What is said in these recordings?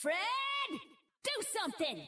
Fred, do something!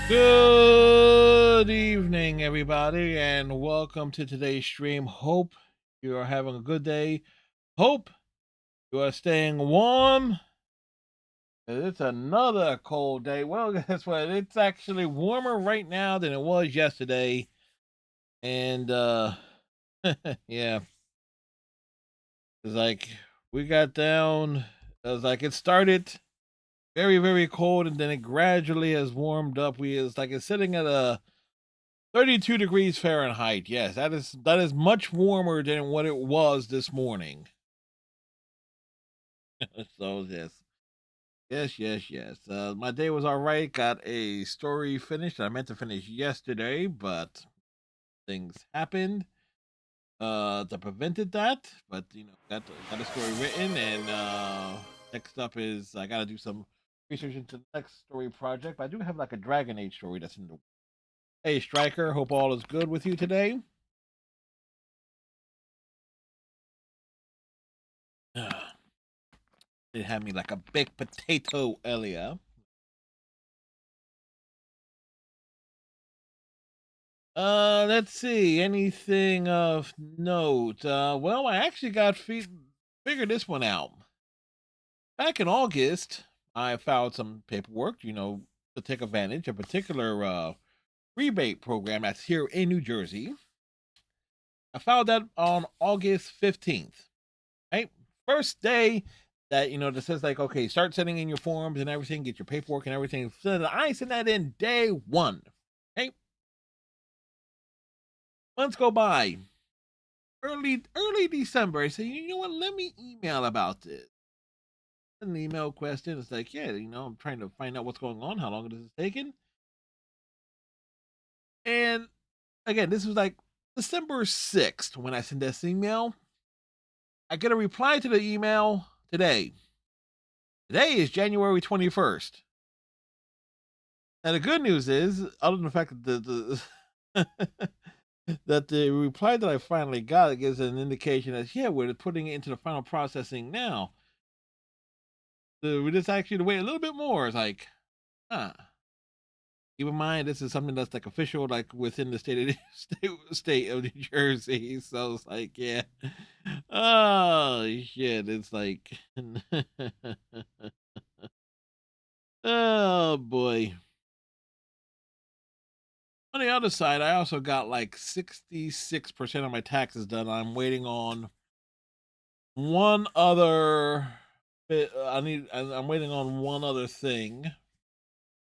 Good evening, everybody, and welcome to today's stream. Hope you are having a good day. Hope you are staying warm. It's another cold day. Well, guess what? It's actually warmer right now than it was yesterday. And yeah, it's like we got down. It was like it started very, very cold, and then it gradually has warmed up. It's sitting at a 32 degrees Fahrenheit. Yes, that is much warmer than what it was this morning. So yes. Yes, yes, yes. My day was all right. Got a story finished. I meant to finish yesterday, but things happened that prevented that. But got a story written, and next up is I got to do some research into the next story project. But I do have like a Dragon Age story that's in the. Hey, Striker. Hope all is good with you today. It had me like a baked potato earlier. Let's see. Anything of note? Well, I actually figured this one out. Back in August, I filed some paperwork, to take advantage of a particular rebate program that's here in New Jersey. I filed that on August 15th, right? First day that, that says like, okay, start sending in your forms and everything, get your paperwork and everything. So I sent that in day one. Okay. Months go by. Early December, I say, you know what? Let me email about this. An email question. It's like, yeah, I'm trying to find out what's going on, how long it is taking. And again, this was like December 6th when I sent this email. I get a reply to the email today. Today is January 21st. And the good news is, other than the fact that the that the reply that I finally got gives an indication that yeah, we're putting it into the final processing now. We just actually to wait a little bit more. It's like, huh. Keep in mind, this is something that's like official, like within the state of New Jersey. So it's like, yeah, oh shit, it's like, oh boy. On the other side, I also got like 66% of my taxes done. I'm waiting on one other. I'm waiting on one other thing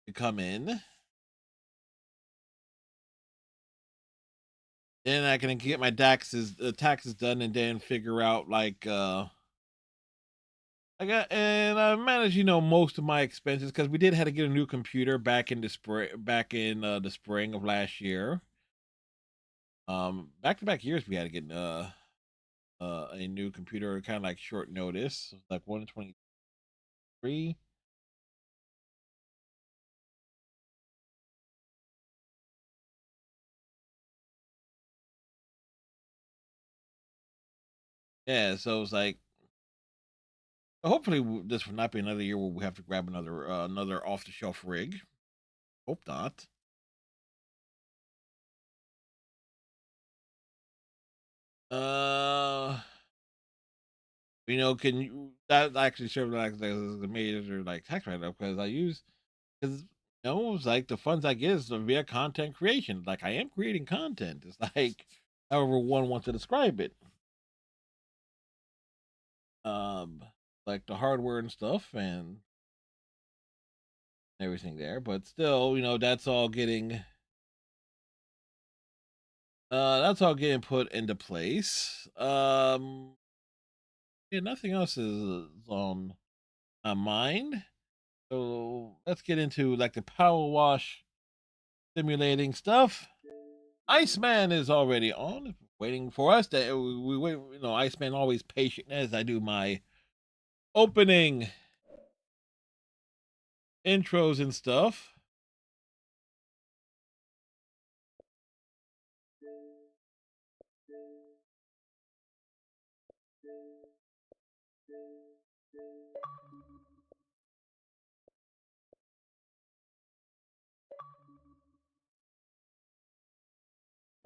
to come in. Then I can get my taxes done, and then figure out like I managed most of my expenses because we did have to get a new computer back in the spring of last year. Back to back years we had to get a new computer, kind of like short notice, like 123. Yeah, so it's like hopefully this will not be another year where we have to grab another off the shelf rig. Hope not. Uh, can you that actually serve like as a major like tax write up because I use because it's like the funds I get is via content creation. Like I am creating content. It's like however one wants to describe it. Um, like the hardware and stuff and everything there, but still, that's all getting put into place. Yeah, nothing else is on my mind. So let's get into like the power wash simulating stuff. Iceman is already on, waiting for us. That we wait. Iceman always patient as I do my opening intros and stuff.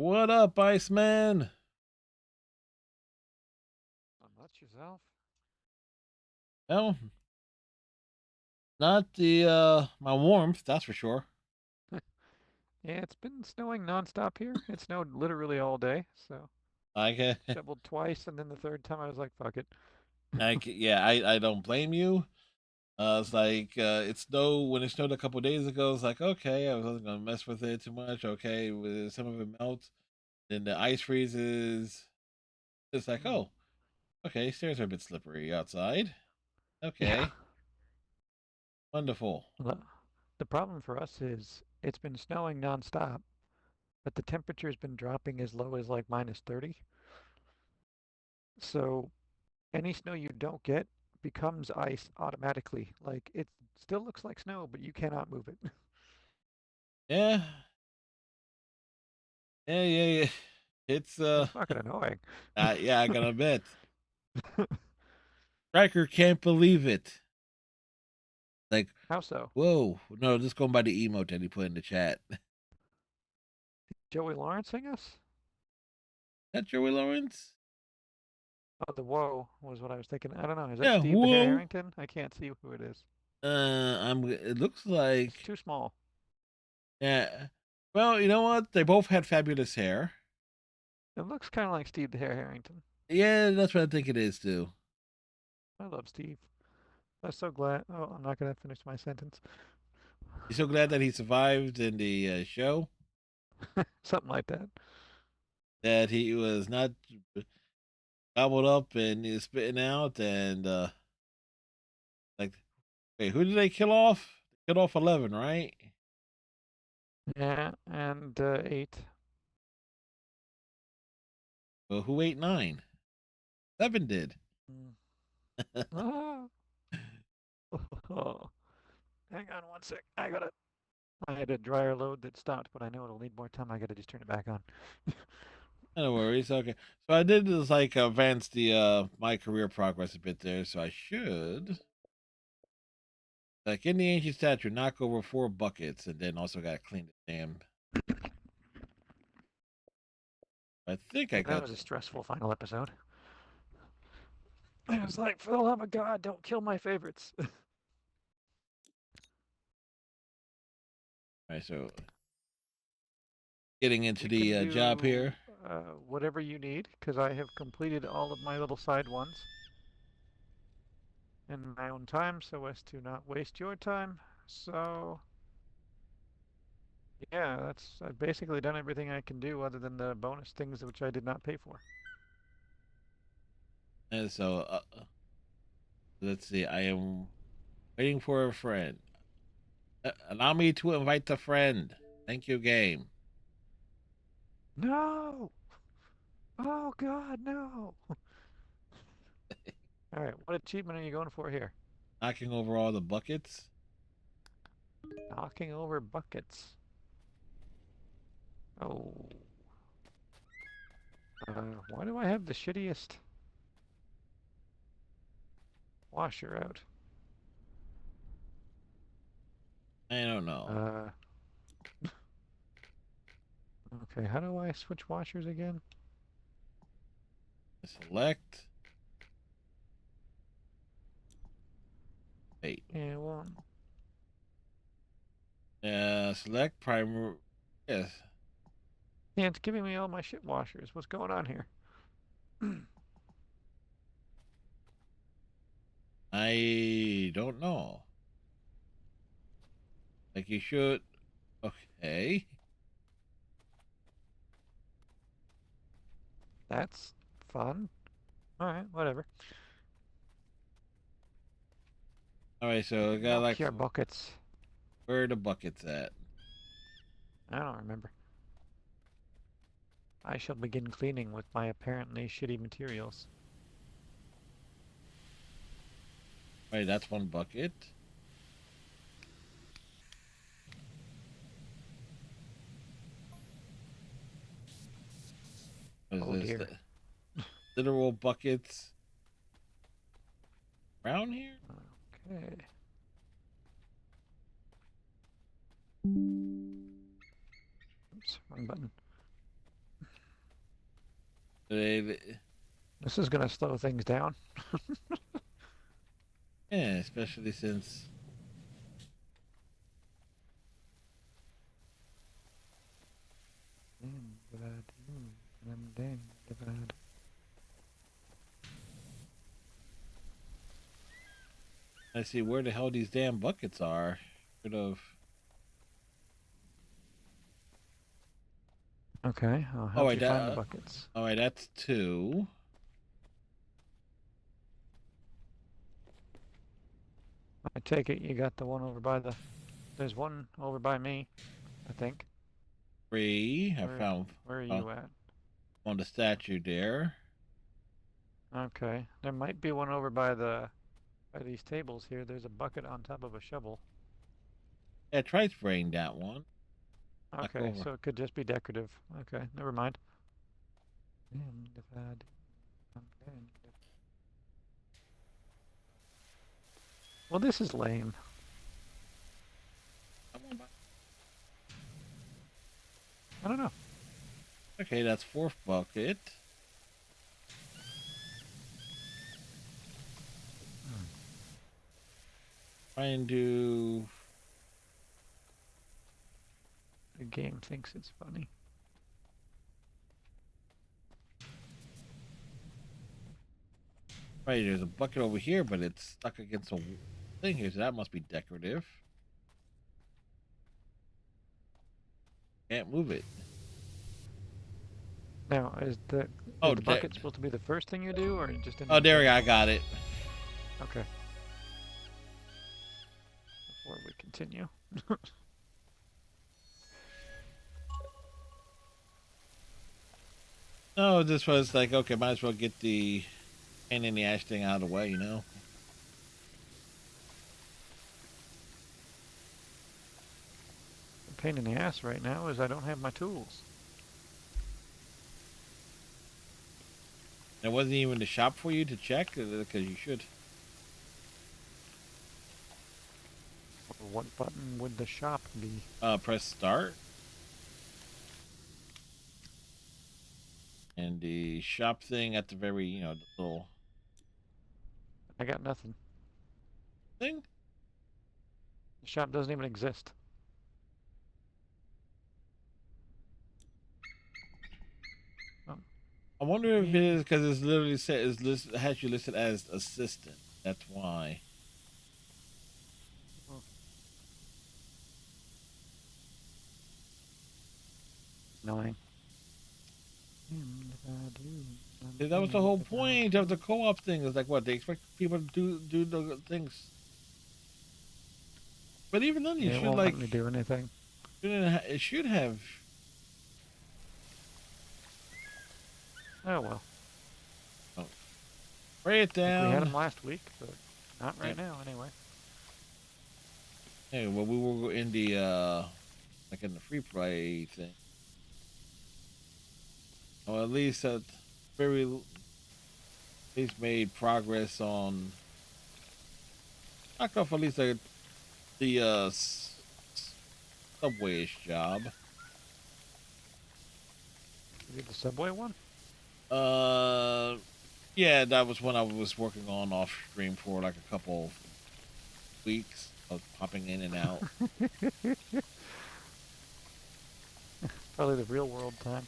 What up, Iceman? Not much yourself. Well, not the my warmth, that's for sure. Yeah, it's been snowing nonstop here. It snowed literally all day, so I shoveled twice, and then the third time I was like, fuck it. yeah, I don't blame you. It's like it snowed when it snowed a couple days ago. It's like okay, I wasn't gonna mess with it too much. Okay, some of it melts, then the ice freezes. It's like Mm. oh, okay, stairs are a bit slippery outside. Yeah. Okay, wonderful. Well, the problem for us is it's been snowing nonstop, but the temperature's been dropping as low as like -30. So any snow you don't get becomes ice automatically. Like it still looks like snow, but you cannot move it. Yeah, yeah. It's It's fucking annoying. yeah, I gotta bet. Striker can't believe it. Like, How so? whoa, no, just going by the emote that he put in the chat. Joey Lawrencing us? That Joey Lawrence? Oh, the whoa was what I was thinking. I don't know. Is that Yeah, Steve the Hair whoa. Harrington? I can't see who it is. I'm. It looks It's like too small. yeah. Well, you know what? They both had fabulous hair. It looks kind of like Steve the Hair Harrington. Yeah, that's what I think it is too. I love Steve. I'm so glad. Oh, I'm not going to finish my sentence. You so glad that he survived in the show. Something like that. That he was not gobbled up and he was spitting out and like, wait, who did they kill off? They killed off 11, right? Yeah, and 8. Well, who ate 9? 7 did. Mm. Ah. Oh. Hang on one sec. I had a dryer load that stopped, but I know it'll need more time. I gotta just turn it back on. No worries. Okay. So I did just like advance the my career progress a bit there. So I should like in the ancient statue knock over 4 buckets and then also gotta clean the damn. I think Yeah, I that got was a stressful final episode. I was like, for the love of God, don't kill my favorites. right, so getting into We can the job do here. whatever you need, because I have completed all of my little side ones in my own time so as to not waste your time. So, yeah, I've basically done everything I can do other than the bonus things which I did not pay for. And so let's see. I am waiting for a friend. Allow me to invite the friend. Thank you, game. No! Oh God, no! All right, what achievement are you going for here? Knocking over all the buckets. Knocking over buckets. Oh. Why do I have the shittiest washer out? I don't know. Uh, okay, how do I switch washers again? Select. Wait. Yeah, well, Select primer. Yes. yeah, it's giving me all my shit washers. What's going on here? I don't know. Like you should. Okay. That's fun. All right, whatever. All right. So I got Knock like your buckets. where are the buckets at? I don't remember. I shall begin cleaning with my apparently shitty materials. All right. That's one bucket. Is Oh this dear. literal buckets around here? Okay. Oops, wrong button. They, This is gonna slow things down. yeah, especially since I see where the hell these damn buckets are. Should have. Okay, I'll Oh help wait, you find the buckets. all right, that's 2. I take it you got the one over by the. There's one over by me, I think. 3. I found. Where are you at? On the statue there. Okay, there might be one over by these tables here. There's a bucket on top of a shovel. Yeah, try spraying that one. Okay, so it could just be decorative. Okay, never mind. Well, this is lame. I don't know. Okay, that's 4th bucket. Try and do. The game thinks it's funny. Right, there's a bucket over here, but it's stuck against a thing here, so that must be decorative. Can't move it. Now, is the bucket supposed to be the first thing you do, or just? Oh, there we go. I got it. Okay. Before we continue. No, this was like, okay, might as well get the pain in the ash thing out of the way, you know? The pain in the ass right now is I don't have my tools. There wasn't even the shop for you to check, because you should. What button would the shop be? Press start. And the shop thing at the very, you know, the little... I got nothing. Thing? The shop doesn't even exist. Oh. I wonder if it is because it's literally has you listed as assistant. That's why. Oh. 9. See, that was the whole point of the co-op thing. Is like what they expect people to do the things. But even then, you should won't like let me do anything. It should have. Oh well. Oh, spray it down. We had them last week, but not right now anyway. Hey, well, we were in the like in the free play thing. Or at least at least made progress on. Knocked off at least the subway-ish job. You did the subway one? Yeah, that was when I was working on off stream for like a couple weeks. I was popping in and out. Probably the real world time.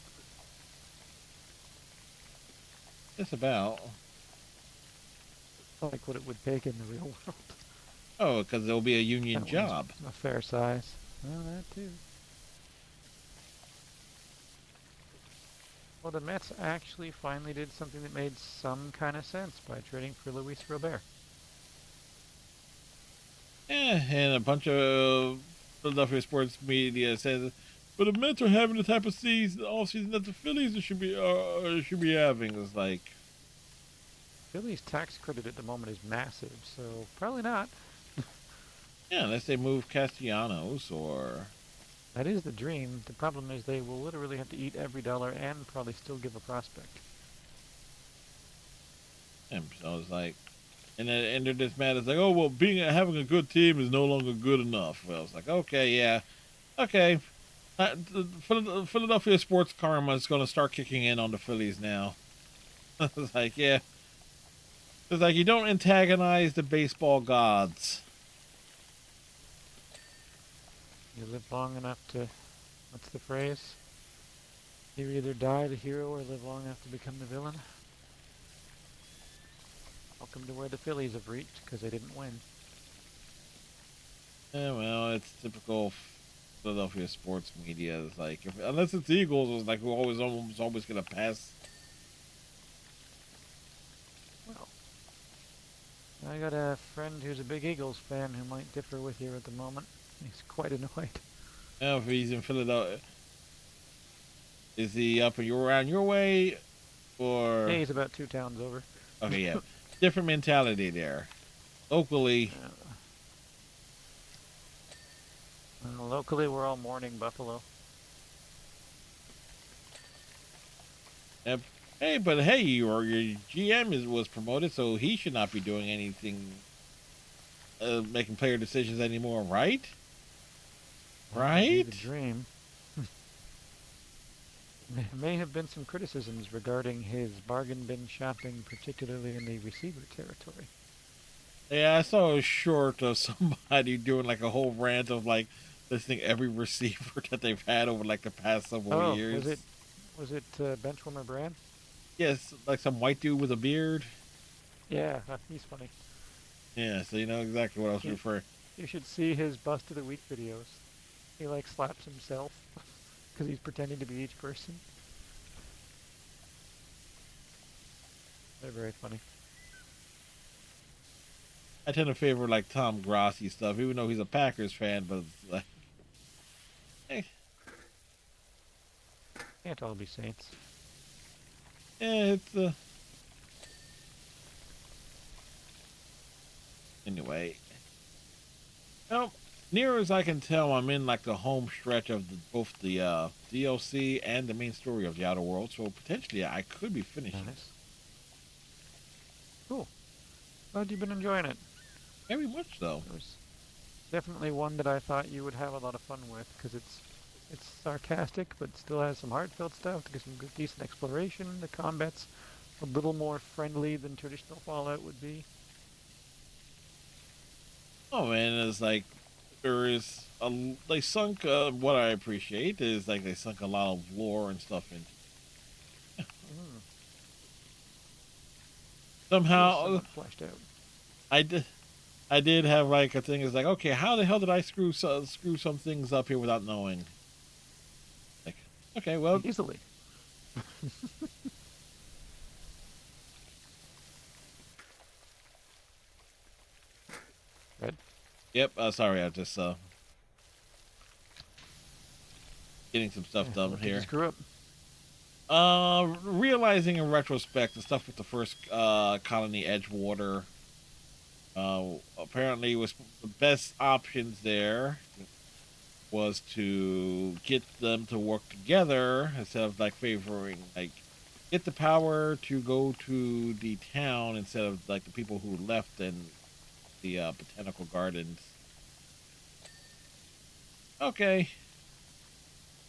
Just about. Like what it would take in the real world. Oh, because there'll be a union That job. A fair size. Well, that too. Well, the Mets actually finally did something that made some kind of sense by trading for Luis Robert. Yeah, and a bunch of Philadelphia sports media says, but the Mets are having the type of off-season that the Phillies should be having. It's like... Phillies tax credit at the moment is massive, so probably not. Yeah, unless they move Castellanos or... That is the dream. The problem is they will literally have to eat every dollar and probably still give a prospect. And so it's like... And they're just mad. It's like, oh, well, having a good team is no longer good enough. Well, it's like, okay, yeah. Okay. The Philadelphia sports karma is going to start kicking in on the Phillies now. It's like, yeah. It's like you don't antagonize the baseball gods. You live long enough to, what's the phrase? You either die the hero or live long enough to become the villain. Welcome to where the Phillies have reached because they didn't win. Yeah, well, it's typical Philadelphia sports media. It's like, unless it's the Eagles, it's like we're almost gonna pass. Well, I got a friend who's a big Eagles fan who might differ with you at the moment. He's quite annoyed. Yeah, if he's in Philadelphia, is he up and you're around your way, Yeah, or he's about 2 towns over. okay, yeah, different mentality there. Locally, Locally, we're all mourning Buffalo. yep. Hey, but hey, your GM was promoted, so he should not be doing anything, making player decisions anymore, right? That would be Right? the dream. There may have been some criticisms regarding his bargain bin shopping, particularly in the receiver territory. Yeah, I saw a short of somebody doing like a whole rant of like listing every receiver that they've had over like the past several Oh, years. was it Benchwarmer Brand? Yes, like some white dude with a beard. Yeah, he's funny. Yeah, so you know exactly what I was Yeah. referring. You should see his bust of the week videos. He like slaps himself because he's pretending to be each person. They're very funny. I tend to favor like Tom Grossi stuff, even though he's a Packers fan. But it's like, eh, Can't all be saints. yeah, it's anyway. Well, near as I can tell, I'm in like the home stretch of both the DLC and the main story of the Outer Worlds, so potentially I could be finishing. Nice. Cool. Glad you've been enjoying it. Very much so. It was definitely one that I thought you would have a lot of fun with because it's sarcastic but still has some heartfelt stuff. To get some good, decent exploration. The combat's a little more friendly than traditional Fallout would be. Oh man, it's like there is they sunk. What I appreciate is like they sunk a lot of lore and stuff in. Mm, Somehow, somewhat fleshed out. I did. I did have like a thing. Is like, okay, how the hell did I screw some things up here without knowing? Like, okay, well, Easily. Red? yep. Sorry, I just getting some stuff Yeah, done what did you here. screw up? Realizing in retrospect the stuff with the first colony Edgewater. Apparently was the best options there was to get them to work together instead of like favoring like get the power to go to the town instead of like the people who left in the botanical gardens. Okay.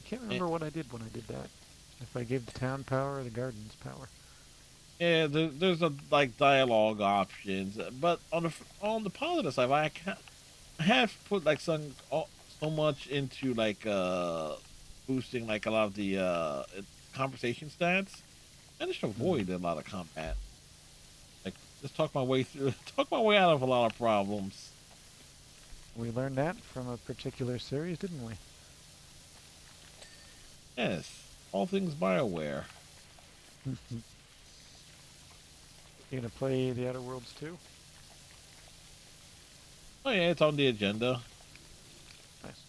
I can't Eh, remember what I did when I did that. If I gave the town power or the gardens power. yeah, there's a like dialogue options, but on the positive side, I have put like so much into like boosting like a lot of the conversation stats. I just avoid a lot of combat. Like just talk my way through, talk my way out of a lot of problems. We learned that from a particular series, didn't we? Yes, all things Bioware. You gonna play the Outer Worlds too? Oh yeah, it's on the agenda. Nice.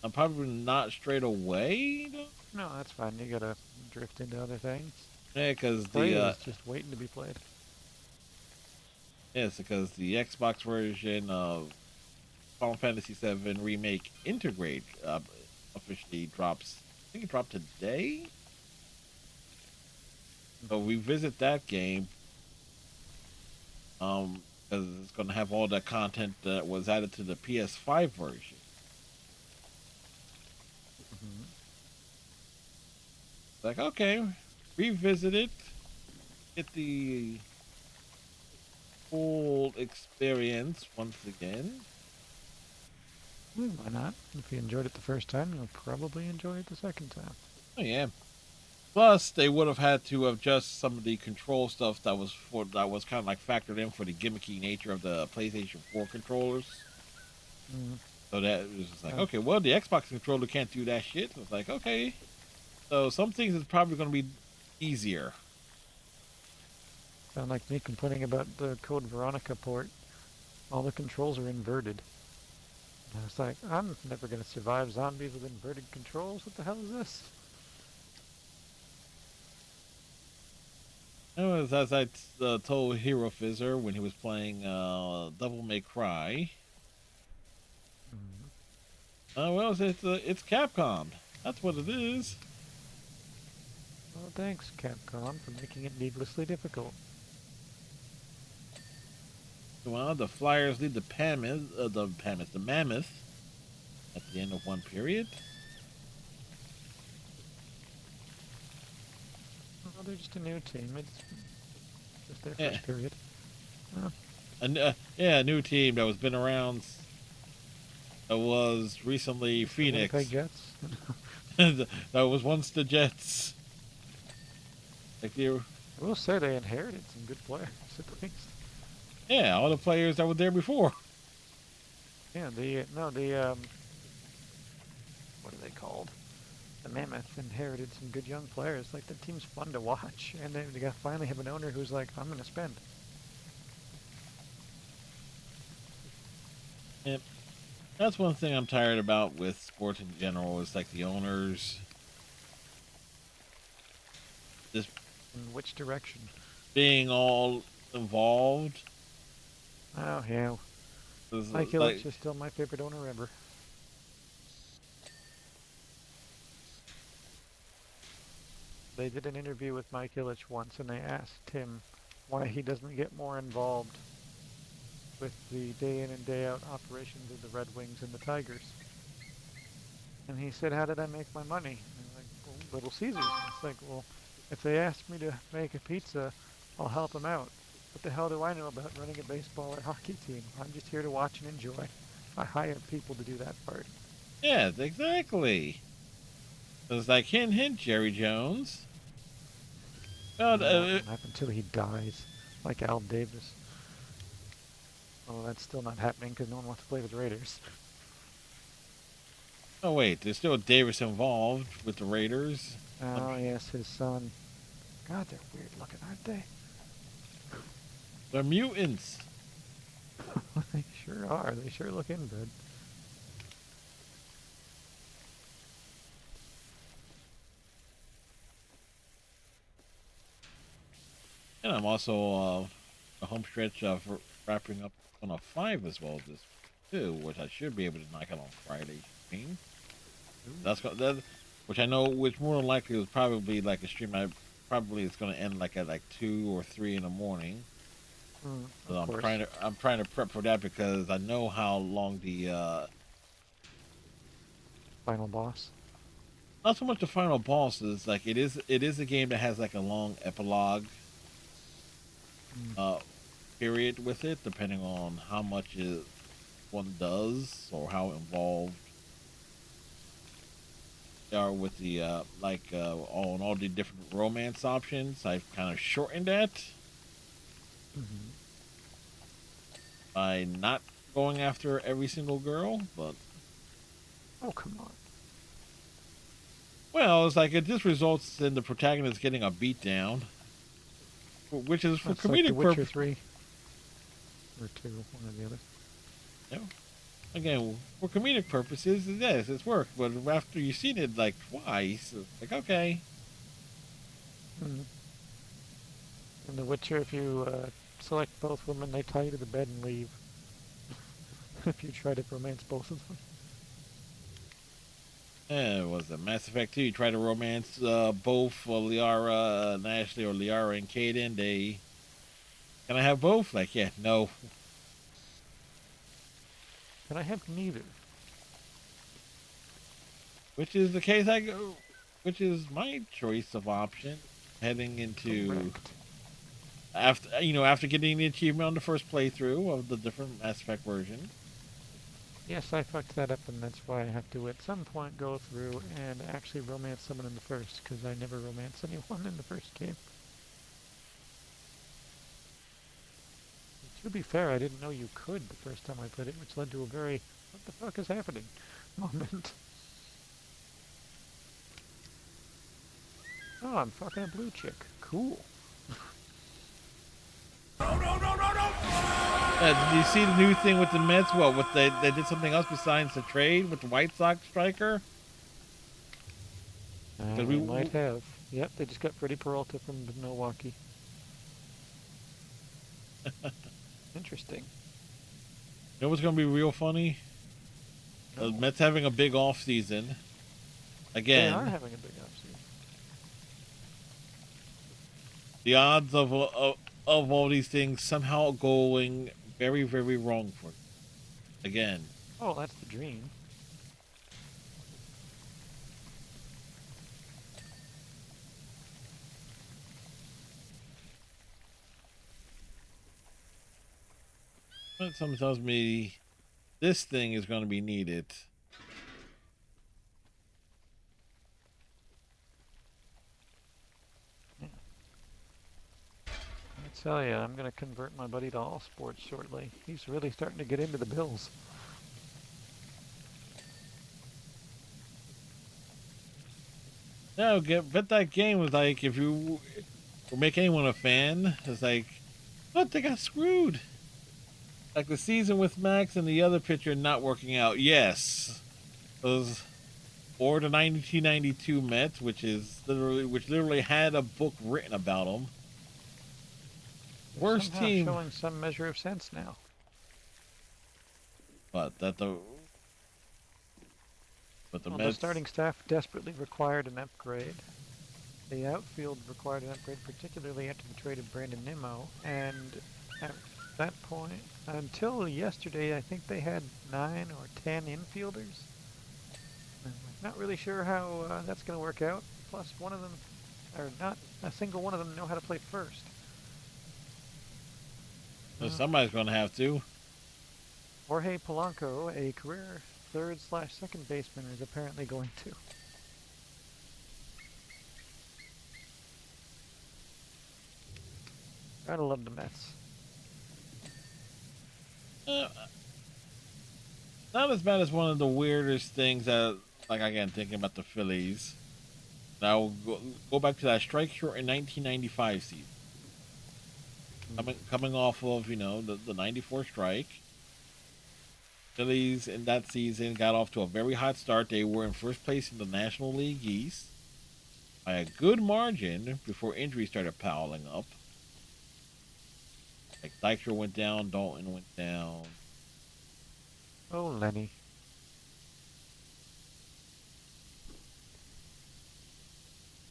I'm probably not straight away though. No, that's fine. You gotta drift into other things. Yeah, because Play the is just waiting to be played. yes, because the Xbox version of Final Fantasy VII Remake Integrate officially drops. I think it dropped today. So we visit that game. Because it's going to have all that content that was added to the PS5 version. Mm-hmm. Like, okay, revisit it. get the full experience once again. Why not? If you enjoyed it the first time, you'll probably enjoy it the second time. Oh yeah. Plus, they would have had to adjust some of the control stuff that was kind of like factored in for the gimmicky nature of the PlayStation 4 controllers. Mm. So that was just like, Oh. okay, well, the Xbox controller can't do that shit. It's like, okay. So some things is probably going to be easier. Sound like me complaining about the Code Veronica port. All the controls are inverted. And I was like, I'm never going to survive zombies with inverted controls. What the hell is this? As I told Hero Fizzer when he was playing Devil May Cry. Mm. Well, it's Capcom. That's what it is. Well, thanks, Capcom, for making it needlessly difficult. Well, the Flyers lead the Mammoth at the end of one period. Well, they're just a new team. It's just their Yeah. first period. Oh, A new team that was been around. That was recently Phoenix. Winnipeg Jets. That was once the Jets. Like you. I will say they inherited some good players, at least. Yeah, all the players that were there before. Yeah, what are they called? The Mammoth inherited some good young players. Like, the team's fun to watch, and they finally have an owner who's like, I'm going to spend. Yep. That's one thing I'm tired about with sports in general is like the owners just In which direction? being all involved. Oh, yeah. Mike Ilitch is still my favorite owner ever. They did an interview with Mike Ilitch once, and they asked him why he doesn't get more involved with the day in and day out operations of the Red Wings and the Tigers. And he said, how did I make my money? And I'm like, well, Little Caesars. It's like, well, if they ask me to make a pizza, I'll help them out. What the hell do I know about running a baseball or hockey team? I'm just here to watch and enjoy. I hire people to do that part. Yeah, exactly. It's like hint, Jerry Jones. Well, That won't happen until he dies, like Al Davis. Oh, that's still not happening because no one wants to play with the Raiders. oh wait, there's still Davis involved with the Raiders. Oh, yes, his son. God, they're weird looking, aren't they? They're mutants. They sure are. They sure look inbred. And I'm also a home stretch of wrapping up on a 5 as well this too, which I should be able to knock out on Friday. Which I know, which more than likely was probably like a stream. Probably it's going to end like at like 2 or 3 in the morning. So I'm trying to prep for that because I know how long the Final boss. not so much the final boss is. Like it is a game that has like a long epilogue period with it, depending on how much one does or how involved they are with the all the different romance options. I've kind of shortened that by not going after every single girl, but Oh, come on. well, it's like it just results in the protagonist getting a beat down, which is for That's like comedic The Witcher purposes. 3. Or 2, one or the other. You know, again, for comedic purposes, yes, it's work. But after you've seen it like twice, it's like okay, In The Witcher, if you select both women, they tie you to the bed and leave. If you try to romance both of them. it was a Mass Effect 2. You try to romance both Liara and Ashley, or Liara and Kaden. Can I have both? Like, yeah, no. Can I have neither? Which is which is my choice of option heading into Correct. after getting the achievement on the first playthrough of the different Mass Effect version. Yes, I fucked that up, and that's why I have to at some point go through and actually romance someone in the first, because I never romanced anyone in the first game. To be fair, I didn't know you could the first time I played it, which led to a very, what the fuck is happening moment. Oh, I'm fucking a blue chick. Cool. Did you see the new thing with the Mets? Well, they did something else besides the trade with the White Sox striker. We might have. Yep, they just got Freddie Peralta from Milwaukee. Interesting. You know what's going to be real funny? The Mets having a big off season. Again, they are having a big off season. The odds of all these things somehow going very, very wrong for you. Again. Oh, that's the dream. Something tells me this thing is going to be needed. I tell you, I'm going to convert my buddy to all sports shortly. He's really starting to get into the Bills. No, bet that game was like, if you or make anyone a fan, it's like, what, they got screwed. Like the season with Max and the other pitcher not working out. Yes. Or the 1992 Mets, which literally had a book written about them. Worst somehow team. Showing some measure of sense now. But the Well, Mets. the starting staff desperately required an upgrade. The outfield required an upgrade, particularly after the trade of Brandon Nimmo. And at that point, until yesterday, I think they had 9 or 10 infielders. I'm not really sure how that's going to work out. Plus, one of them, or not a single one of them, know how to play first. So somebody's going to have to. Jorge Polanco, a career third/second baseman, is apparently going to. Gotta love the Mets. Not as bad as one of the weirdest things that, like, again, thinking about the Phillies. Now, go back to that strike short in 1995 season. Coming off of, the 94 strike. Phillies in that season got off to a very hot start. They were in first place in the National League East by a good margin before injuries started piling up. Like Dykstra went down, Dalton went down. Oh, Lenny.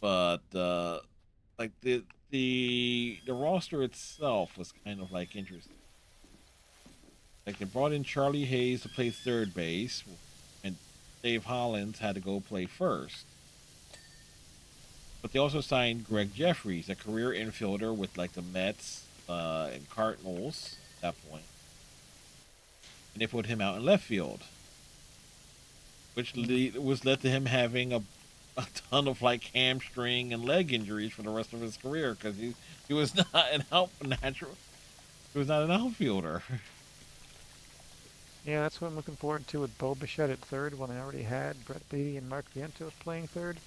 But like the roster itself was kind of like interesting. Like they brought in Charlie Hayes to play third base, and Dave Hollins had to go play first. But they also signed Greg Jeffries, a career infielder with like the Mets and Cardinals at that point. And they put him out in left field, which led to him having a ton of like hamstring and leg injuries for the rest of his career because he was not an outfielder. Yeah, that's what I'm looking forward to with Bo Bichette at third when I already had Brett Beatty and Mark Vientos playing third.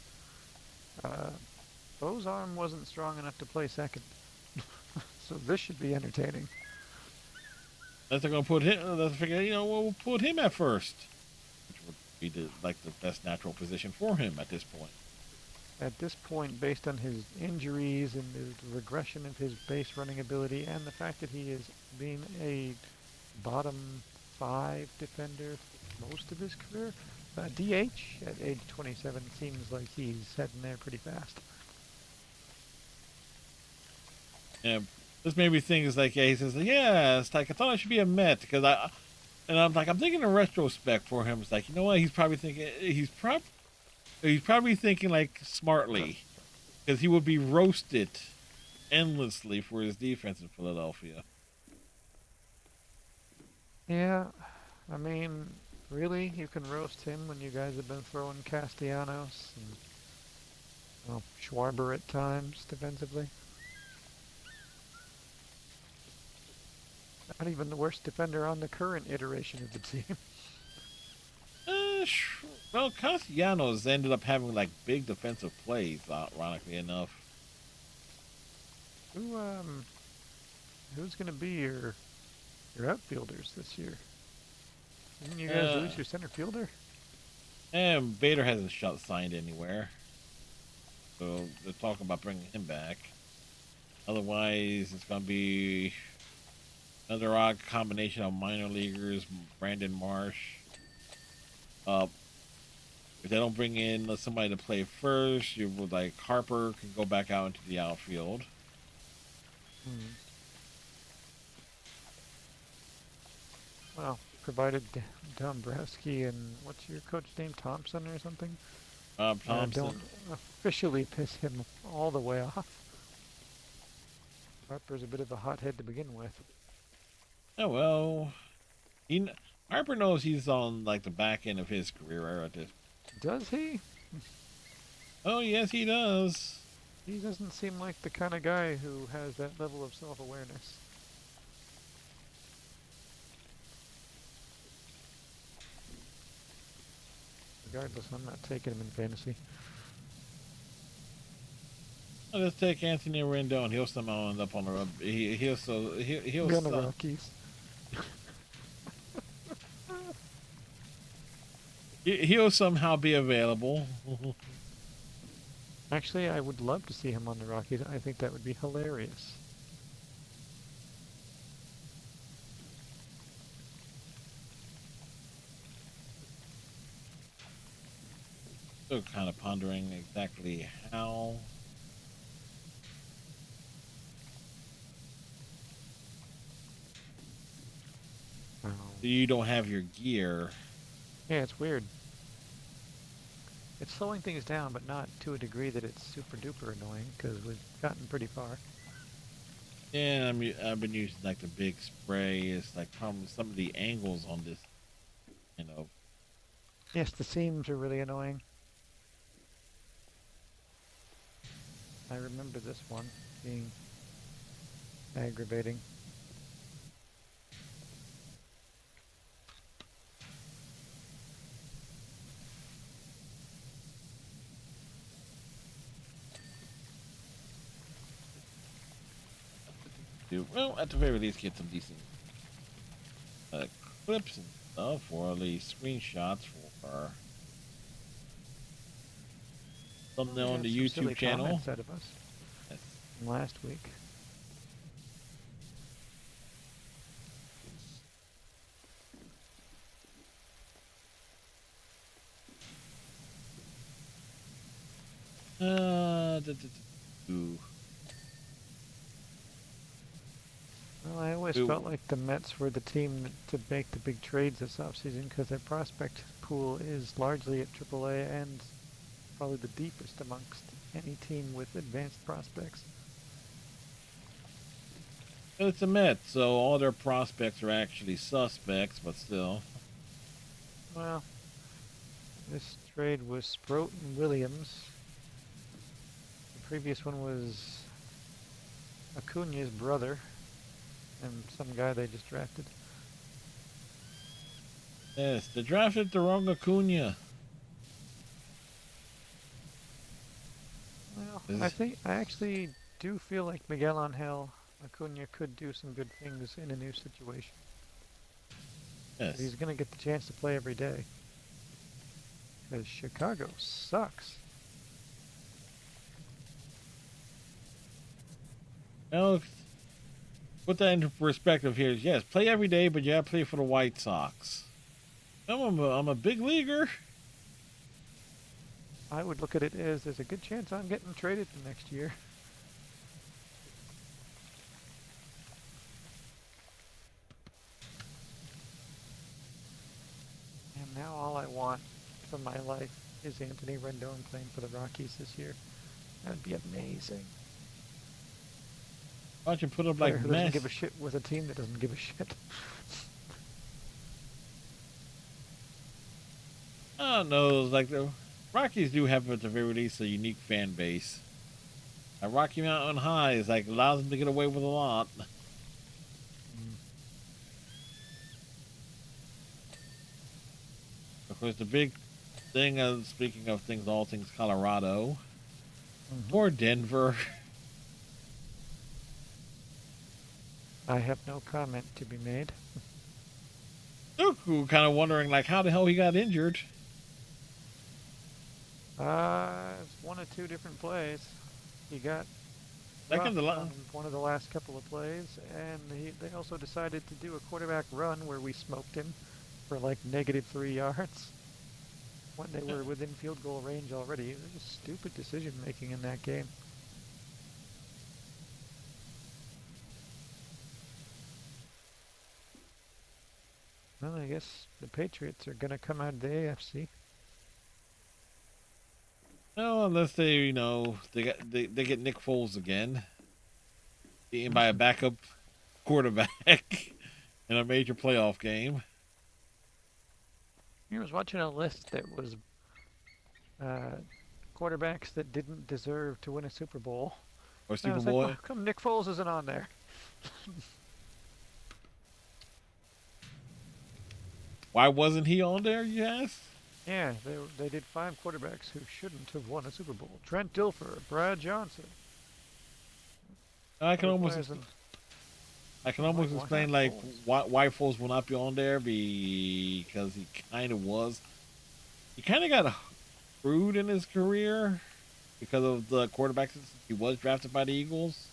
Bo's arm wasn't strong enough to play second. So this should be entertaining. They're going to put him, they'll figure, we'll put him at first. Which would be the best natural position for him at this point. At this point, based on his injuries and the regression of his base running ability and the fact that he is being a bottom 5 defender most of his career, DH at age 27 seems like he's heading there pretty fast. Yeah, this made me think, it's like, yeah, he says, yeah, it's like, I thought I should be a Met, because I'm thinking in retrospect for him, it's like, you know what, he's probably thinking like smartly, because he would be roasted endlessly for his defense in Philadelphia. Yeah, I mean, really, you can roast him when you guys have been throwing Castellanos and well, Schwarber at times defensively. Not even the worst defender on the current iteration of the team. Well, Castellanos ended up having like big defensive plays, ironically enough. Who who's gonna be your outfielders this year? Didn't you guys Uh, lose your center fielder? and Bader hasn't signed anywhere, so they're talking about bringing him back. Otherwise, it's gonna be another odd combination of minor leaguers, Brandon Marsh. Uh, if they don't bring in somebody to play first, you would like Harper can go back out into the outfield. Hmm. Well, provided Dombrowski and what's your coach name, Thompson or something? Don't Thompson. officially piss him all the way off. Harper's a bit of a hothead to begin with. Oh well, he Harper knows he's on like the back end of his career at this. Does he? Oh yes, he does. He doesn't seem like the kind of guy who has that level of self-awareness. Regardless, I'm not taking him in fantasy. I'll just take Anthony Rendon. He'll somehow end up on the rub. He'll Gun the Rockies. he'll somehow be available. Actually, I would love to see him on the Rockies. I think that would be hilarious. Still kind of pondering exactly how. Oh. You don't have your gear. Yeah, it's weird. It's slowing things down, but not to a degree that it's super duper annoying, because we've gotten pretty far. Yeah, I've been using like the big spray. It's like probably some of the angles on this, you know. Yes, the seams are really annoying. I remember this one being aggravating. Well, at the very least, get some decent clips and stuff, or at least screenshots for thumbnail on the Some silly YouTube channel. comments out of us Yes. from last week. Ooh. Well, I always Ooh. felt like the Mets were the team to make the big trades this offseason because their prospect pool is largely at AAA and probably the deepest amongst any team with advanced prospects. It's a Mets, so all their prospects are actually suspects, but still. Well, this trade was Sproat and Williams. The previous one was Acuna's brother and some guy they just drafted. Yes, they drafted the wrong Acuna. Well, I actually do feel like Miguel Angel Acuna could do some good things in a new situation. Yes. He's going to get the chance to play every day. Because Chicago sucks. Well, put that into perspective here. Yes, play every day, but you have to play for the White Sox. I'm a big leaguer. I would look at it as there's a good chance I'm getting traded next year. And now all I want for my life is Anthony Rendon playing for the Rockies this year. That would be amazing. Why don't you put up Player like who doesn't mess? give a shit with a team that doesn't give a shit. I don't know. It's like the Rockies do have at the very least a unique fan base. Rocky Mountain High is like allows them to get away with a lot. Of course, the big thing, speaking of things, all things Colorado or Denver. I have no comment to be made. Dooku kind of wondering like how the hell he got injured. It's one of two different plays. He got Second to roughed last. on one of the last couple of plays, and they also decided to do a quarterback run where we smoked him for like -3 yards when they were within field goal range already. It was just stupid decision making in that game. Well, I guess the Patriots are gonna come out of the AFC. No, unless they, they get Nick Foles again, beaten by a backup quarterback in a major playoff game. I was watching a list that was quarterbacks that didn't deserve to win a Super Bowl. Or And I Super was Bowl. like, well, how come Nick Foles isn't on there? Why wasn't he on there, you ask? Yeah, they did 5 quarterbacks who shouldn't have won a Super Bowl. Trent Dilfer, Brad Johnson. I can Other almost players in- explain like why Foles will not be on there because he kind of got screwed in his career because of the quarterback since he was drafted by the Eagles.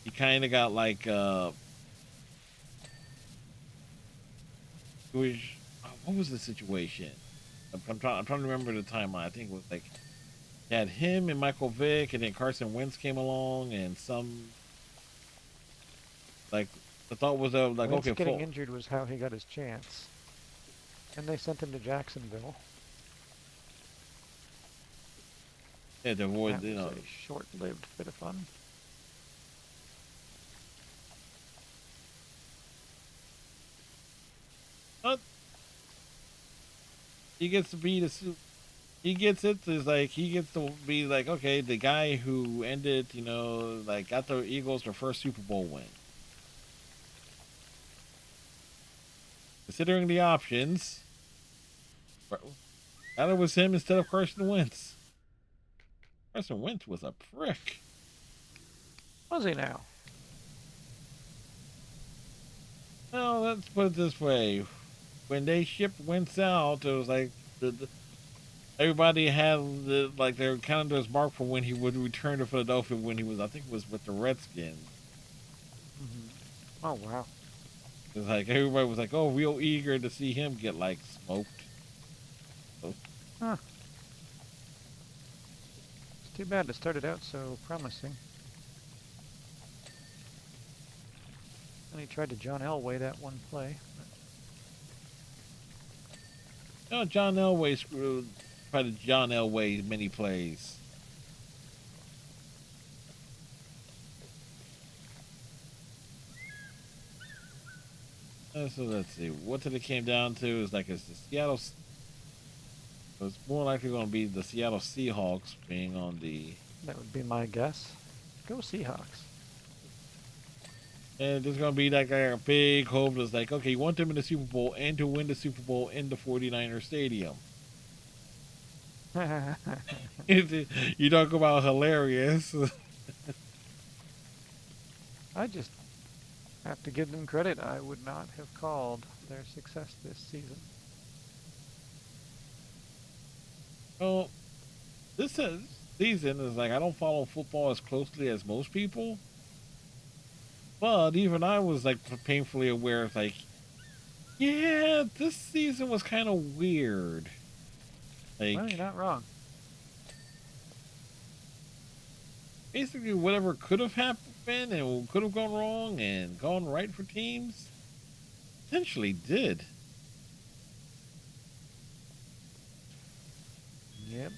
He kind of got like what was the situation? I'm trying to remember the timeline. I think it was like they had him and Michael Vick, and then Carson Wentz came along, and some like the thought was like Wentz okay, getting injured was how he got his chance, and they sent him to Jacksonville. yeah, to avoid That was a short-lived bit of fun. But he gets to be he gets it. Is like he gets to be like okay, the guy who ended, like got the Eagles their first Super Bowl win. Considering the options, that was him instead of Carson Wentz. Carson Wentz was a prick. Was he now? Well, let's put it this way: when they shipped Wentz out, it was like everybody had their calendars marked for when he would return to Philadelphia when he was, I think it was with the Redskins. Oh wow! It's like everybody was like, "Oh, real eager to see him get like smoked." So, Huh. It's too bad it started out so promising. And he tried to John Elway that one play. John Elway tried to John Elway many plays. So let's see. What did it came down to is like it's the Seattle. It's more likely going to be the Seattle Seahawks being on the. That would be my guess. Go Seahawks. And there's going to be like a big hope that's like, okay, you want them in the Super Bowl and to win the Super Bowl in the 49er Stadium. You talk about hilarious. I just have to give them credit. I would not have called their success this season. Well, this season is like I don't follow football as closely as most people. But even I was like painfully aware of like, yeah, this season was kind of weird. Like, Well, you're not wrong. basically, whatever could have happened and could have gone wrong and gone right for teams, essentially did. Yep.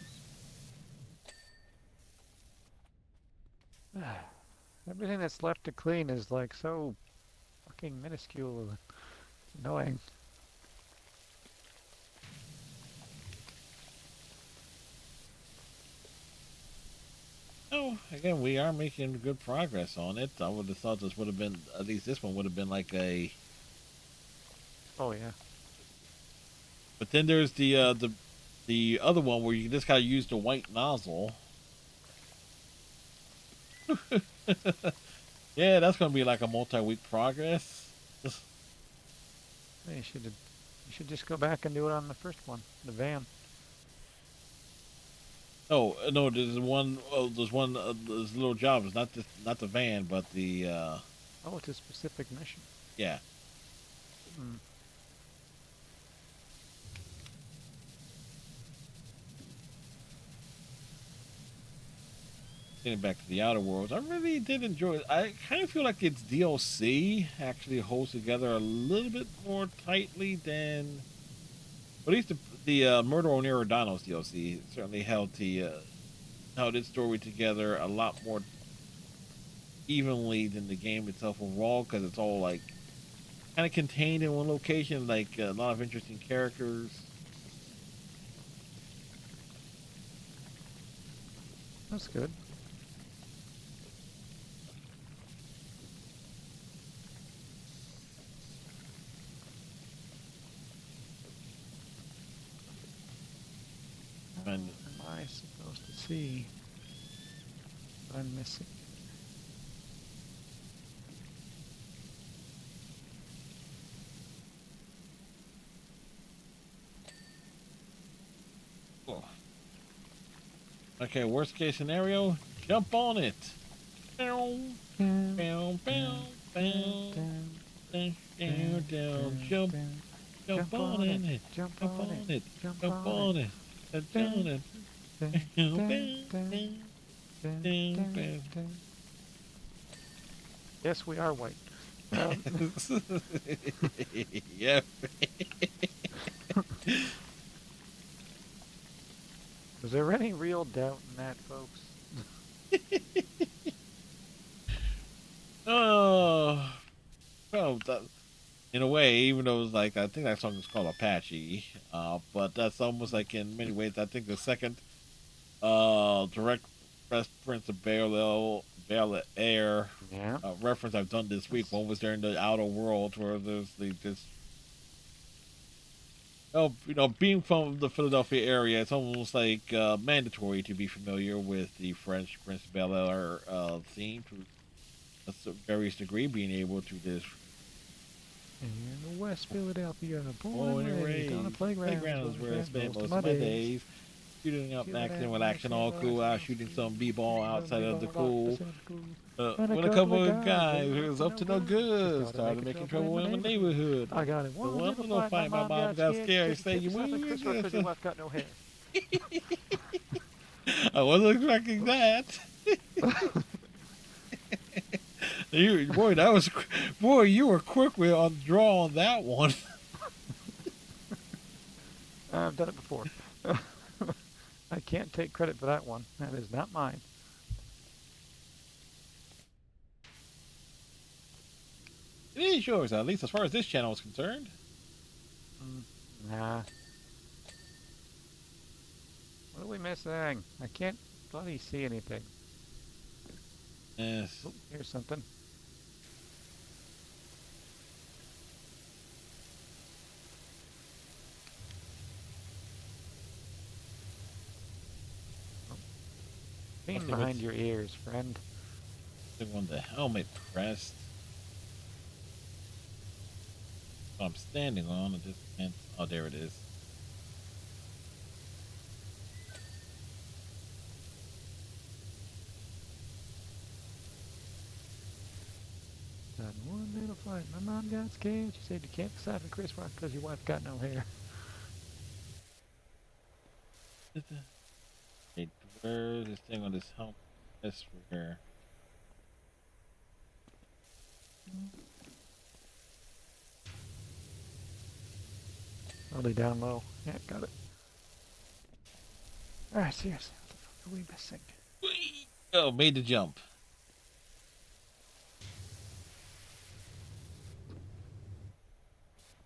Everything that's left to clean is like so fucking minuscule and annoying. Oh, again, we are making good progress on it. I would have thought this would have been, at least this one would have been like a. Oh yeah. But then there's the other one where you just gotta use the white nozzle. Yeah, that's gonna be like a multi-week progress. You should just go back and do it on the first one, the van. Oh no, there's one. Oh, there's one. There's a little job. It's not the van, but the. Oh, it's a specific mission. Yeah. Hmm. Getting back to the Outer Worlds, I really did enjoy it. I kind of feel like its DLC actually holds together a little bit more tightly than, at least the Murder on Eridanos DLC certainly held its story together a lot more evenly than the game itself overall, because it's all like kind of contained in one location, like a lot of interesting characters. That's good. And Am I supposed to see what I'm missing? oh. Okay, worst case scenario, jump on it. Bow, bow, bow, bow, down, down, down, jump on it, Jump jump on on it. it, Jump jump on on it. it, jump on it. Yes, we are white. Yep. Was there any real doubt in that, folks? Oh, well, in a way, even though it's like I think that song is called Apache, but that's almost like in many ways I think the second direct reference to Bel Air Yeah. reference I've done this week. One was there in the Outer World where there's this. Oh, being from the Philadelphia area, it's almost like mandatory to be familiar with the French Prince Bel Air theme to a various degree, being able to just In West Philadelphia, born and raised on a playgrounds where I spent most of my days. Shooting up action with action all cool out, shooting some b-ball outside of the cool. When a couple of guys who was up to no good started making trouble in my neighborhood. I got it. The one little fight, my mom got scared. Said, "You moving your because your wife got no hair." I wasn't expecting that. Boy, you were quick with on the draw on that one. I've done it before. I can't take credit for that one. That is not mine. It is yours, at least as far as this channel is concerned. Nah. What are we missing? I can't bloody see anything. Yes. Oh, here's something. Lean behind your ears, friend. One the helmet crest. I'm standing on. I just can't. Oh, there it is. Had one little fight. My mom got scared. She said you can't decipher Chris Rock because your wife got no hair. Hey, where's this thing on this helmet? This for here. Probably down low. Yeah, got it. Alright, seriously. What the fuck are we missing? Oh, made the jump.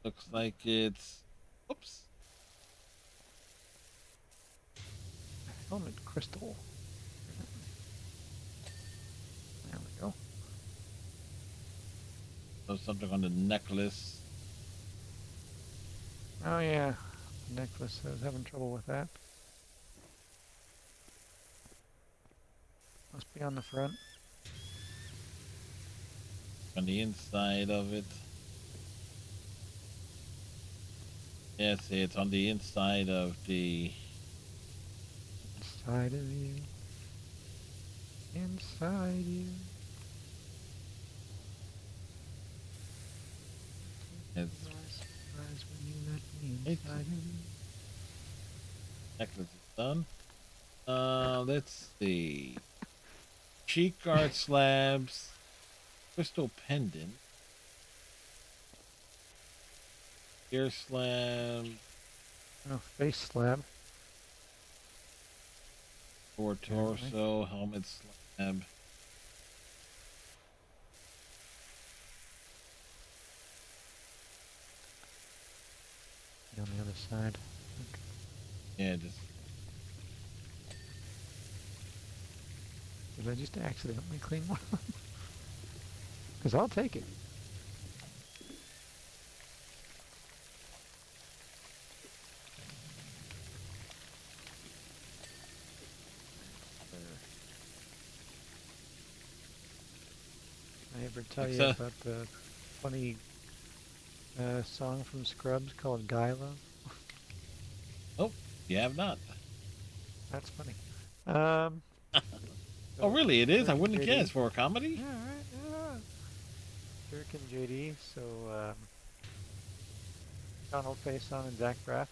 Looks like it's. Oops. Helmet crystal. There we go. There's something on the necklace. Oh yeah, necklace. I was having trouble with that. Must be on the front. On the inside of it. Yes, it's on the inside of the. Inside of you. Inside you. It's Surprise when you let me It's- inside of you. necklace is done. Let's see. Cheek guard slabs. Crystal pendant. Ear slab. Oh, face slab. Or torso. Helmet slab. On the other side. Yeah, just. Did I just accidentally clean one? Because I'll take it. I ever tell you It's, about the funny song from Scrubs called Guy Love? Oh, you have not. That's funny. Um, Oh, really? It is? I Dirk and wouldn't JD. guess for a comedy. Yeah, right. Yeah. Dirk and JD. So Donald Faison and Zach Braff.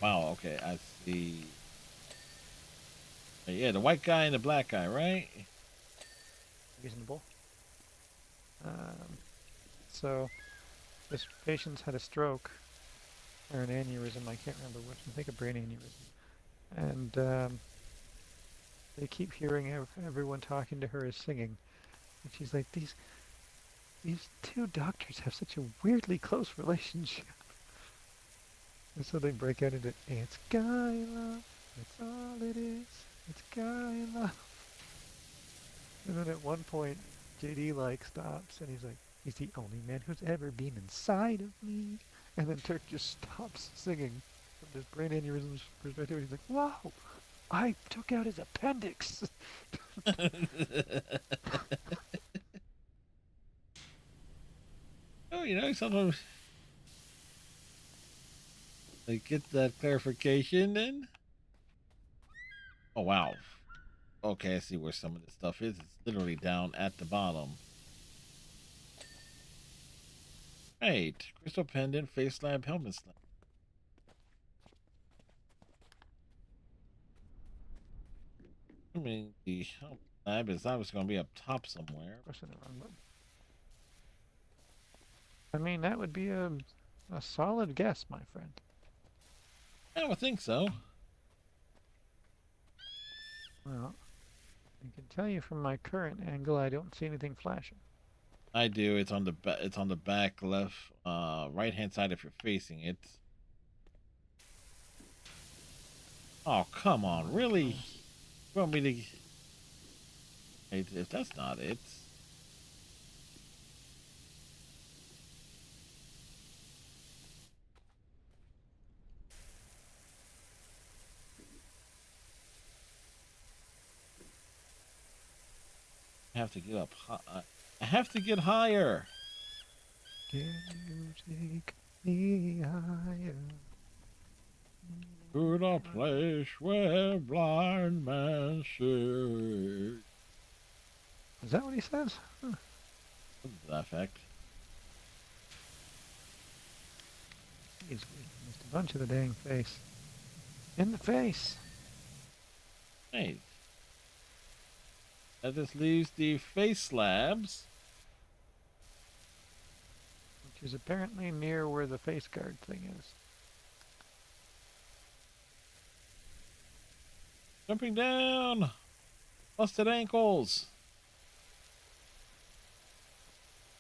Wow. Okay, I see. Yeah, the white guy and the black guy, right? Reasonable. So this patient's had a stroke or an aneurysm. I can't remember which. I think a brain aneurysm. And they keep hearing everyone talking to her as singing. And she's like, these two doctors have such a weirdly close relationship. And so they break out into, it's Guy Love, that's all it is, it's Guy Love. And then at one point, JD like stops and he's like, he's the only man who's ever been inside of me. And then Turk just stops singing from this brain aneurysm's perspective. He's like, wow, I took out his appendix. Oh, sometimes they get that clarification then. Oh, wow. Okay, I see where some of this stuff is. It's literally down at the bottom. Right. Crystal pendant, face slab, helmet slab. I mean, the helmet slab is obviously going to be up top somewhere. Pressing the wrong button. I mean, that would be a solid guess, my friend. I would think so. Well, I can tell you from my current angle, I don't see anything flashing. I do. It's on the It's on the back left, right hand side if you're facing it. Oh, come on, really? You want me to? Wait, if that's not it. I have to get up high. I have to get higher. Can you take me higher? To the place where blind men see. Is that what he says? Huh. Something to that effect. He's missed a bunch of the dang face. In the face. Hey. That just leaves the face slabs. Which is apparently near where the face guard thing is. Jumping down. Busted ankles.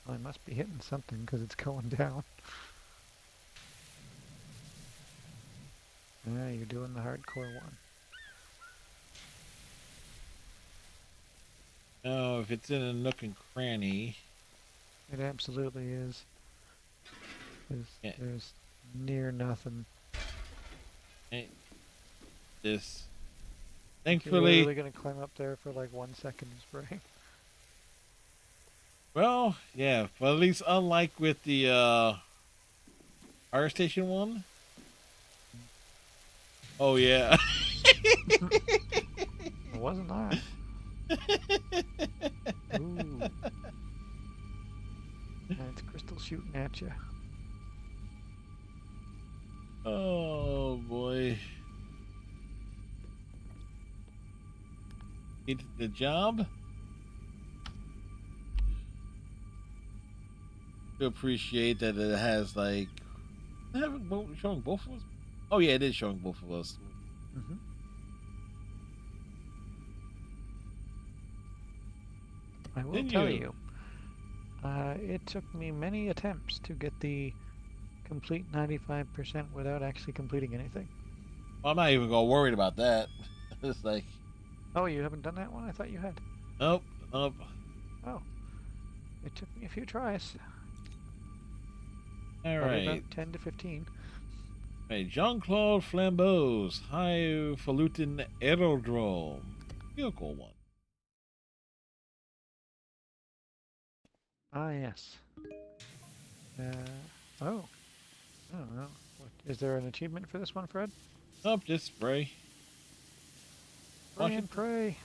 Well, I must be hitting something because it's going down. Yeah, you're doing the hardcore one. Oh, if it's in a nook and cranny. It absolutely is. Yeah. There's near nothing. This. You're Thankfully, literally gonna climb up there for like 1 second and spray. well, yeah, but at least unlike with the fire station one. Oh yeah. It wasn't that. Ooh. It's crystal shooting at you. Oh boy. He did the job. To appreciate that it has like showing both of us. Oh yeah, it is showing both of us. Mm-hmm. I will tell you, it took me many attempts to get the complete 95% without actually completing anything. Well, I'm not even gonna worry about that. It's like, Oh, you haven't done that one? I thought you had. nope, nope. Oh, it took me a few tries. All Probably right. about 10 to 15. Hey, Jean-Claude Flambeau's Highfalutin Aerodrome. Vehicle one. Ah, yes. Oh. I don't know. Is there an achievement for this one, Fred? Up, just spray. Pray and pray.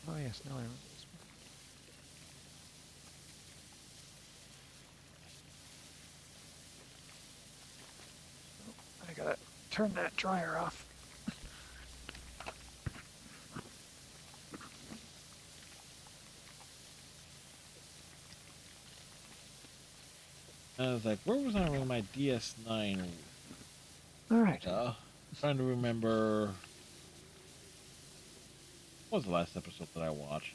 Oh, yes. Now I remember this one. I gotta turn that dryer off. I was like, where was I with my DS9? All right. Trying to remember. What was the last episode that I watched?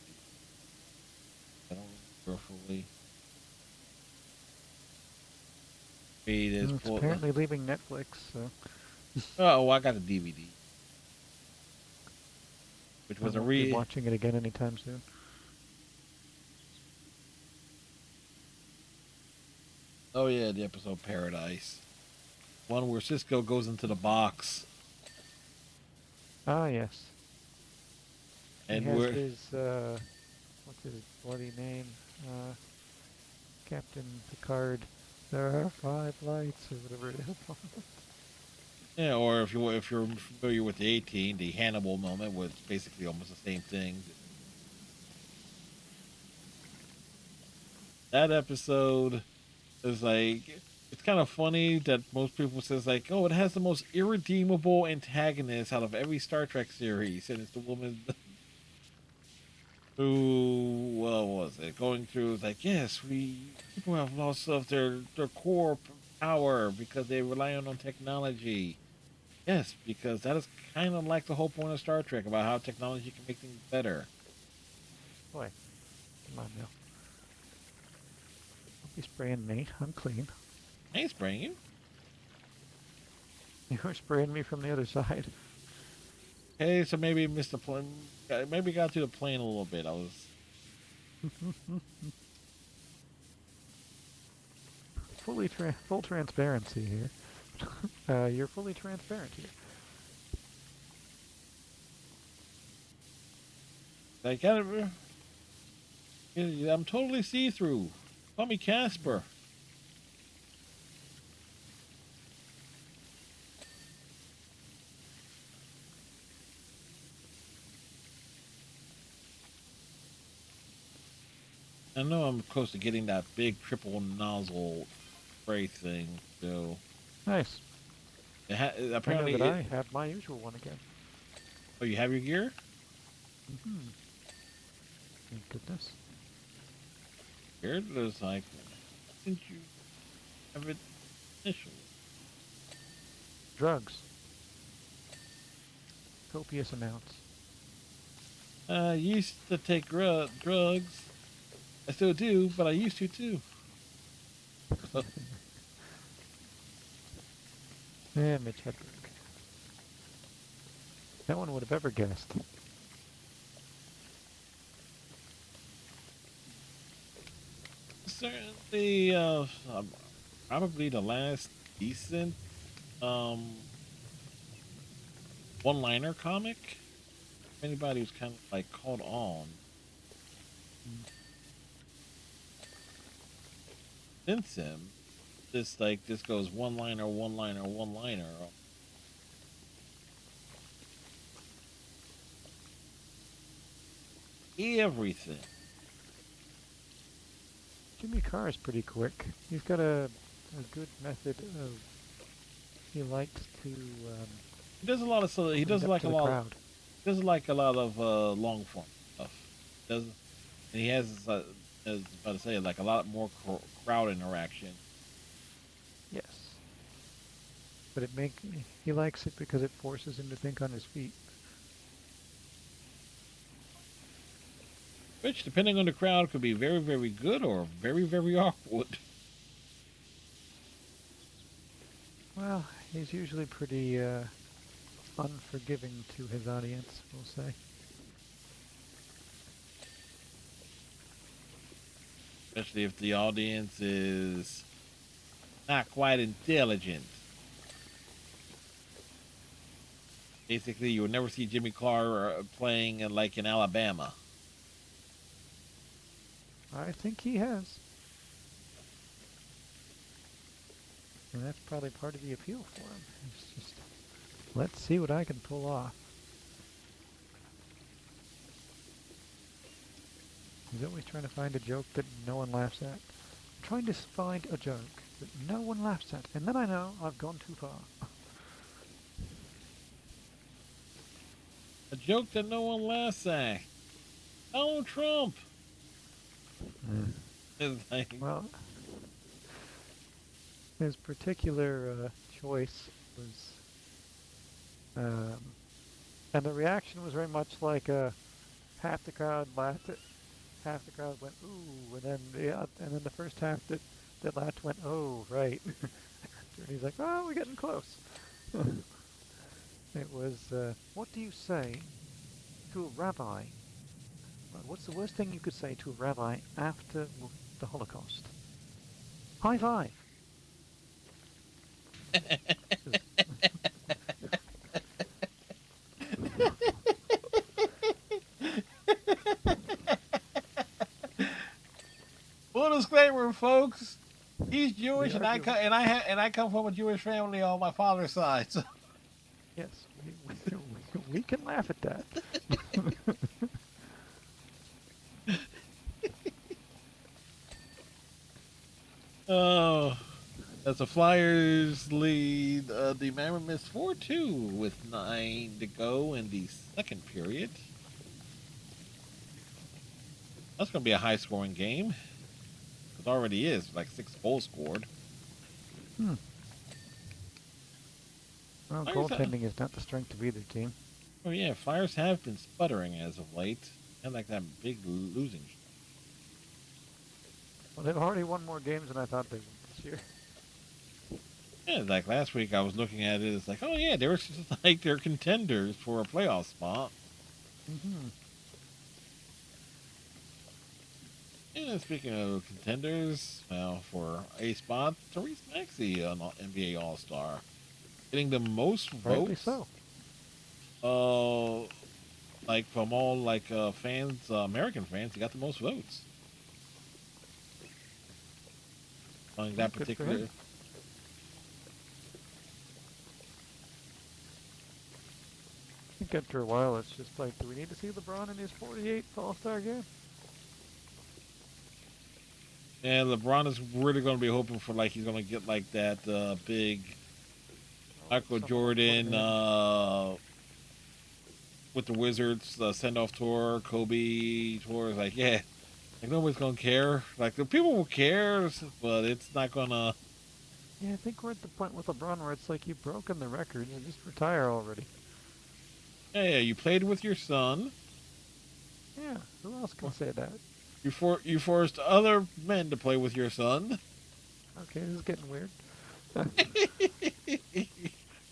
I don't remember fully. It's apparently leaving Netflix, so. Oh, I got the DVD. Which was I won't be watching it again anytime soon. Oh yeah, the episode Paradise. One where Cisco goes into the box. Ah, yes. And he has we're his, what's his bloody name? Captain Picard. There are 5 lights, or whatever it is. yeah, or if you're familiar with the 18, the Hannibal moment, was basically almost the same thing. That episode is like, it's kind of funny that most people says like, oh, it has the most irredeemable antagonist out of every Star Trek series, and it's the woman who, well, what was it, going through like, yes, people have lost of their core power because they rely on technology. Yes, because that is kind of like the whole point of Star Trek about how technology can make things better. Boy, come on now. Don't be spraying me. I'm clean. I ain't spraying you. You were spraying me from the other side. Okay, so maybe missed the plane. Maybe got to the plane a little bit. I was. Full transparency here. You're fully transparent here. I gotta. I'm totally see-through. Call me Casper. I know I'm close to getting that big triple nozzle spray thing, so. Nice. Apparently, I have my usual one again. Oh, you have your gear? Mm-hmm. Thank goodness. Here it was like, didn't you have it initially? Drugs. Copious amounts. Used to take drugs. I still do, but I used to too. Yeah, Mitch Hedberg. No one would have ever guessed. Certainly, probably the last decent um one-liner comic. If anybody who's kind of like caught on since him, this goes one-liner, one-liner, one-liner. Everything. Jimmy Carr is pretty quick. He's got a good method of. He likes to. He does a lot of he does up like to a the lot. crowd. He does like a lot of long form stuff. Does and he has as about to say like a lot more crowd interaction. Yes. But he likes it because it forces him to think on his feet. Which, depending on the crowd, could be very, very good or very, very awkward. Well, he's usually pretty unforgiving to his audience, we'll say. Especially if the audience is not quite intelligent. Basically, you will never see Jimmy Carr playing like in Alabama. I think he has. And that's probably part of the appeal for him. It's just, let's see what I can pull off. He's always trying to find a joke that no one laughs at. I'm trying to find a joke that no one laughs at, and then I know I've gone too far. A joke that no one laughs at. Donald Trump. It's like, Well, his particular choice was, and the reaction was very much like half the crowd laughed at, half the crowd went ooh, and then the first half that laughed went oh right, and he's like oh we're getting close. It was what do you say to a rabbi? What's the worst thing you could say to a rabbi after the Holocaust? High five. full disclaimer, folks. He's We Jewish, are and I Jewish. I come from a Jewish family on my father's side. So. Yes, we can laugh at that. Oh, as the Flyers lead, the Mammoths 4-2 with 9 to go in the second period. That's going to be a high-scoring game. It already is, like 6 goals scored. Well, Flyers goaltending is not the strength of either team. Oh yeah, Flyers have been sputtering as of late. And like that big losing. Well, they've already won more games than I thought they would this year. Yeah, like last week I was looking at it, it's like, oh yeah, they were just like they're contenders for a playoff spot. Mm-hmm. And speaking of contenders, well, for a spot, Therese Maxey, an NBA All-Star, getting the most Rightly votes. so. Like from all like fans, American fans, he got the most votes. On that Good for particular. him. I think after a while it's just like, do we need to see LeBron in his 48th All-Star game? And LeBron is really going to be hoping for like he's going to get like that big Michael Something Jordan like that. with the Wizards send off tour, Kobe tour. It's like yeah, like nobody's going to care. Like the people will care, but it's not going to. Yeah, I think we're at the point with LeBron where it's like you've broken the record, you just retire already. Yeah, you played with your son. Yeah, who else can say that? You forced other men to play with your son. Okay, this is getting weird.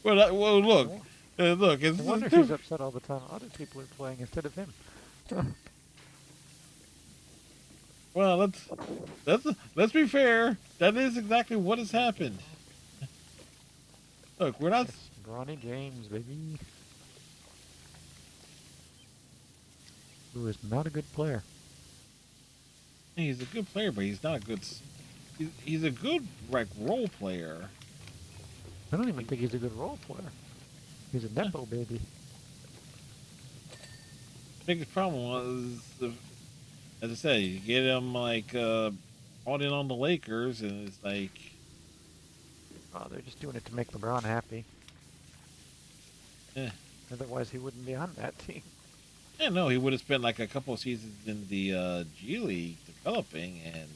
Well, look, No, look. It's no wonder he's upset all the time. Other people are playing instead of him. well. Let's be fair. That is exactly what has happened. Look, we're not. It's Bronny James, baby. Who is not a good player. He's a good player, but he's not a good. He's a good like role player. I don't even think he's a good role player. He's a nepo baby. Biggest problem was, as I said, you get him like brought in on the Lakers, and it's like, Oh, they're just doing it to make LeBron happy. eh. Otherwise, he wouldn't be on that team. Yeah, no, he would have spent like a couple of seasons in the G League developing and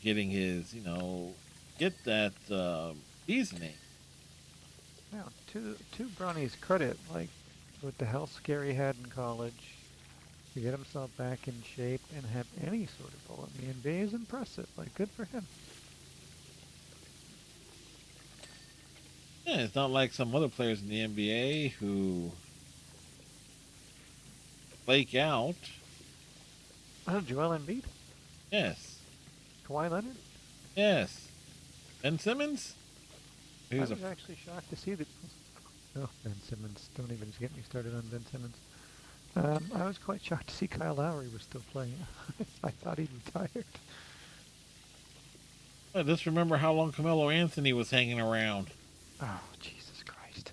getting his, get that seasoning. Now, to Bronny's credit, like with the health scare he had in college, to get himself back in shape and have any sort of role in the NBA is impressive. Like, good for him. Yeah, it's not like some other players in the NBA who flake out. Oh, Joel Embiid, Yes, Kawhi Leonard. yes. Ben Simmons, I who's was actually shocked to see that. Oh, Ben Simmons! Don't even get me started on Ben Simmons. I was quite shocked to see Kyle Lowry was still playing. I thought he'd retired. just remember how long Carmelo Anthony was hanging around. Oh, Jesus Christ!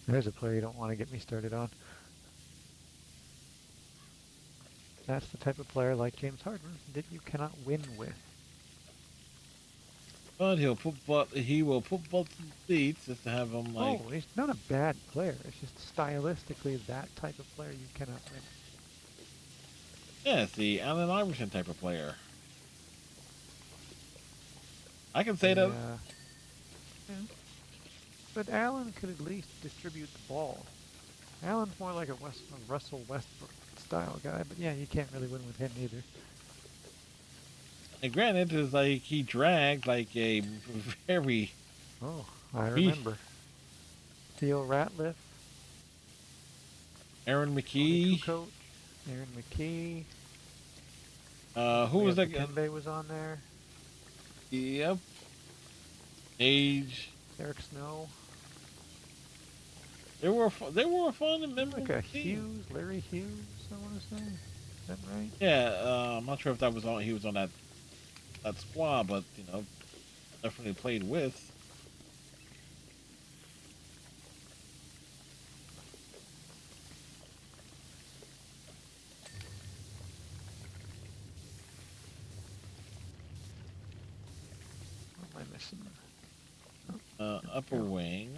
There's a player you don't want to get me started on. That's the type of player like James Harden that you cannot win with. But he will put butts in seats just to have him like. Oh, he's not a bad player. It's just stylistically that type of player you cannot win. Yes, the Allen Iverson type of player. I can say that. Yeah. But Allen could at least distribute the ball. Allen's more like a Russell Westbrook style guy, but yeah, you can't really win with him either. And granted, it's like he dragged like a very. Oh, I remember. Theo Ratliff, Aaron McKee. coach, Aaron McKee. Who was that guy? Kembe was on there. Yep. Age. Eric Snow. They were a fun and memorable Like a team. Larry Hughes, I want to say. Is that right? Yeah, I'm not sure if that was on. He was on that squad, but definitely played with. What am I missing? Upper wing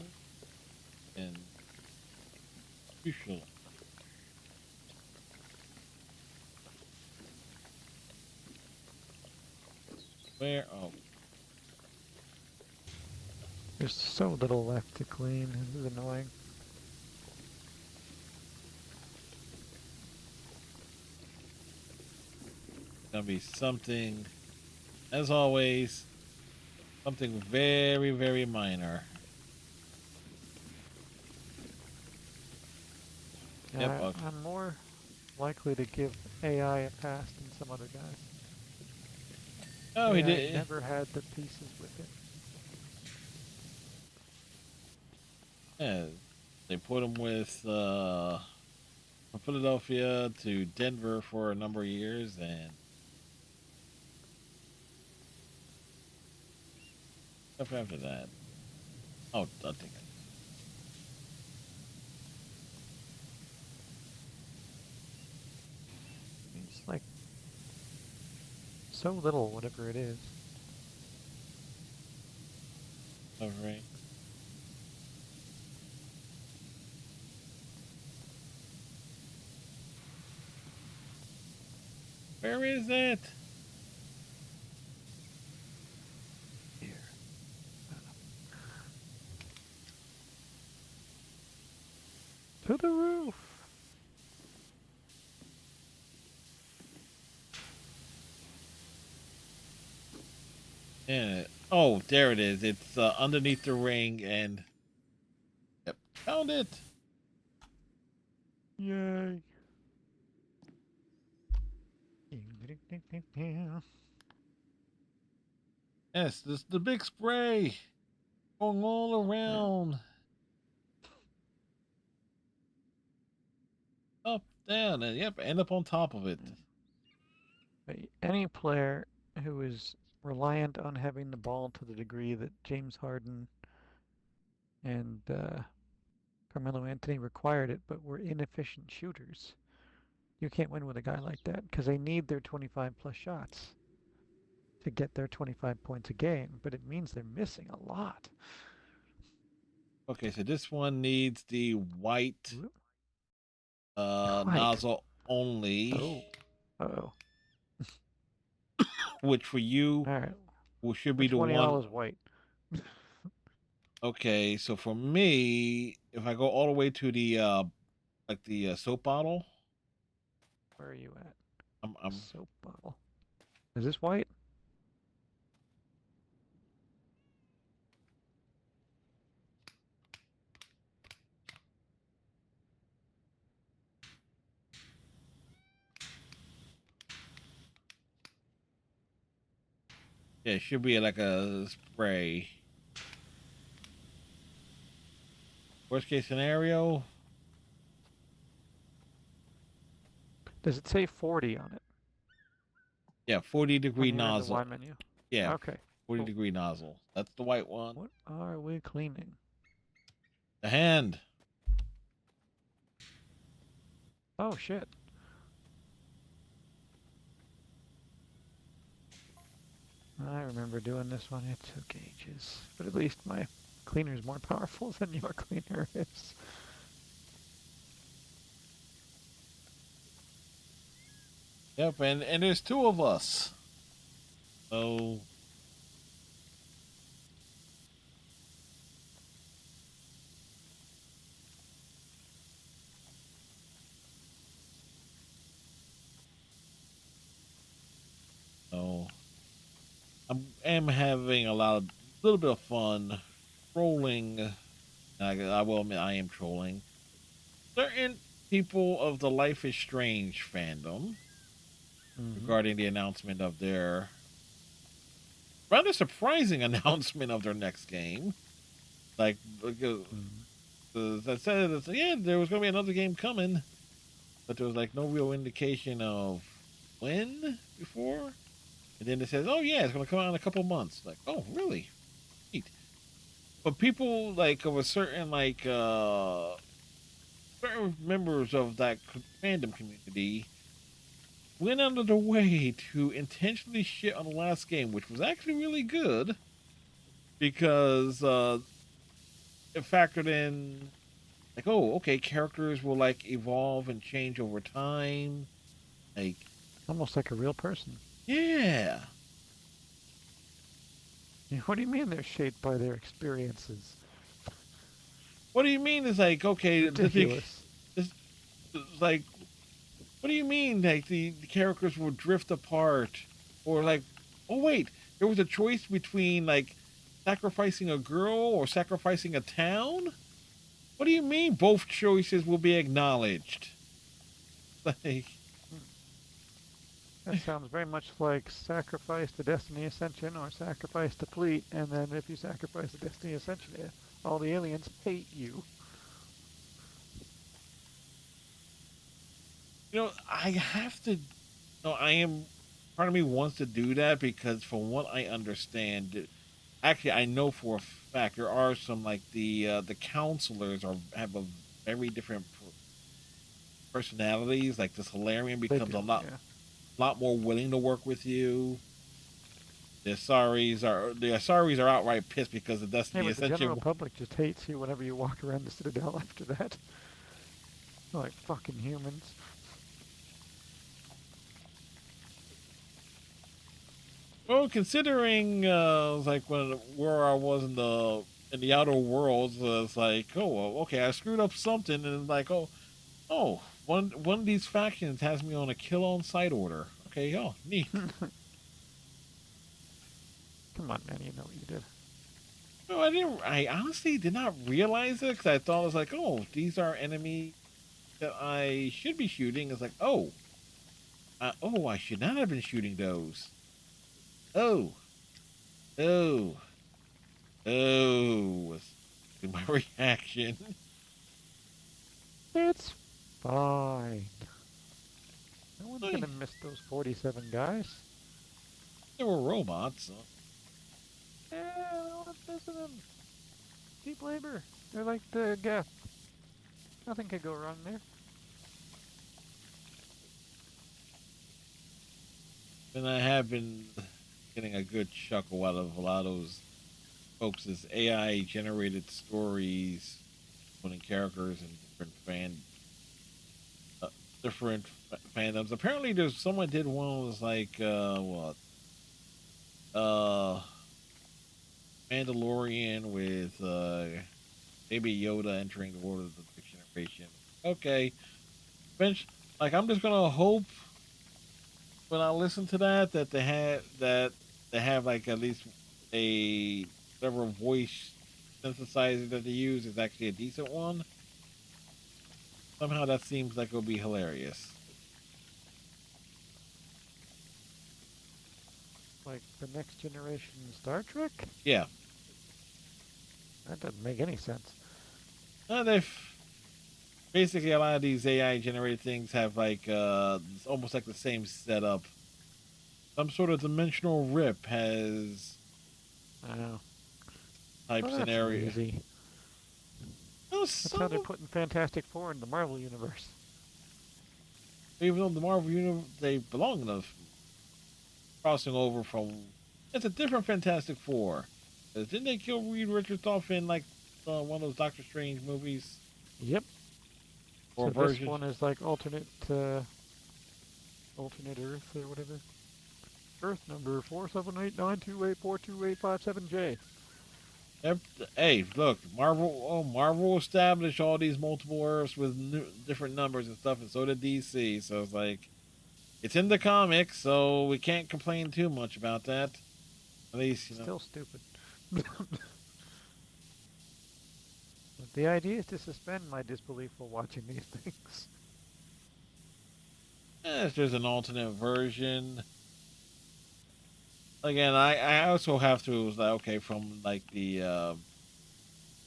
and crucial. Where? Oh, There's so little left to clean. This is annoying. gonna be something. As always, something very, very minor. Yeah, Yep. I'm more likely to give AI a pass than some other guys. Oh, he AI did. never had the pieces with it. Yeah, they put him with from Philadelphia to Denver for a number of years, and stuff after that. Oh, I think. It's like so little, whatever it is. Oh, right. Where is it? Here. To the roof. And oh, there it is. It's underneath the ring, and yep, found it. Yay. Yes, this the big spray going all Yeah. around, up, down, and yep, end up on top of it. Any player who is reliant on having the ball to the degree that James Harden and Carmelo Anthony required it, but were inefficient shooters, you can't win with a guy like that because they need their 25 plus shots to get their 25 points a game, but it means they're missing a lot. Okay, so this one needs the white White. nozzle only, Oh. Oh. which for you All right. should be Which the one of y'all one. is white? Okay, so for me, if I go all the way to the like the soap bottle, Where are you at? I'm Soap bottle. Is this white? yeah, it should be like a spray. Worst case scenario, Does it say 40 on it? yeah, 40 When degree you're in the nozzle. Y menu? Yeah, Okay. 40 Cool. degree nozzle. That's the white one. What are we cleaning? The hand. Oh shit. I remember doing this one. It took ages. But at least my cleaner is more powerful than your cleaner is. Yep, and there's two of us. So so am having a little bit of fun trolling. I will admit I am trolling certain people of the Life is Strange fandom Mm-hmm. regarding the announcement of their rather surprising announcement of their next game. Like, I said, yeah, there was going to be another game coming, but there was like no real indication of when before. And then it says, oh yeah, it's going to come out in a couple months. Like, oh really? Neat. But people like of a certain certain members of that fandom community went out of their way to intentionally shit on the last game, which was actually really good because it factored in like, oh, okay, characters will like evolve and change over time. Like, Almost like a real person. yeah. What do you mean they're shaped by their experiences? What do you mean? It's like, okay, Ridiculous. this like, what do you mean? Like the characters will drift apart, or like, oh wait, there was a choice between like sacrificing a girl or sacrificing a town. What do you mean? Both choices will be acknowledged. Like, That sounds very much like sacrifice the Destiny Ascension or sacrifice the fleet, and then if you sacrifice the Destiny Ascension, all the aliens hate you. I have to. No, I am. Part of me wants to do that because, from what I understand, actually, I know for a fact there are some like the counselors have a very different personalities. Like the Solarian They becomes a do, yeah. lot more willing to work with you. The Asaris are outright pissed because the Yeah, Destiny but the general Ascension. public just hates you whenever you walk around the Citadel after that. They're like fucking humans. Well, considering like where I was in the outer worlds, it's like, oh, well, okay, I screwed up something, and like, one of these factions has me on a kill on sight order. Okay, oh, neat. Come on, man, you know what you did. No, I didn't. I honestly did not realize it because I thought it was like, oh, these are enemies that I should be shooting. It's like, oh, oh, I should not have been shooting those. Oh, oh, oh, was my reaction. It's fine. No one's Like, gonna miss those 47 guys. they were robots. So. Yeah, no one's missing them. Cheap labor. They're like the Geth. Nothing could go wrong there. And I have been getting a good chuckle out of a lot of those folks' AI generated stories, putting characters in uh, different fandoms. Apparently, there's someone did one that was like what Mandalorian with Baby Yoda entering the world of the next generation. Okay, bench. Like I'm just gonna hope when I listen to that they have like at least a whatever voice synthesizer that they use is actually a decent one. Somehow that seems like it'll be hilarious. Like the next generation Star Trek? Yeah, That doesn't make any sense. they've basically a lot of these AI generated things have like it's almost like the same setup. Some sort of dimensional rip has I know. type Well, that's scenario. easy. No, That's how they're putting Fantastic Four in the Marvel Universe. even though the Marvel universe they belong in the crossing over from it's a different Fantastic Four. Didn't they kill Reed Richards off in like one of those Doctor Strange movies Yep. or So this versions? one is like alternate Earth or whatever. Earth number 47892842857J. Hey, look, Marvel. Oh, Marvel established all these multiple Earths with different numbers and stuff, and so did DC. So it's like it's in the comics, so we can't complain too much about that. At least you know. Still stupid. But the idea is to suspend my disbelief while watching these things. If there's an alternate version. Again, I also have to like okay from like the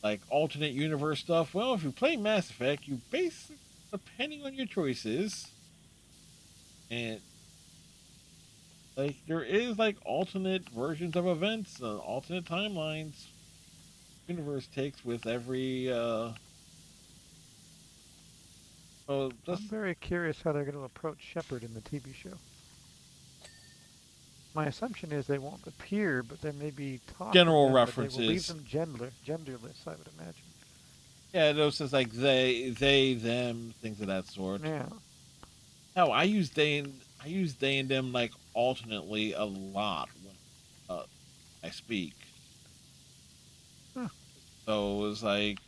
like alternate universe stuff. Well, if you play Mass Effect, you basically depending on your choices, and like there is like alternate versions of events, alternate timelines. Universe takes with every. Oh, I'm just very curious how they're going to approach Shepard in the TV show. My assumption is they won't appear, but there may be talk general of them, but they will leave references. them genderless, I would imagine. Yeah, those just like they, them, things of that sort. Yeah. Hell, I use they and them like alternately a lot when I speak. Huh. So it's like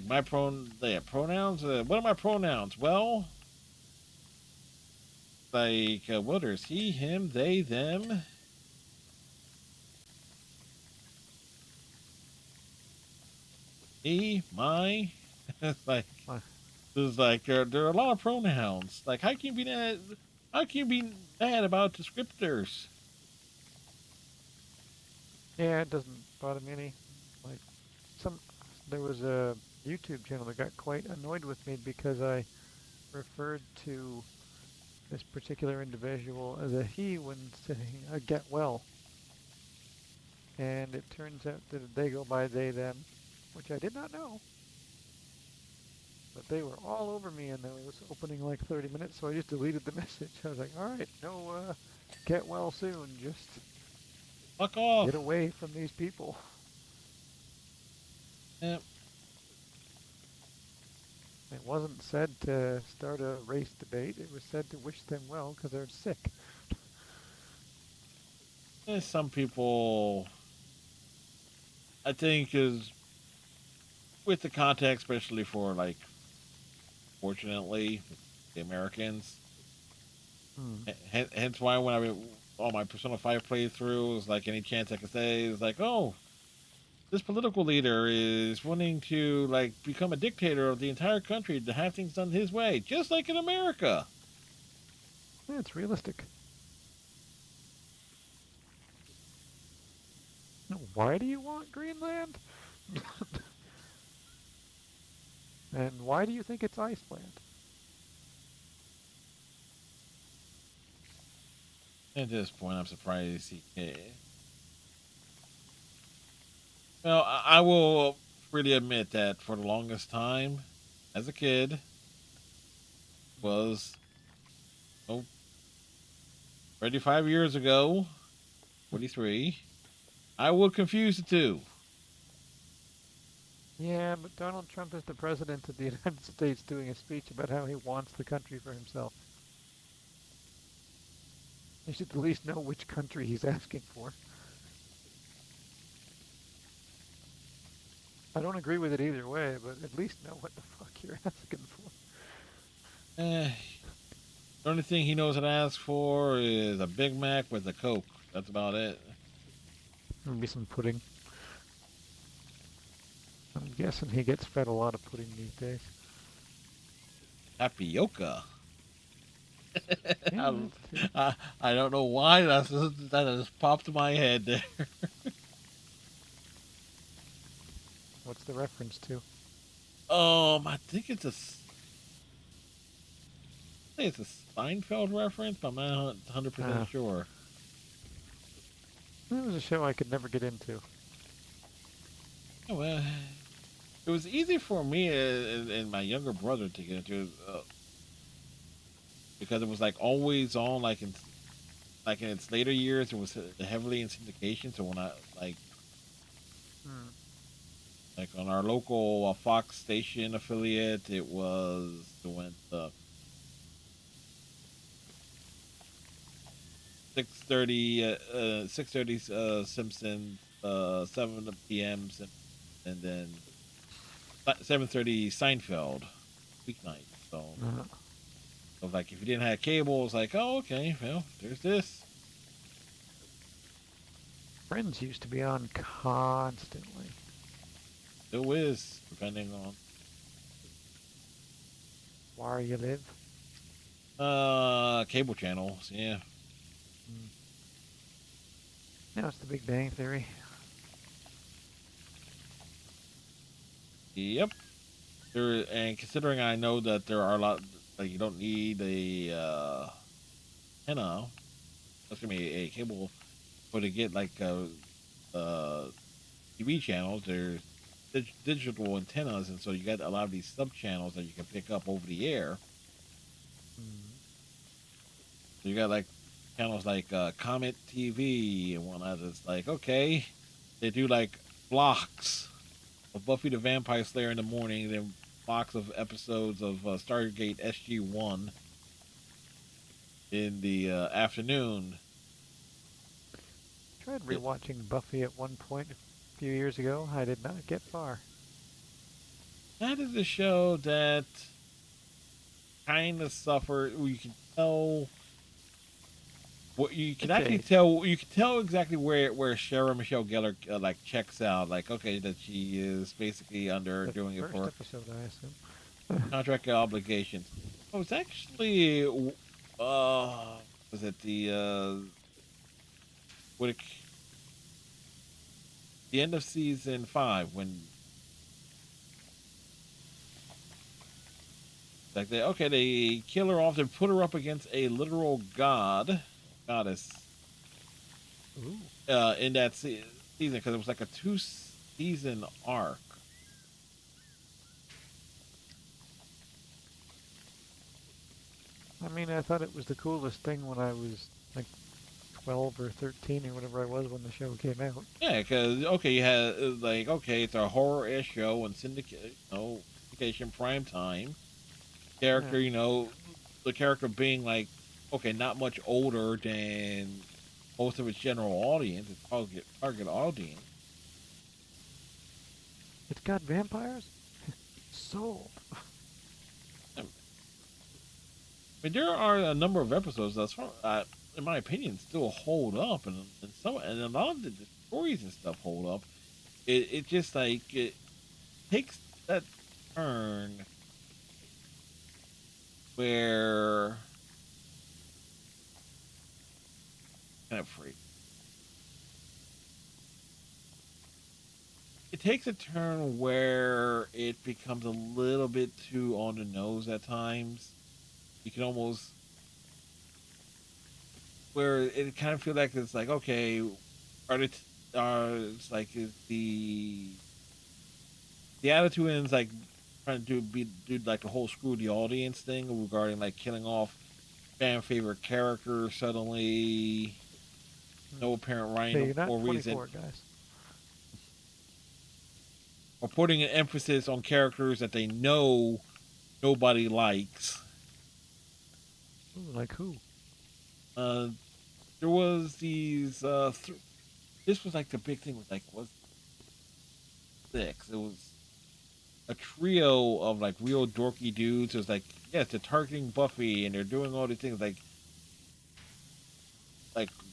my pronouns. What are my pronouns? Well, like what is he, him, they, them? Me, my. It's like What? there's like there are a lot of pronouns. Like how can you be that? How can you be mad about descriptors? Yeah, it doesn't bother me any. Like, some, there was a YouTube channel that got quite annoyed with me because I referred to this particular individual as a he when saying get well. And it turns out that they go by they, them, which I did not know. But they were all over me and there was opening like 30 minutes, so I just deleted the message. I was like, alright, no, get well soon, just Fuck off. get away from these people. Yeah. It wasn't said to start a race debate, it was said to wish them well because they're sick. Some people, I think, is with the context, especially for like, fortunately, the Americans. Hmm. Hence why when all my Persona 5 playthroughs, like any chance I could say is like, oh, this political leader is wanting to like become a dictator of the entire country to have things done his way, just like in America. Yeah, it's realistic. Why do you want Greenland? And why do you think it's Iceland? At this point, I'm surprised he can. Well, I will freely admit that for the longest time, as a kid, was oh, 35 years ago, 43, I would confuse the two. Yeah, but Donald Trump is the president of the United States doing a speech about how he wants the country for himself. He should at least know which country he's asking for. I don't agree with it either way, but at least know what the fuck you're asking for. Eh, the only thing he knows how to ask for is a Big Mac with a Coke. That's about it. Maybe some pudding. I'm guessing he gets fed a lot of pudding these days. Tapioca. Yeah, I don't know why that just popped in my head there. what's the reference to? I think it's a Seinfeld reference, but I'm not 100% sure. It was a show I could never get into. Oh, well, it was easy for me and my younger brother to get into because it was like always on, like in its later years, it was heavily in syndication. So when I like on our local Fox station affiliate, it went 6:30 Simpsons, 7 p.m. and then 7:30 Seinfeld weeknight. So, like if you didn't have cable, it's like, oh, okay, well, there's this. Friends used to be on constantly. Still is, depending on Where you live. cable channels. Yeah. Now it's the Big Bang Theory. Yep. And considering I know that there are a lot, like you don't need a antenna, excuse me, a cable, but to get like TV channels, there's digital antennas, and so you got a lot of these sub channels that you can pick up over the air. So you got like channels like Comet TV and whatnot. It's like, okay, they do like blocks of Buffy the Vampire Slayer in the morning, then blocks of episodes of Stargate SG-1 in the afternoon. Tried rewatching Buffy at one point a few years ago. I did not get far. That is a show that kind of suffered. You can tell. What you can actually tell, you can tell exactly where Sarah Michelle Gellar like checks out. Like, okay, that she is basically doing it for episode, I assume. contract obligations. Oh, it's actually was it the the end of season 5 when like they kill her off and put her up against a literal goddess. Ooh. In that season, because it was like a 2-season arc. I mean, I thought it was the coolest thing when I was like 12 or 13 or whatever I was when the show came out. Yeah, because you had like it's a horror-ish show and syndication prime time. Character, the character being like not much older than most of its general audience, its target audience. It's got vampires? Sold. I mean, there are a number of episodes that's in my opinion, still hold up, and a lot of the stories and stuff hold up. It just like it takes that turn where kind of free. It takes a turn where it becomes a little bit too on the nose at times. You can almost where it kind of feel like it's like okay, are it it's like is the attitude is like trying to do like the whole screw the audience thing regarding like killing off fan favorite characters suddenly, no apparent Hey, rhyme you're not or reason, 24, guys. or putting an emphasis on characters that they know nobody likes. Ooh, like who? Uh, there was these. This was like the big thing with like was six. It was a trio of like real dorky dudes. It was like yes, they're targeting Buffy and they're doing all these things like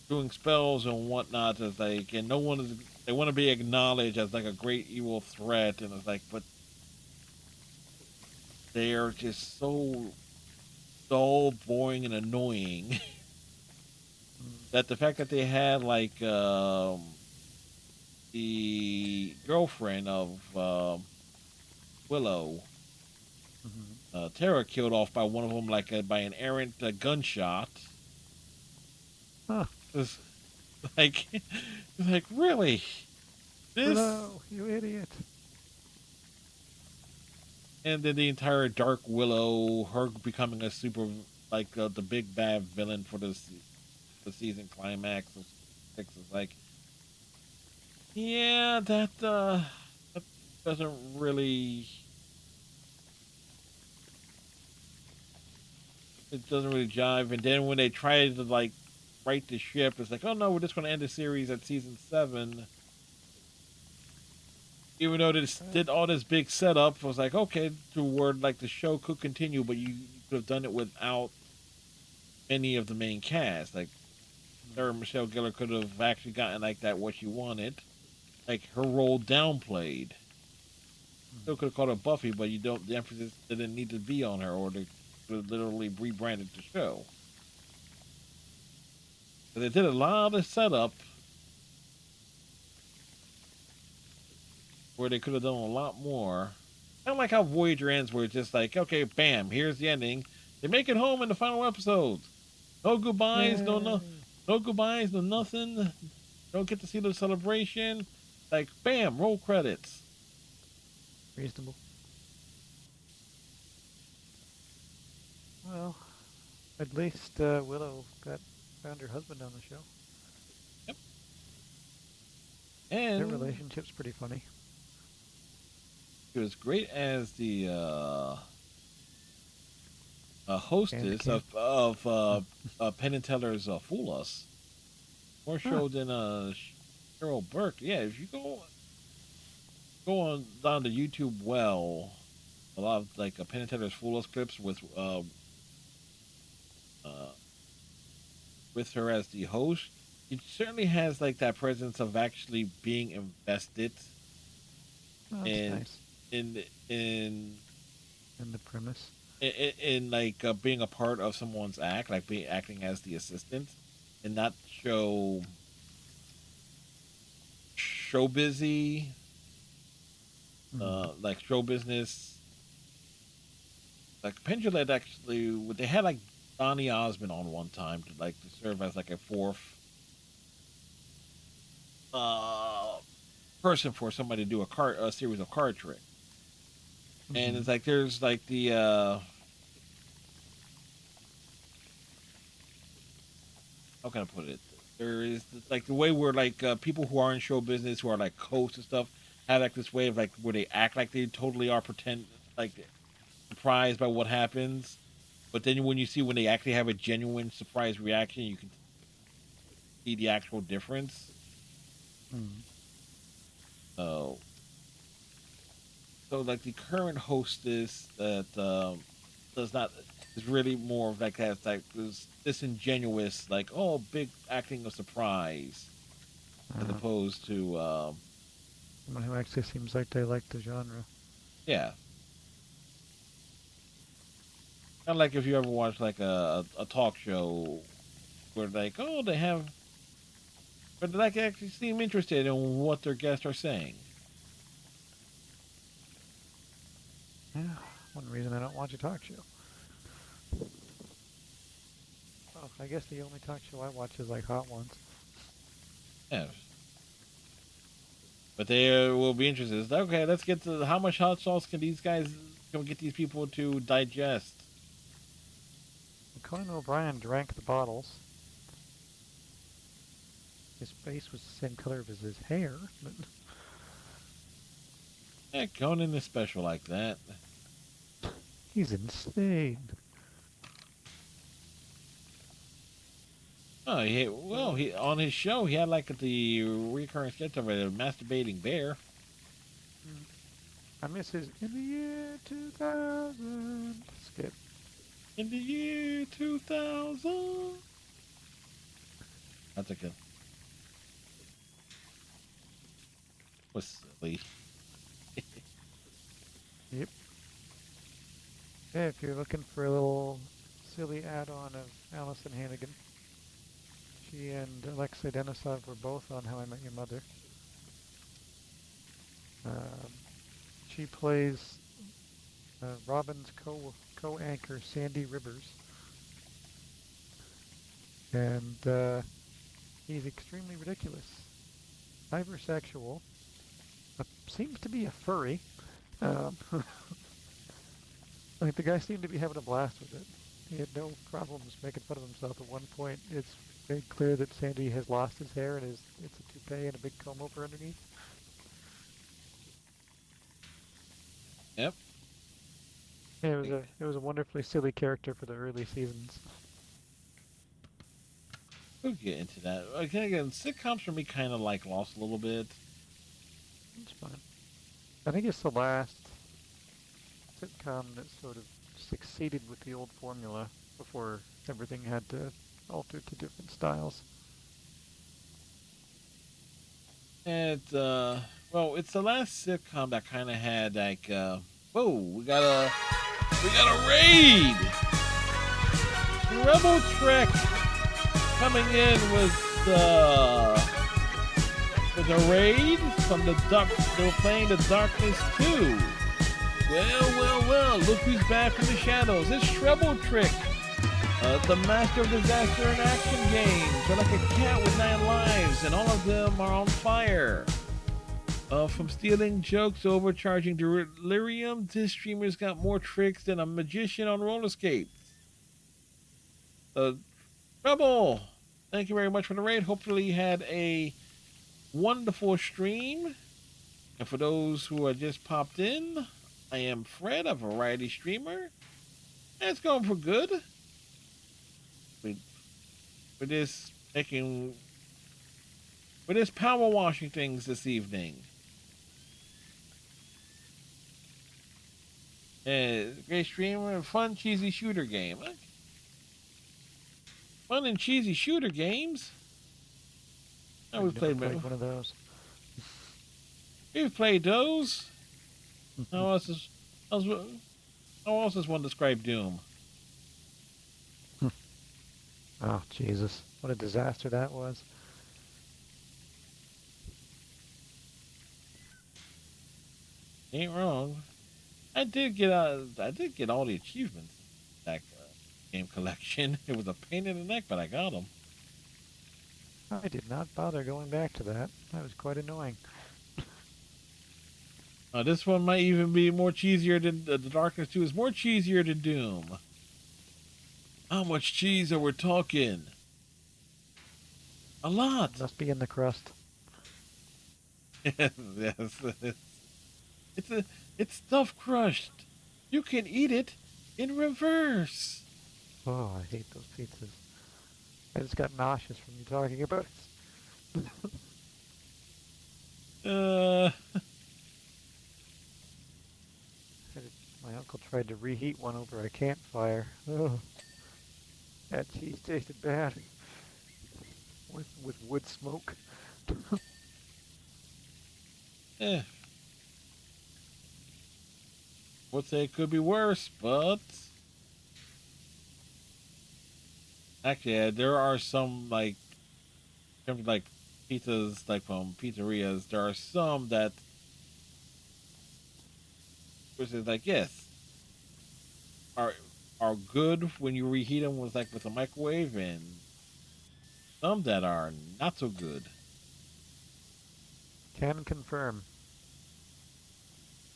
doing spells and whatnot. It's like and no one is. They want to be acknowledged as like a great evil threat, and it's like, but they are just so dull, boring, and annoying that the fact that they had like the girlfriend of Willow, Mm-hmm. Tara, killed off by one of them like by an errant gunshot. Huh. It's like, it's like really this, Willow, you idiot. and then the entire Dark Willow, her becoming a super like the big bad villain for the season climax of six is like, yeah, that doesn't really it doesn't really jive. And then when they try to like right the ship, it's like, oh no, we're just going to end the series at season 7. Even though they Uh, did all this big setup, it was like, okay, to where like the show could continue, but you could have done it without any of the main cast. Like Sarah Michelle Gellar could have actually gotten like that what she wanted, like her role downplayed. Still could have called her Buffy, but you don't. The emphasis didn't need to be on her, or they could have literally rebranded the show. But they did a lot of setup where they could have done a lot more. I don't like how Voyager ends, where it's just like, okay, bam, here's the ending. They make it home in the final episodes. No goodbyes, Yay. no goodbyes, no nothing. Don't get to see the celebration. Like, bam, roll credits. Reasonable. Well, at least Willow found her husband on the show. Yep. Their And relationship's pretty funny. it was great as the And hostess Kim. of Penn and Teller's Fool Us. More Huh. show than Cheryl Burke. Yeah, if you go on down to YouTube, well, a lot of like Penn and Teller's Fool Us clips uh, with her as the host. It certainly has like that presence of actually being invested Oh, that's in nice. in in And the premise. in like being a part of someone's act, like being acting as the assistant, and not show busy, Mm. like show business. Like Pendulette actually, they had like Donny Osmond on one time to like to serve as like a fourth uh person for somebody to do a series of card tricks. And Mm-hmm. it's like there's like the how can I put it? There is like the way where like people who are in show business who are like hosts and stuff have like this way of like where they act like they totally are pretend like surprised by what happens, but then when they actually have a genuine surprise reaction, you can see the actual difference. Mm. So so like the current hostess that does not. It's really more of like that, like this disingenuous, like, oh, big acting of surprise, as Uh, opposed to, Someone who actually seems like they like the genre. yeah, kind of like if you ever watch like a talk show where like, oh, they have, but they like actually seem interested in what their guests are saying. Yeah, one reason I don't watch a talk show. Oh, I guess the only talk show I watch is like Hot Ones. Yeah, but they will be interested. It's like, okay, let's get to how much hot sauce can these guys can we get these people to digest? Conan O'Brien drank the bottles. His face was the same color as his hair, but Yeah, Conan is special like that. he's insane. Oh, he on his show he had like the recurring sketch of a masturbating bear. I miss his In the Year 2000 skit. In the year 2000. That's a good. Was silly. Yep. Yeah, if you're looking for a little silly add-on of Allison Hannigan, she and Alexei Denisov were both on How I Met Your Mother. She plays Robin's co-anchor Sandy Rivers, and he's extremely ridiculous, hypersexual, seems to be a furry. Like the guy seemed to be having a blast with it. He had no problems making fun of himself. At one point, it's made clear that Sandy has lost his hair and it's a toupee and a big comb over underneath. Yep. Yeah, it was a wonderfully silly character for the early seasons. We'll get into that. Again, sitcoms for me kind of like lost a little bit. It's fun. I think it's the last sitcom that sort of succeeded with the old formula before everything had to alter to different styles. And well, it's the last sitcom that kind of had like, whoa, we got a raid. Rebel Trek coming in with a raid from the Duck. They were playing the Darkness 2. Well, look who's back from the shadows. It's Treble Trick, the master of disaster and action games. They're like a cat with 9 lives, and all of them are on fire. From stealing jokes to overcharging delirium, this streamer's got more tricks than a magician on roller skates. Treble, thank you very much for the raid. Hopefully you had a wonderful stream. And for those who are just popped in, I am Fred, a variety streamer. And it's going for good. We're just power washing things this evening. Great streamer, fun cheesy shooter game. Fun and cheesy shooter games. We've played one of those. We've played those. How else does one describe Doom? Oh, Jesus. What a disaster that was. Ain't wrong. I did get all the achievements in that game collection. It was a pain in the neck, but I got them. I did not bother going back to that. That was quite annoying. This one might even be more cheesier than the Darkness 2 is more cheesier than Doom. How much cheese are we talking? A lot. Must be in the crust. Yes. It's stuff crushed. You can eat it in reverse. Oh, I hate those pizzas. I just got nauseous from you talking about it. My uncle tried to reheat one over a campfire. Oh, that cheese tasted bad with wood smoke. Eh, would say it could be worse, but actually, there are some like in terms of like pizzas, like from pizzerias. There are some that which is like yes are are good when you reheat them with a microwave, and some that are not so good. Can confirm.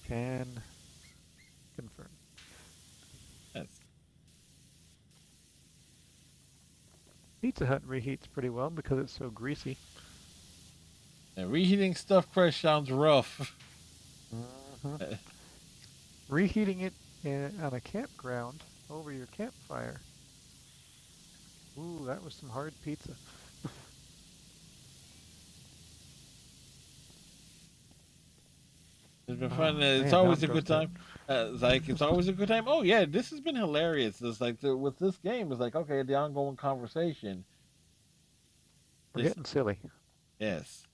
Can confirm. Yes, Pizza Hut reheats pretty well because it's so greasy. and reheating stuffed crust sounds rough. Hmm. Reheating it on a campground over your campfire. Ooh, that was some hard pizza. It's been fun. Oh It's man, now I'm always a good drunk out. time. It's always a good time. Oh yeah, this has been hilarious. It's like with this game, it's like okay, the ongoing conversation. We're This getting silly. yes,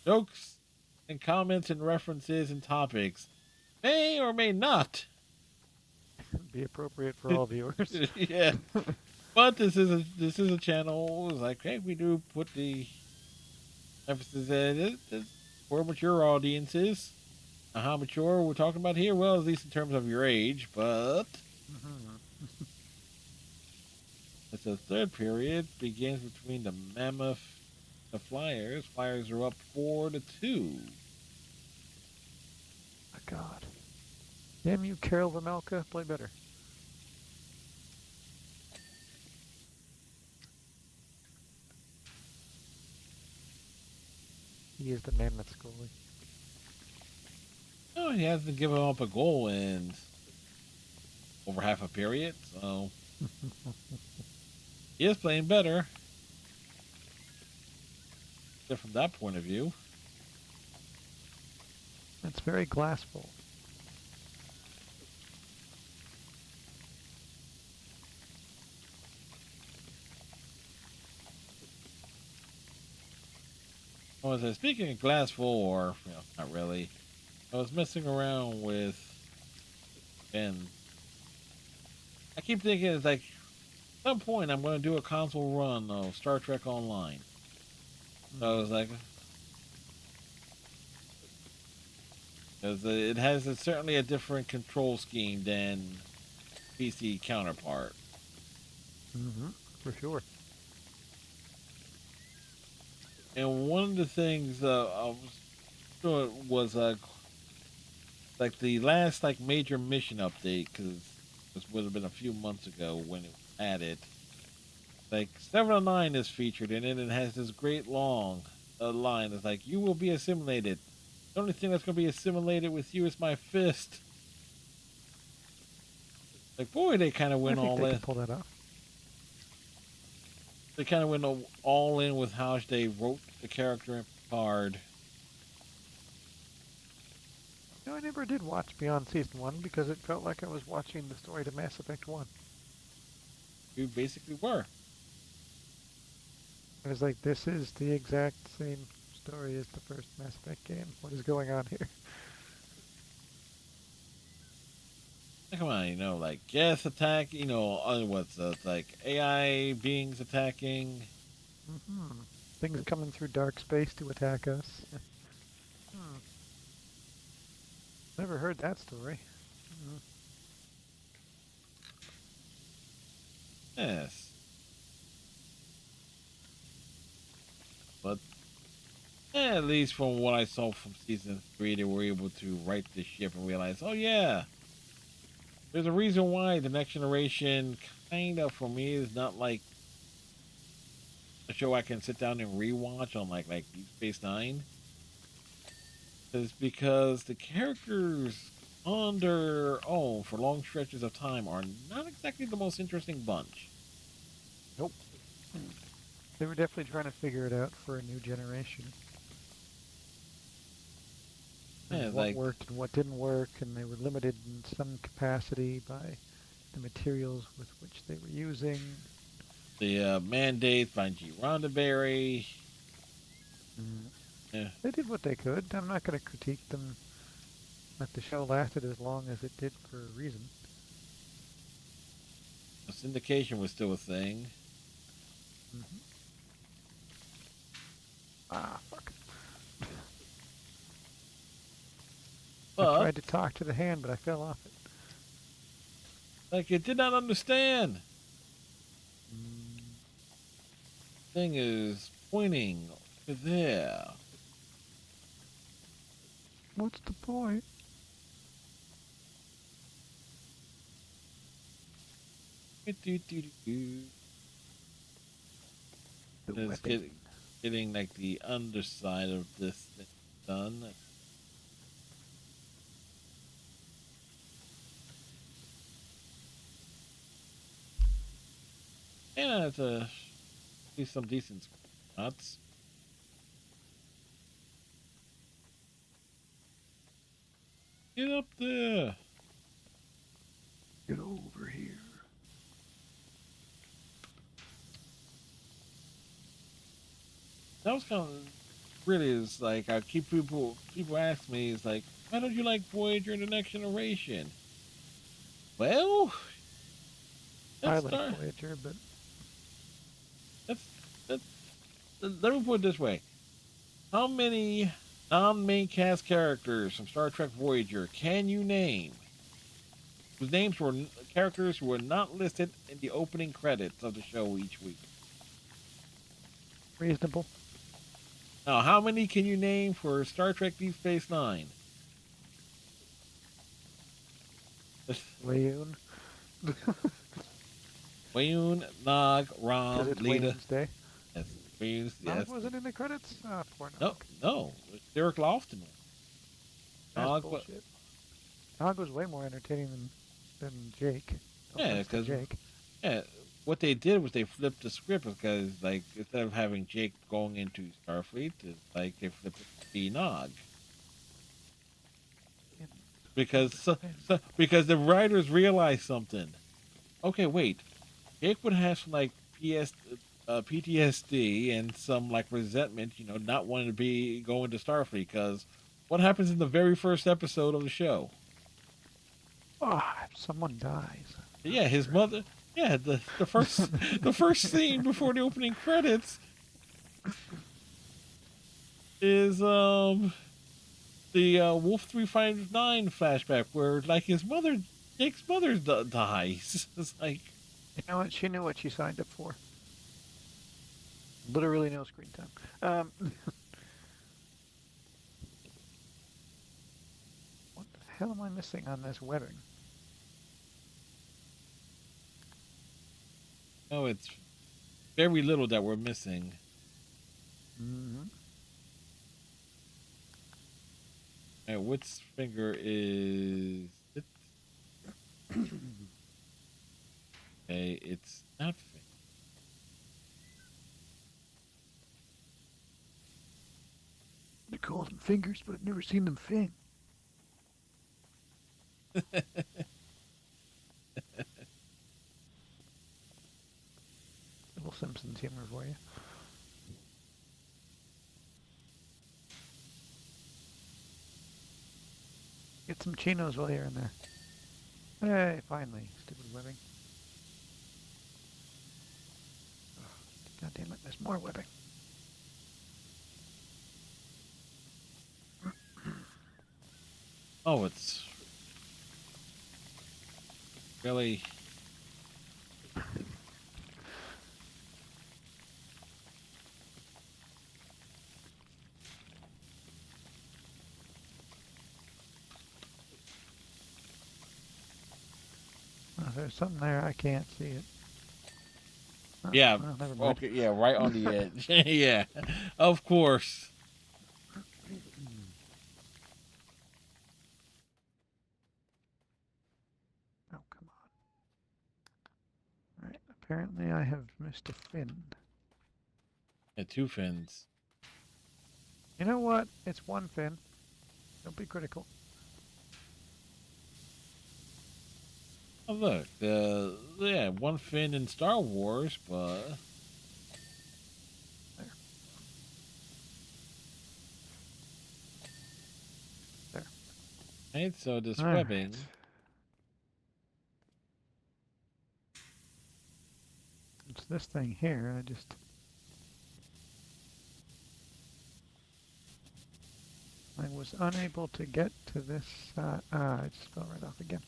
jokes and comments and references and topics may or may not. Be appropriate for all viewers. Yeah, but this is a channel. It's like hey, we do put the emphasis in it's for mature audiences. How mature we're talking about here? Well, at least in terms of your age, but Hmm. it's the third period begins between the Mammoth and the Flyers. Flyers are up 4-2. My God. Damn you, Carol Vamelka. Play better. He is the Mammoth goalie. Oh, he hasn't given up a goal in over half a period, so he is playing better. Just from that point of view. It's very glassful. I was speaking of glass full, or not really. I was messing around with Ben. I keep thinking it's like at some point I'm going to do a console run of Star Trek Online. So I was like, because it has certainly a different control scheme than PC counterpart. Mm-hmm. For sure. And one of the things I was doing was like the last like major mission update because this would have been a few months ago when it was added. Like 709 is featured in it and has this great long line. It's like you will be assimilated. The only thing that's going to be assimilated with you is my fist. Like boy, they kind of I went think all they in. can pull that off. They kind of went all in with how they wrote the character in Picard. No, I never did watch Beyond Season 1 because it felt like I was watching the story to Mass Effect 1. You basically were. I was like, this is the exact same story as the first Mass Effect game. What is going on here? Come on, like gas attack, what's like AI beings attacking. Mm-hmm. Things coming through dark space to attack us. Hmm. Never heard that story. Mm. Yes. But at least from what I saw from season 3, they were able to right the ship and realize, oh yeah, there's a reason why the next generation kind of for me is not like a show I can sit down and rewatch on like Deep Space Nine. Is because the characters on their own for long stretches of time are not exactly the most interesting bunch. Nope. They were definitely trying to figure it out for a new generation. and Yeah, what like worked and what didn't work, and they were limited in some capacity by the materials with which they were using. the mandate by G. Roddenberry. Mm. Yeah, They did what they could. I'm not going to critique them that the show lasted as long as it did for a reason. syndication was still a thing. Mm-hmm. Ah, fuck. I But tried to talk to the hand, but I fell off it. like it did not understand. Mm. Thing is pointing to there. What's the point? The It's weapon. getting like the underside of this thing done. And I have to see some decent shots. Get up there. Get over here. That was kind of really is like I keep people ask me is like, why don't you like Voyager and the Next Generation? Well, I let's like start. Voyager, but Let's, let's let me put it this way: how many non-main cast characters from Star Trek Voyager can you name whose names were characters who were not listed in the opening credits of the show each week? reasonable. Now, how many can you name for Star Trek Deep Space Nine? Wayoon. Wayun, Nog, Because Rom, it's Lita. Wayoon's day. Yes, Wayun, Nog yes. wasn't in the credits? Ah, poor No, Nog. no. Derek Lofton. That's Nog, bullshit. Nog was way more entertaining than Jake. No yeah, offense to because Jake. yeah, what they did was they flipped the script because like instead of having Jake going into Starfleet, it's like they flipped it to be Nog because because the writers realized something. Okay, wait, Jake would have some like PTSD and some like resentment, you know, not wanting to be going to Starfleet because what happens in the very first episode of the show? Ah, if someone dies. Yeah, his mother. Yeah, the first the first scene before the opening credits is the Wolf 359 flashback where like his mother, Jake's mother dies. It's like You know what? She knew what she signed up for. Literally no screen time. What the hell am I missing on this webbing? oh, it's very little that we're missing. Mm-hmm. And which finger is it? Okay, it's not. They call them fingers, but I've never seen them fin. Little Simpsons humor for you. Get some chinos while you're in there. Hey, finally, stupid webbing. God damn it, there's more webbing. Oh, it's really. Oh, there's something there, I can't see it. Oh, Yeah. well, never mind. Okay. Yeah. Right on the edge. Yeah. Of course. Oh, come on. Alright, apparently I have missed a fin. Yeah, two fins. You know what? It's one fin. Don't be critical. Oh, look, yeah, one fin in Star Wars, but There. There. right. So this All right. webbing. It's this thing here. I was unable to get to this side. I just fell right off again.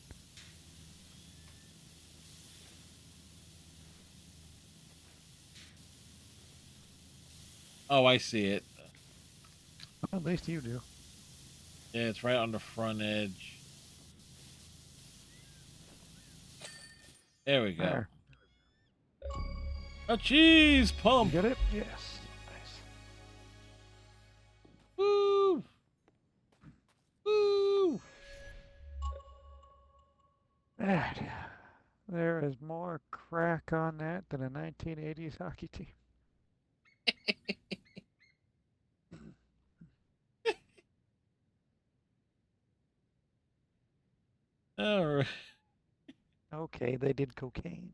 Oh, I see it. Well, at least you do. Yeah, it's right on the front edge. There we go. There. A cheese You pump. get it? Yes. Nice. Woo! Woo! Right. There is more crack on that than a 1980s hockey team. All right. Okay, they did cocaine.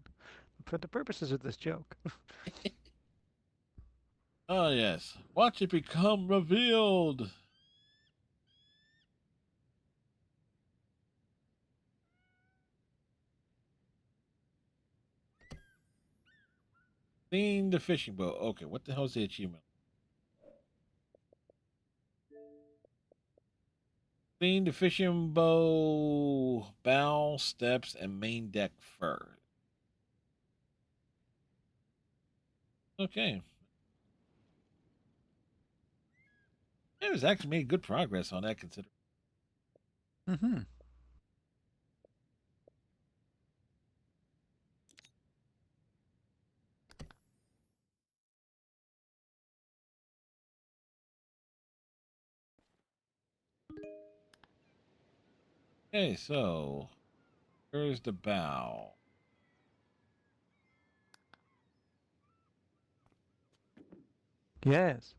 For the purposes of this joke. Oh yes. Watch it become revealed. Clean the fishing boat. Okay, what the hell's the achievement? Clean the fishing bow, bow, steps, and main deck first. Okay. It was actually made good progress on that consider. Mm-hmm. Okay, so here's the bow. Yes.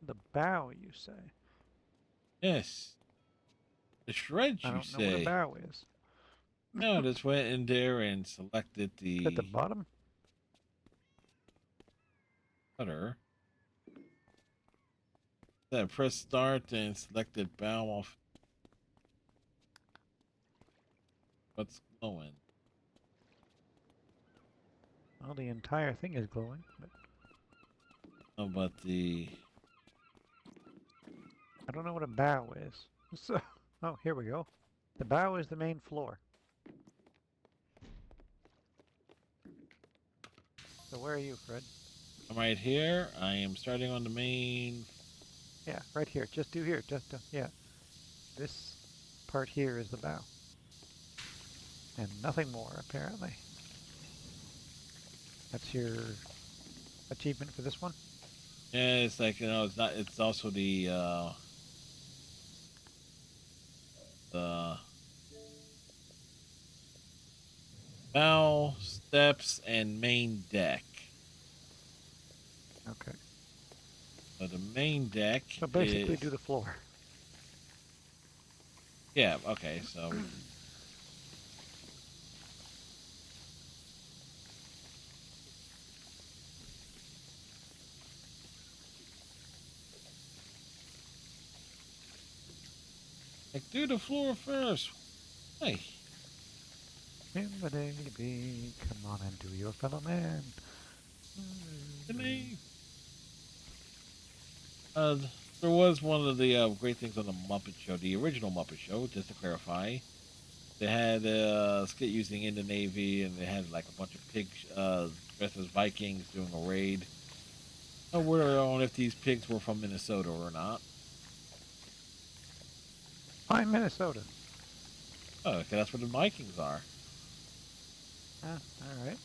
The bow, you say? Yes. The shreds, I you don't know what a say. bow is. No, I just went in there and selected At the the bottom? cutter. Then press start and selected bow off. What's glowing? Well, the entire thing is glowing, but Oh, but the I don't know what a bow is. So, oh, here we go. The bow is the main floor. So where are you, Fred? I'm right here. I am starting on the main. Yeah, right here. Just do here. Yeah. This part here is the bow. And nothing more, apparently. That's your achievement for this one? Yeah, it's like it's not. It's also the bow, steps, and main deck. Okay. So the main deck So basically is do the floor. yeah. Okay, so like do the floor first. Hey, Baby, come on and do your fellow man. the name. Uh, there was one of the great things on the Muppet Show, the original Muppet Show. Just to clarify, they had a skit using in the Navy, and they had like a bunch of pigs dressed as Vikings doing a raid. We're on if these pigs were from Minnesota or not. I'm Minnesota. Oh, okay, that's where the Vikings are. Ah, all right.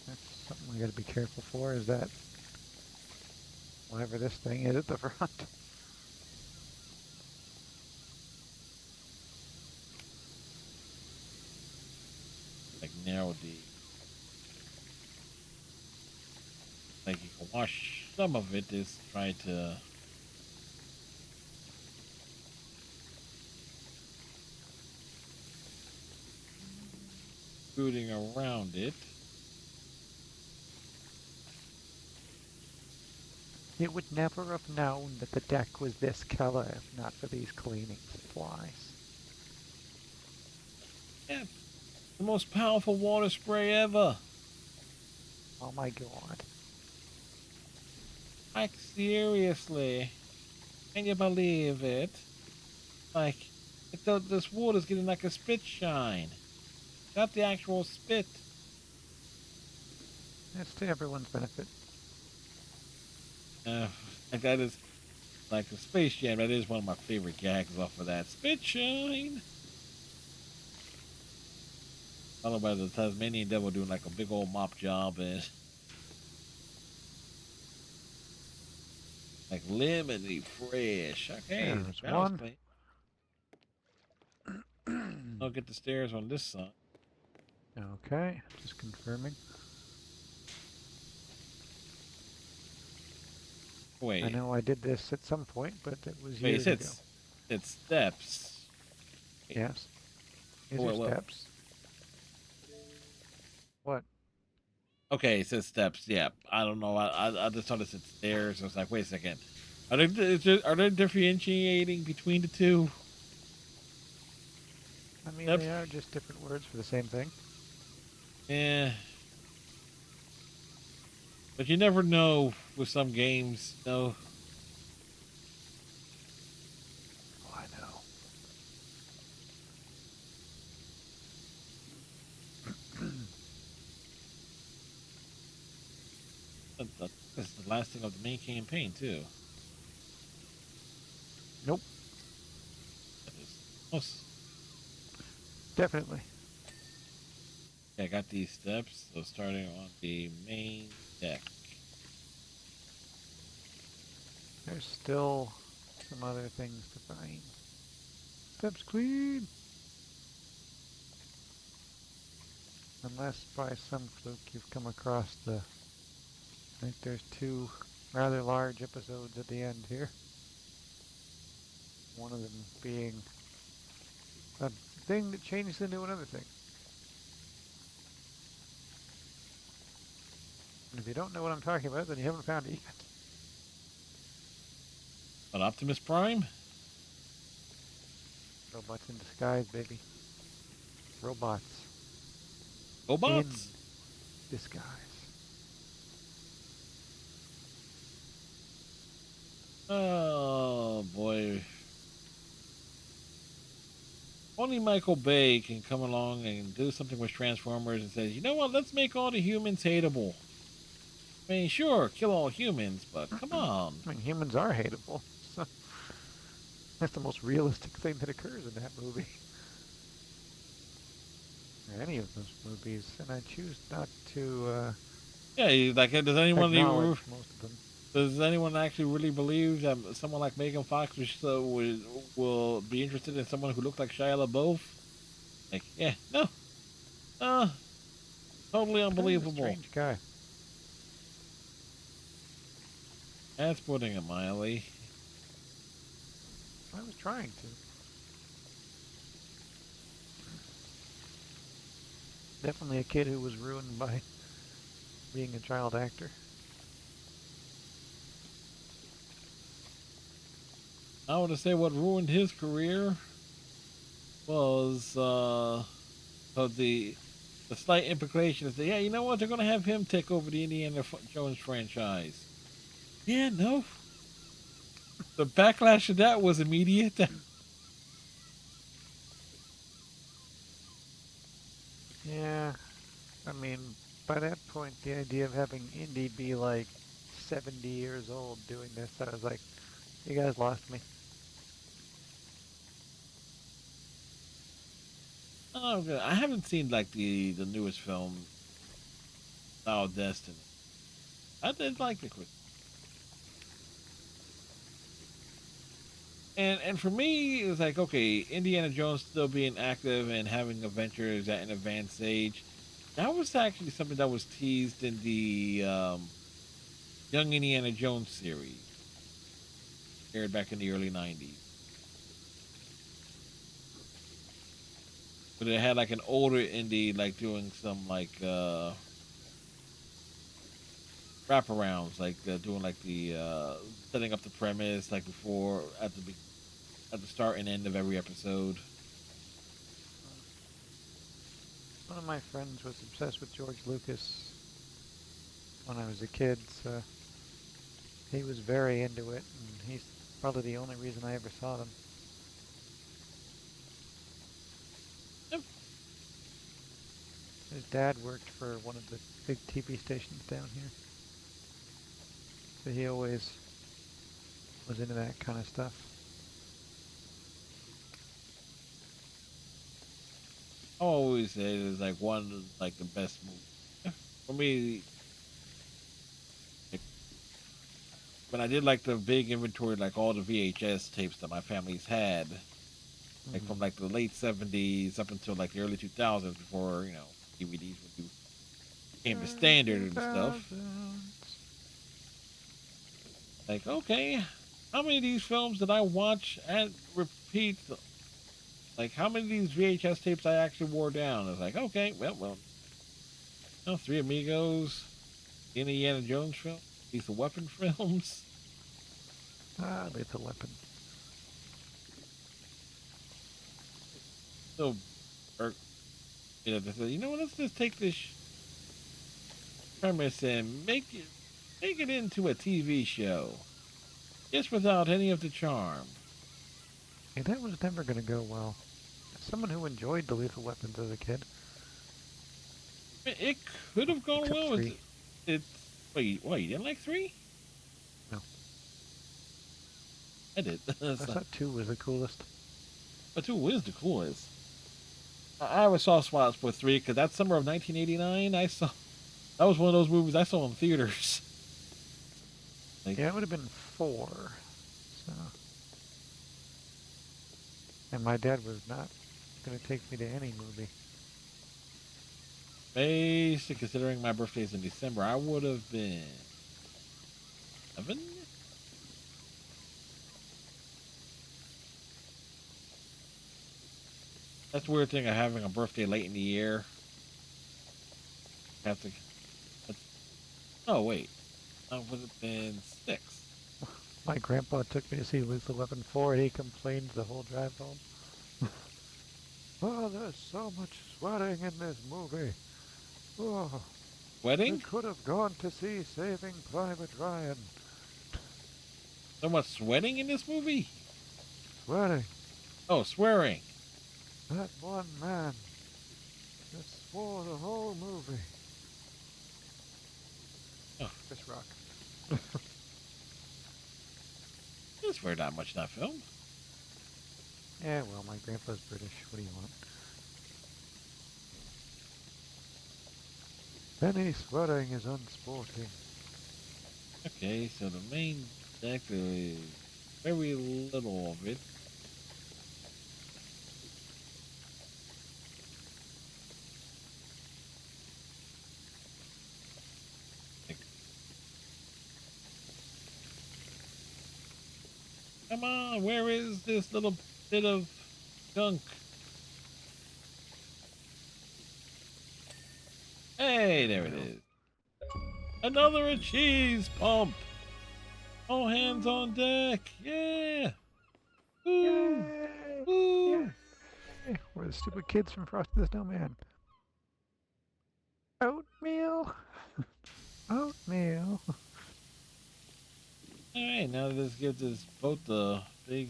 That's something we got to be careful for. Is that whatever this thing is at the front? Like narrow the. some of it is try to scooting around it. It would never have known that the deck was this color if not for these cleaning supplies. Yeah, the most powerful water spray ever. Oh my god. Like, seriously. Can you believe it? Like, this water's getting like a spit shine. Not the actual spit. That's to everyone's benefit. Like that is, like the Space Jam, that is one of my favorite gags off of that. Spit shine! Followed by the Tasmanian Devil doing like a big old mop job and like lemony fresh. Okay, There's that was one. clean. I'll get the stairs on this side. Okay, just confirming. Wait. I know I did this at some point, but it was Wait, years ago. it's steps. Yes. These Oh, are well. steps. What? Okay, it says steps. Yeah, I don't know. I just thought it said stairs. I was like, wait a second. Are they differentiating between the two? I mean, Steps? they are just different words for the same thing. Yeah. But you never know with some games. No. Oh, I know. This is the last thing of the main campaign too. Nope. That is most. Definitely. Yeah, I got these steps. So starting on the main deck. There's still some other things to find. Steps clean. Unless by some fluke you've come across the... I think there's two rather large episodes at the end here. One of them being a thing that changes into another thing. And if you don't know what I'm talking about, then you haven't found it yet. But Optimus Prime? Robots in disguise, baby. Robots Robots? in disguise. Oh boy. Only Michael Bay can come along and do something with Transformers and say, you know what, let's make all the humans hateable. I mean, sure, kill all humans, but come on. I mean, humans are hateable. So that's the most realistic thing that occurs in that movie. Or any of those movies, and I choose not to Yeah, like, acknowledge most of them. does anyone actually really believe that someone like Megan Fox will be interested in someone who looked like Shia LaBeouf? Like, yeah, no. Totally unbelievable. Strange guy. That's putting it mildly. I was trying to. Definitely a kid who was ruined by being a child actor. I want to say what ruined his career was the slight implication is that, yeah, you know what, they're going to have him take over the Indiana Jones franchise. Yeah, no. The backlash of that was immediate. Yeah, I mean, by that point, the idea of having Indy be like 70 years old doing this, I was like, you guys lost me. Oh, good. I haven't seen like the newest film, Now Destiny. I did like it. And for me, it was like, okay, Indiana Jones still being active and having adventures at an advanced age. That was actually something that was teased in the Young Indiana Jones series, aired back in the early '90s. But it had like an older indie, like doing some like wraparounds, like doing like the setting up the premise, like before at the start and end of every episode. One of my friends was obsessed with George Lucas when I was a kid, so he was very into it, and he's probably the only reason I ever saw them. Yep. His dad worked for one of the big TV stations down here, so he always was into that kind of stuff. I always say it is like one of like the best movies for me. Like, when I did like the big inventory, like all the VHS tapes that my family's had, like from like the late '70s up until like the early 2000s, before DVDs became the standard and stuff. Like, okay, how many of these films did I watch and repeat? Like, how many of these VHS tapes I actually wore down? It's like, okay, Three Amigos, Indiana Jones film, Lethal Weapon films. Ah, Lethal Weapon. So, or they said, you know what? Let's just take this premise and make it into a TV show, just without any of the charm. Hey, that was never going to go well. As someone who enjoyed the Lethal Weapons as a kid. It could have gone Except well. three. Wait, what? You didn't like 3? No. I did. I thought 2 was the coolest. But 2 is the coolest. I always saw spots for 3 because that summer of 1989, that was one of those movies I saw in theaters. Like, Yeah, it would have been 4. So. And my dad was not going to take me to any movie. basically, considering my birthday's in December, I would have been 7. That's the weird thing of having a birthday late in the year. Have to. Oh wait, I would have been 6. My grandpa took me to see Lethal Weapon 4 and he complained the whole drive home. Oh, there's so much sweating in this movie. Oh, Wedding? we could have gone to see Saving Private Ryan. So much sweating in this movie? Sweating. Oh, swearing. That one man just swore the whole movie. Oh. Chris Rock. I swear not much in that film. Yeah, well, my grandpa's British. What do you want? Any swearing is unsporting. Okay, so the main deck is very little of it. Come on, where is this little bit of gunk? Hey, there it is. Another cheese pump. All hands on deck. Yeah. Woo. Yay! Woo. Yay! We're the stupid kids from Frosty the Snowman. Oatmeal. Oatmeal. All right, now this gives us both the big.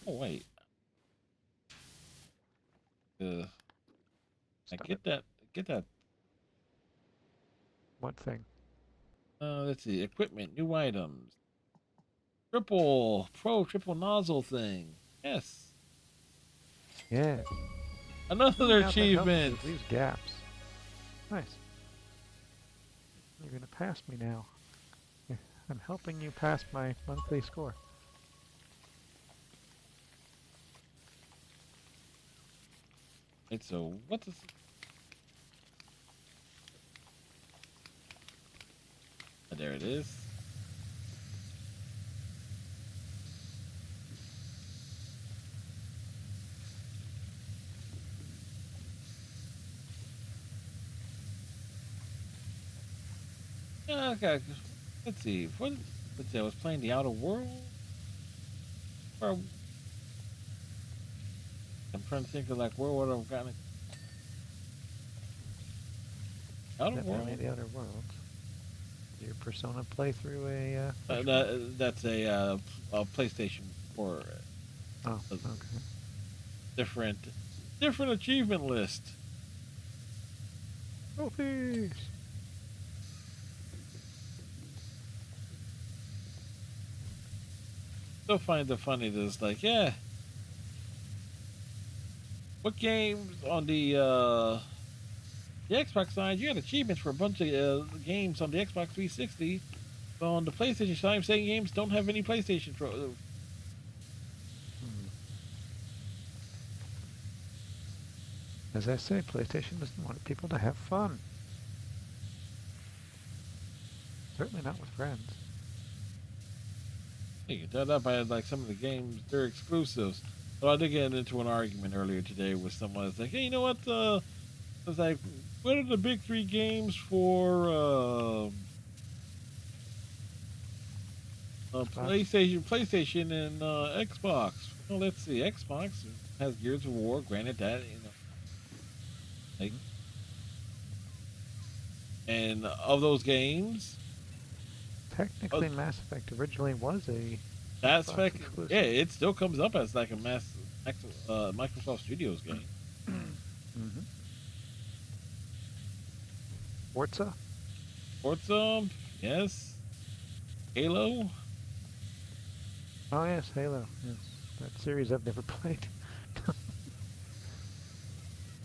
Oh wait. I Stop get it. that. Get that. What thing? Let's see. Equipment, new items. Triple nozzle thing. Yes. Yeah. Another Now that helps, achievement. it leaves gaps. Nice. You're gonna pass me now. I'm helping you pass my monthly score. Right, so what does There it is. Okay, let's see. Let's see. I was playing the Outer World. Or I'm trying to think of like where would I've gotten Outer Definitely World. the Outer Worlds. Your Persona playthrough a That's a PlayStation 4. Oh, A okay. different different achievement list. Trophies! Still find it funny that it's like, yeah, what games on the Xbox side, you had achievements for a bunch of games on the Xbox 360. But on the PlayStation side, saying games don't have any PlayStation Hmm. As I say, PlayStation doesn't want people to have fun. Certainly not with friends. You can tell that by like some of the games, they're exclusives. So I did get into an argument earlier today with someone that's like, hey, you know what? I was like, what are the big three games for Xbox? PlayStation, and Xbox? Well, let's see. Xbox has Gears of War. Granted that, like, Hmm. and of those games, Technically, Mass Effect originally was a Mass Xbox Effect, yeah, exclusive. it still comes up as like a Microsoft Studios game. Hmm. Forza? Forza, yes. Halo, Oh yes, Halo. Yes, that series I've never played.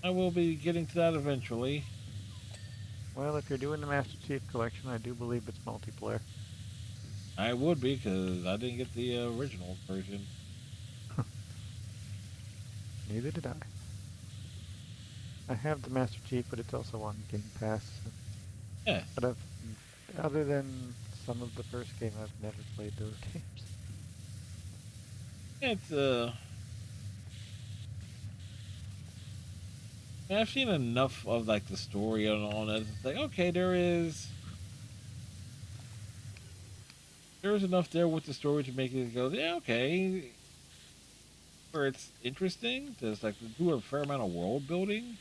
I will be getting to that eventually. Well, if you're doing the Master Chief Collection, I do believe it's multiplayer. I would be because I didn't get the original version. Neither did I. I have the Master Chief, but it's also on Game Pass. Yeah, But other than some of the first game, I've never played those games. it's I've seen enough of like the story and all that. It's like okay, there's enough there with the story to make it go, yeah, okay, where it's interesting. There's like do a fair amount of world building.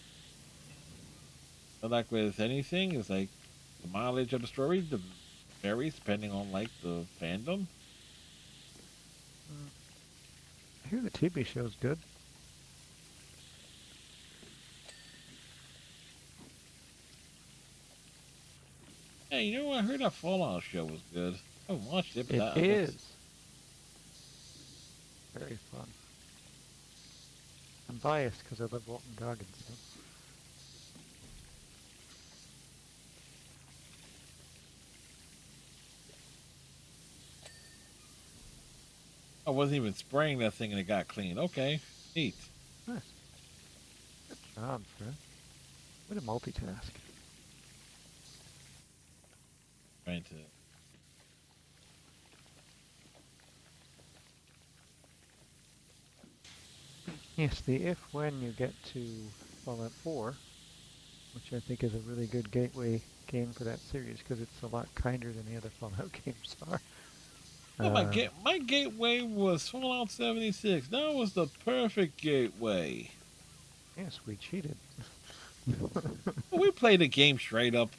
But like with anything, it's like the mileage of the story varies depending on like the fandom. Mm. I hear the TV show's good. Hey, you know what? I heard that Fallout show was good. I haven't watched it, but It that's is very fun. I'm biased because I love Walton Goggins. So. I wasn't even spraying that thing and it got clean. Okay, neat. Nice. Good job, Fred. Way to multitask. Trying to. Yes, the if-when you get to Fallout 4, which I think is a really good gateway game for that series because it's a lot kinder than the other Fallout games are. Oh, my gateway was Fallout 76. That was the perfect gateway. Yes, we cheated. We played the game straight up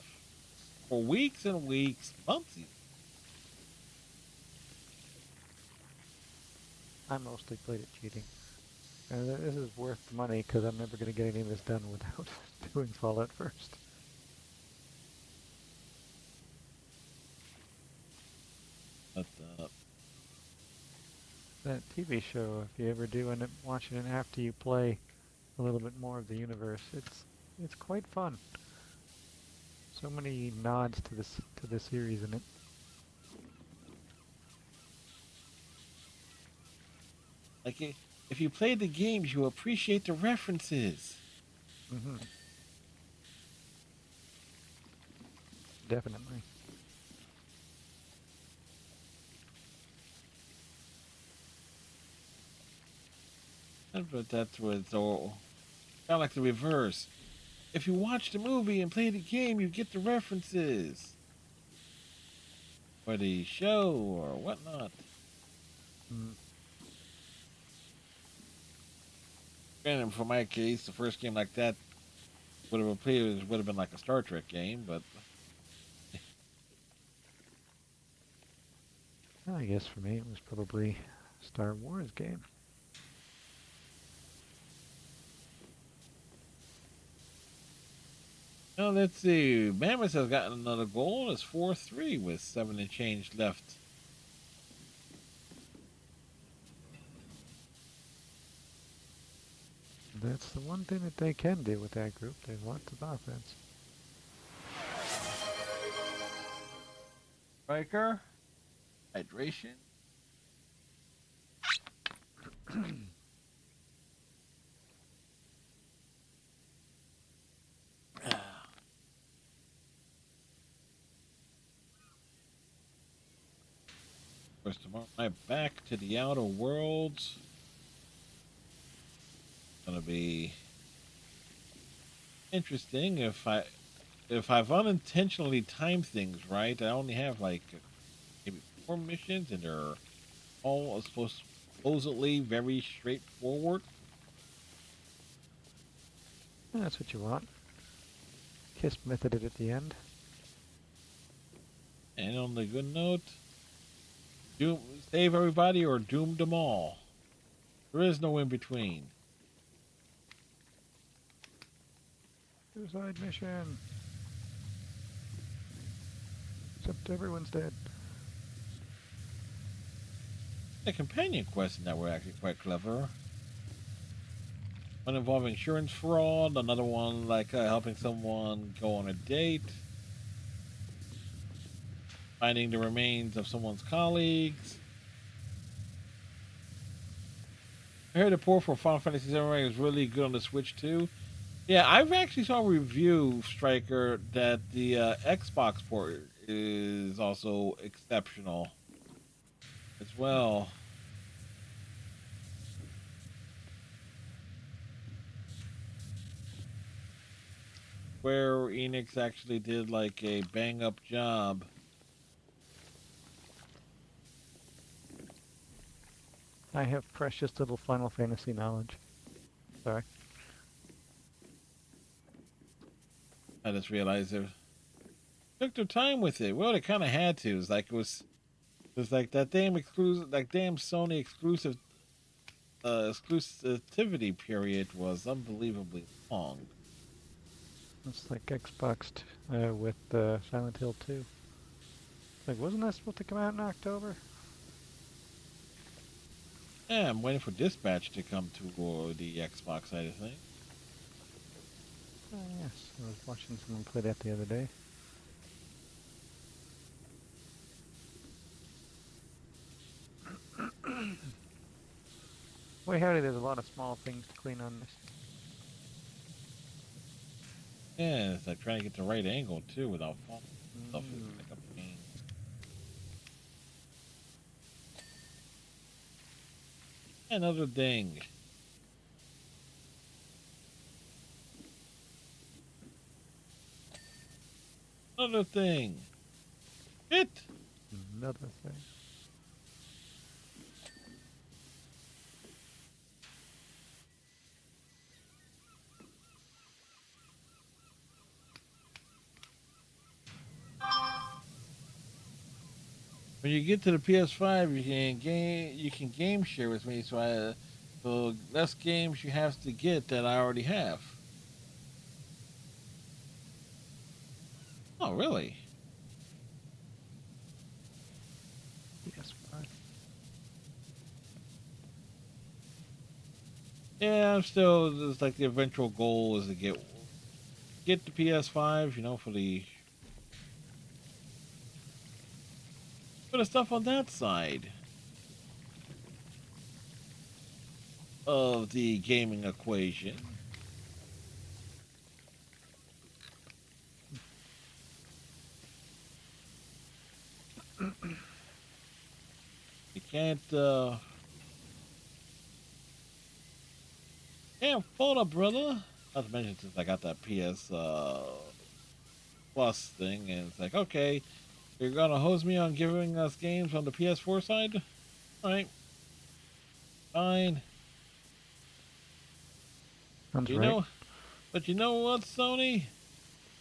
for weeks and weeks, months. I mostly played it cheating. This is worth the money because I'm never going to get any of this done without doing Fallout first. But, That TV show, if you ever do end up watching it after you play a little bit more of the universe, it's quite fun. So many nods to the series in it. like, if you play the games, you appreciate the references. Mm-hmm. Definitely. But that's what it's all kind of like the reverse. If you watch the movie and play the game, you get the references. Or the show or whatnot. Mm. Granted, for my case, the first game like that would have been like a Star Trek game, but Well, I guess for me it was probably a Star Wars game. now let's see. Mammoth has gotten another goal. It's 4-3 with 7 and change left. That's the one thing that they can do with that group. They have lots of offense. Striker, hydration. First tomorrow night, back to the outer worlds. Gonna be interesting if I've unintentionally timed things right. I only have like maybe 4 missions, and they're all supposedly very straightforward. Yeah, that's what you want. Kiss method it at the end. And on the good note, save everybody or doom them all. There is no in between. Suicide mission. Except everyone's dead. The companion quests in that were actually quite clever. One involving insurance fraud, another one like helping someone go on a date, finding the remains of someone's colleagues. I heard the port for Final Fantasy VII is really good on the Switch too. Yeah, I've actually saw a review, Striker, that the Xbox port is also exceptional as well. Where Enix actually did like a bang up job. I have precious little Final Fantasy knowledge. Sorry. I just realized they took their time with it. Well, they kind of had to. It was like that damn exclusive, like damn Sony exclusivity period was unbelievably long. It's like Xbox with Silent Hill 2. Like, wasn't that supposed to come out in October? Yeah, I'm waiting for Dispatch to come to the Xbox side of things. Oh, yes. I was watching someone play that the other day. Boy, howdy, there's a lot of small things to clean on this. Yeah, it's like trying to get the right angle too without falling. Stuff is Mm. like a pain. Another thing. Another thing. Hit. Another thing. When you get to the PS5, you can game share with me. So less games you have to get that I already have. Oh, really? PS5. Yeah, I'm still. It's like the eventual goal is to get the PS5. You know, for the stuff on that side of the gaming equation. You can't Damn, phone up, brother. Not to mention since I got that PS Plus thing, and it's like, okay, you're gonna hose me on giving us games on the PS4 side? All right, fine. Sounds You right. know, but you know what, Sony?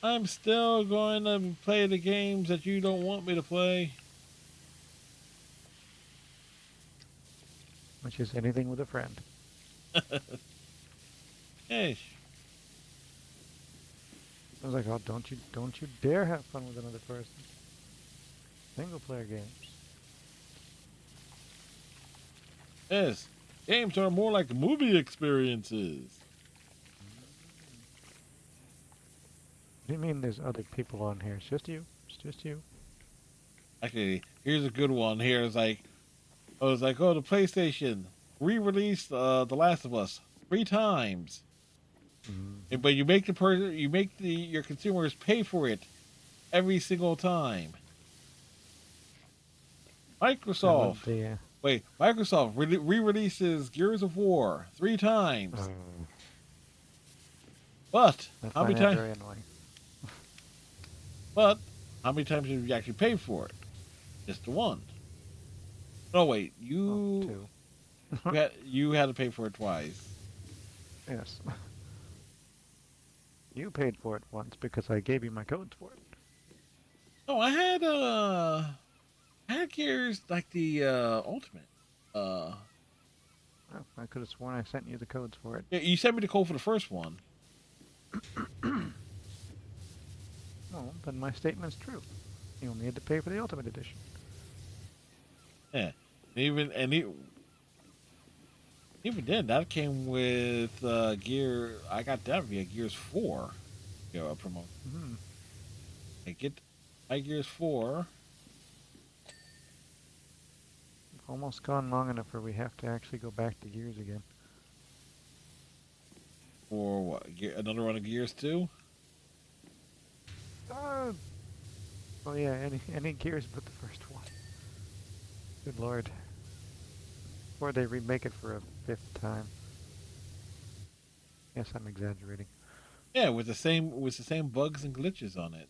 I'm still going to play the games that you don't want me to play. Which is anything with a friend. Hey, I was like, oh, don't you dare have fun with another person. Single player games. yes, games are more like movie experiences. What do you mean there's other people on here? It's just you. It's just you. Actually, here's a good one. Here's like, I was like, oh, the PlayStation re-released The Last of Us 3 times. Mm-hmm. But you make your consumers pay for it every single time. I love Microsoft, the. Microsoft re-releases Gears of War 3 times. But I how find many that times? very annoying. But how many times have you actually paid for it? Just the one. No, wait, Oh, two. you had to pay for it twice. Yes. You paid for it once because I gave you my codes for it. No, I had Gears like the Ultimate. Uh, Oh, I could have sworn I sent you the codes for it. yeah, you sent me the code for the first one. Well, then my statement's true. You only had to pay for the Ultimate Edition. Yeah, even then, that came with Gear. I got that via Gears 4. You know, a promotion. Mm-hmm. I get my Gears 4 Almost gone long enough where we have to actually go back to Gears again. for what? Another run of Gears 2. Oh yeah, any Gears but the first one. Good lord. Or they remake it for a 5th time. Yes, I'm exaggerating. Yeah, with the same bugs and glitches on it.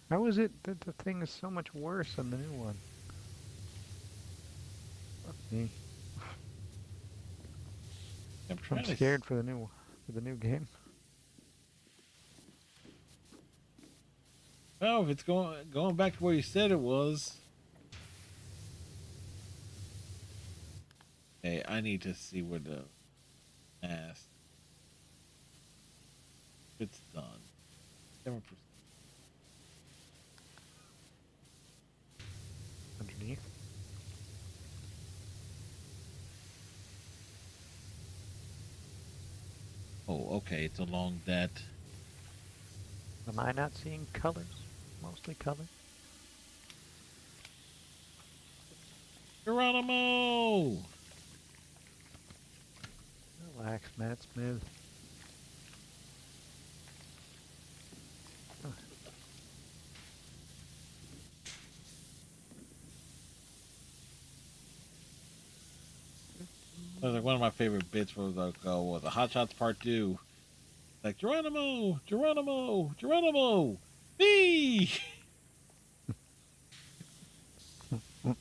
How is it that the thing is so much worse than the new one? Fuck me. I'm I'm trying to. scared for the new game. Well, if it's going back to where you said it was. Hey, I need to see where the mask. It's done. 7%. Underneath. Oh, okay. It's along that. Am I not seeing colors? Mostly color. Geronimo! Relax, Matt Smith. That was like one of my favorite bits was the Hot Shots Part 2. Like Geronimo, Geronimo, Geronimo, me. I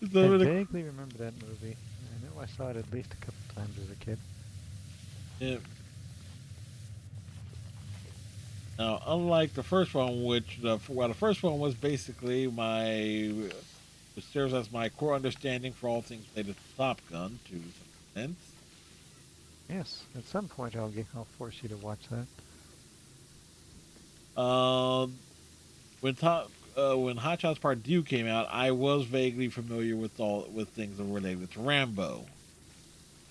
vaguely remember that movie. I know I saw it at least a couple times as a kid. Yeah. Now, unlike the first one, which the first one was basically which serves as my core understanding for all things related to Top Gun to some extent. Yes, at some point I'll force you to watch that. When Hot Shots Part 2 came out, I was vaguely familiar with things related to Rambo.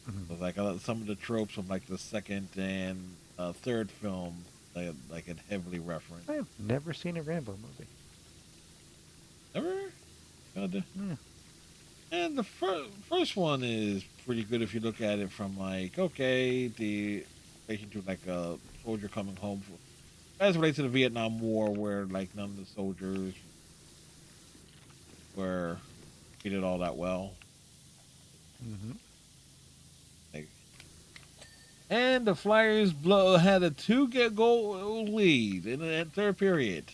Mhm. So like some of the tropes from like the second and third film, like it heavily referenced. I have never seen a Rambo movie. Ever? Yeah. And the first one is pretty good if you look at it from like, okay, the relation to like a soldier coming home as it relates to the Vietnam War, where like none of the soldiers were treated all that well. Mm-hmm. Like And the Flyers had a 2-goal lead in the third period.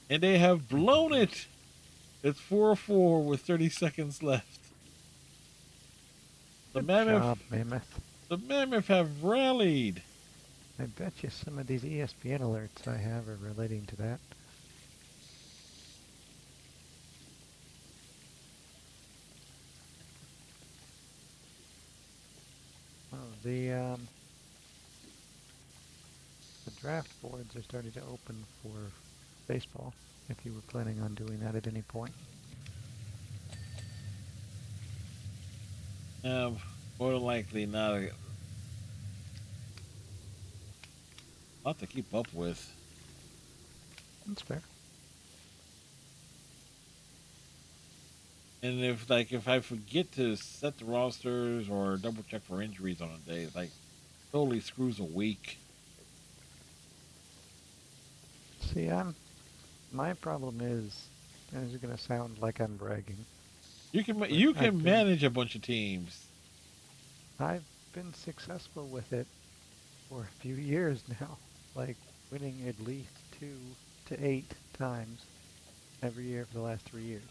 And they have blown it. It's 4-4 with 30 seconds left. The Good Mammoth, job, Mammoth. the Mammoth have rallied. I bet you some of these ESPN alerts I have are relating to that. Oh, the draft boards are starting to open for baseball, if you were planning on doing that at any point. More than likely not a lot to keep up with. That's fair. And if I forget to set the rosters or double check for injuries on a day, it totally screws a week. See, my problem is, and this is going to sound like I'm bragging. You can manage a bunch of teams. I've been successful with it for a few years now, like winning at least 2 to 8 times every year for the last 3 years.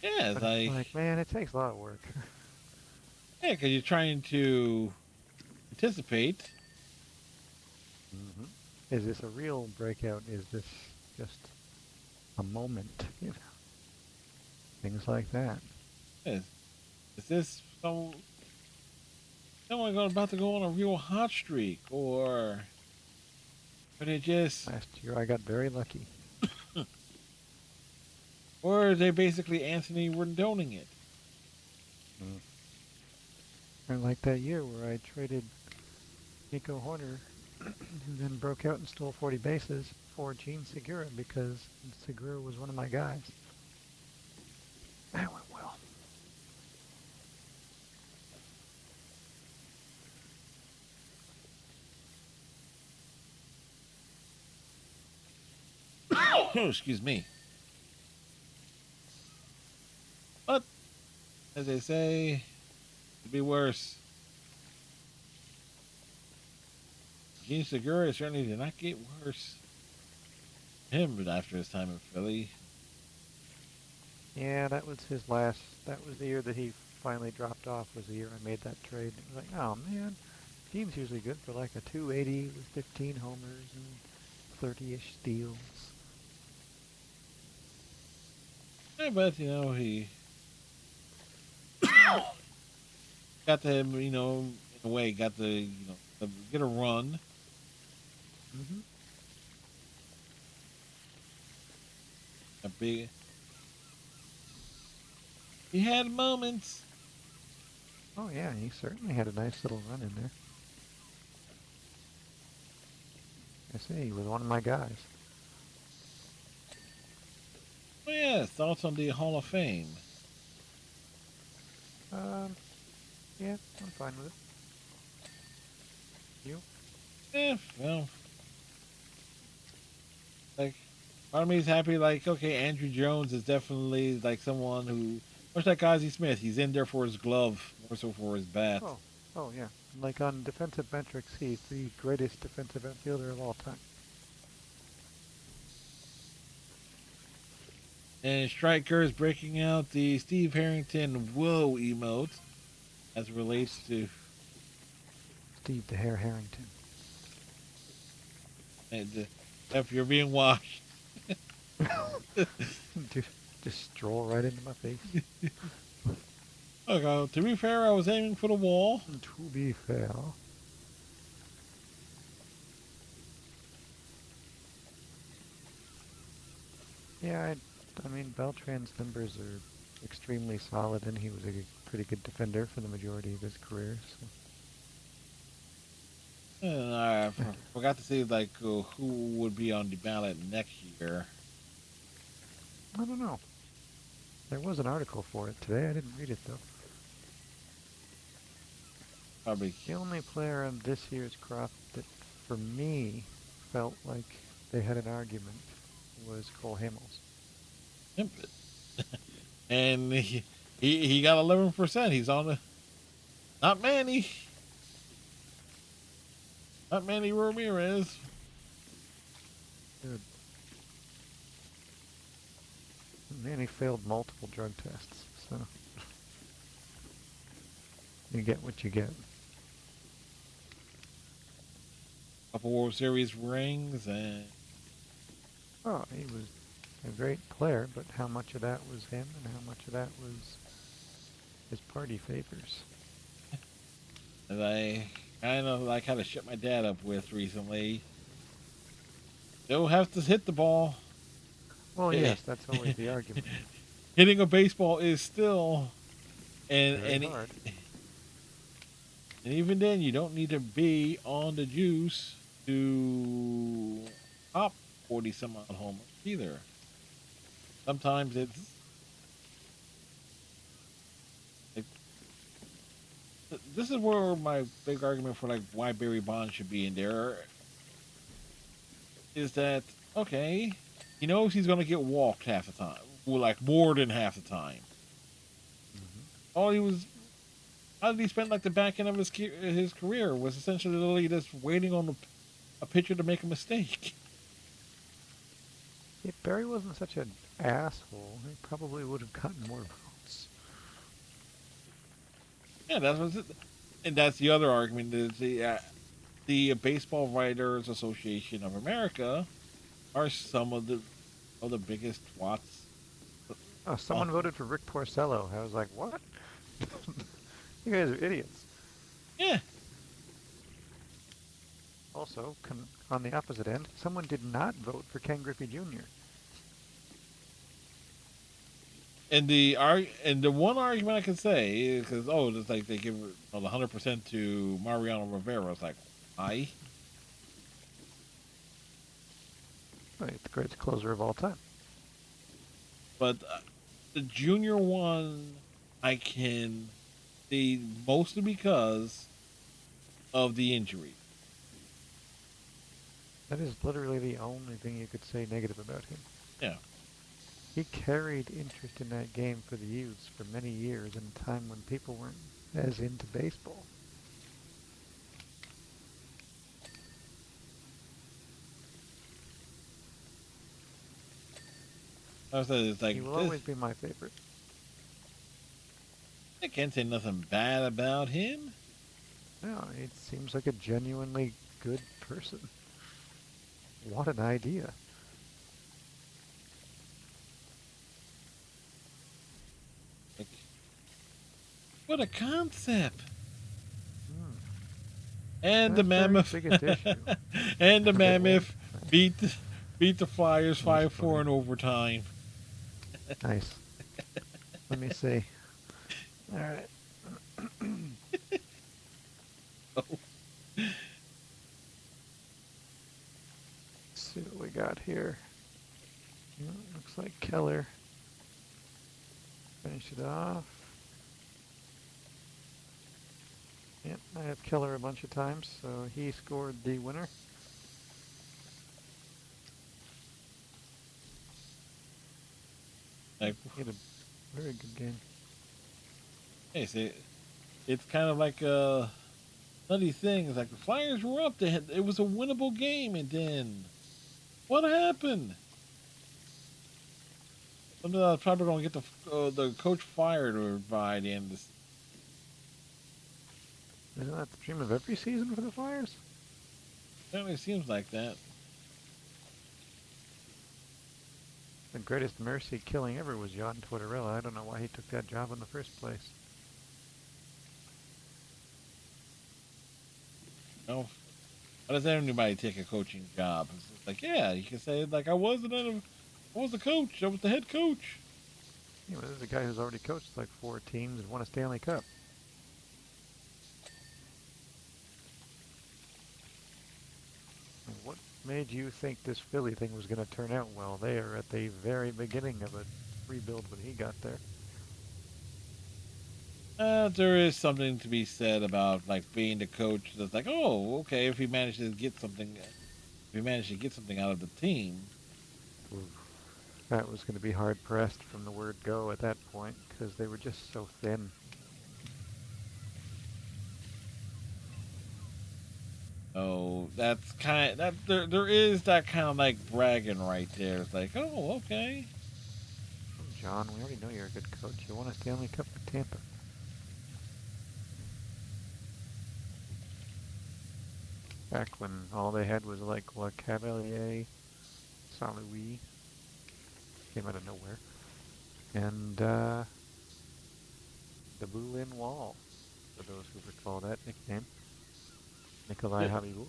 Yeah, But it's like, man, it takes a lot of work. yeah, because you're trying to anticipate. Mm-hmm. Is this a real breakout? Is this just a moment? You know, things like that. Is this someone about to go on a real hot streak, or they just, Last year I got very lucky. or are they basically Anthony Rendoning it? Or like that year where I traded Nico Horner, who then broke out and stole 40 bases for Gene Segura because Segura was one of my guys. That went well. Excuse me. But as they say, it'd be worse. Gene Segura certainly did not get worse. Him after his time in Philly. Yeah, that was his last. That was the year that he finally dropped off. Was the year I made that trade. It was like, oh man, team's usually good for like a 280 with 15 homers and 30-ish steals. Yeah, but he got to, in a way, got to, get a run. Mm-hmm. A big. He had moments. Oh yeah, he certainly had a nice little run in there. I say he was one of my guys. Oh yeah, thoughts on the Hall of Fame? Yeah, I'm fine with it. You? Yeah, well, part of me is happy. Okay, Andrew Jones is definitely someone who, much like Ozzie Smith, he's in there for his glove more so for his bat. Oh yeah. Like on defensive metrics, he's the greatest defensive outfielder of all time. And Striker is breaking out the Steve Harrington "Whoa" emote as it relates to Steve the Hair Harrington. and if you're being washed. Just stroll right into my face. Okay, to be fair, I was aiming for the wall. To be fair. Yeah, I mean, Beltran's numbers are extremely solid, and he was a pretty good defender for the majority of his career. So. And I forgot to say who would be on the ballot next year. I don't know. There was an article for it today. I didn't read it though. Probably The only player on this year's crop that, for me, felt like they had an argument was Cole Hamels. And he got 11%. He's on the not many. Not Manny Ramirez. Good. Manny failed multiple drug tests, so you get what you get. Couple World Series rings and Oh, he was a great player, but how much of that was him and how much of that was his party favors? that I kind of shut my dad up with recently. Still have to hit the ball. Well, yes, that's always the argument. Hitting a baseball is still Very and hard. and even then you don't need to be on the juice to hop 40 some odd homers either. Sometimes it, this is where my big argument for like why Barry Bonds should be in there is that okay, he knows he's gonna get walked half the time, well, like more than half the time. All he was, how did he spend like the back end of his career was essentially just waiting on a pitcher to make a mistake. If Barry wasn't such an asshole, he probably would have gotten more votes. Yeah, that's what's it. And that's the other argument is the Baseball Writers Association of America are some of the biggest twats. Oh, someone voted for Rick Porcello. I was like, what? You guys are idiots. Yeah, Also, on the opposite end, someone did not vote for Ken Griffey Jr. and the one argument I can say is because it's like they give the 100% to Mariano Rivera. It's like, why? Right, the greatest closer of all time. But the junior one, I can see mostly because of the injury. That is literally the only thing you could say negative about him. Yeah. He carried interest in that game for the youths for many years in a time when people weren't as into baseball. I was it's like He will always be my favorite. I can't say nothing bad about him. No, it seems like a genuinely good person. What an idea. Like, what a concept! Hmm. And the That's very mammoth, biggest issue. and the Okay, mammoth well, beat the Flyers That's 5-4 in funny. overtime. Nice. Let me see. All right. Oh, Let's see what we got here. Yeah, looks like Keller finished it off. Yep, I have Keller a bunch of times, so he scored the winner. like, He had a very good game. hey, see, it's kind of like a nutty thing. It's like the Flyers were up. It was a winnable game, and then what happened? Something I was probably going to get the coach fired or by the end of this. Isn't that the dream of every season for the Flyers? Certainly seems like that. The greatest mercy killing ever was John Tortorella. I don't know why he took that job in the first place. You know, why does anybody take a coaching job? It's just like, yeah, you can say like I was the coach. I was the head coach. You know, this is a guy who's already coached like 4 teams and won a Stanley Cup. And what made you think this Philly thing was going to turn out well? They are at the very beginning of a rebuild when he got there. There is something to be said about like being the coach. That's like, oh, okay, if he managed to get something, out of the team. Oof. That was going to be hard pressed from the word go at that point because they were just so thin. Oh, So that's kind that there is that kind of like bragging right there. It's like, oh, okay. John, we already know you're a good coach. You won a Stanley Cup with Tampa. Back when all they had was like Le Cavalier, Saint Louis, came out of nowhere, and the Berlin Wall, for those who recall that nickname, Nikolai Yeah. Habibulin.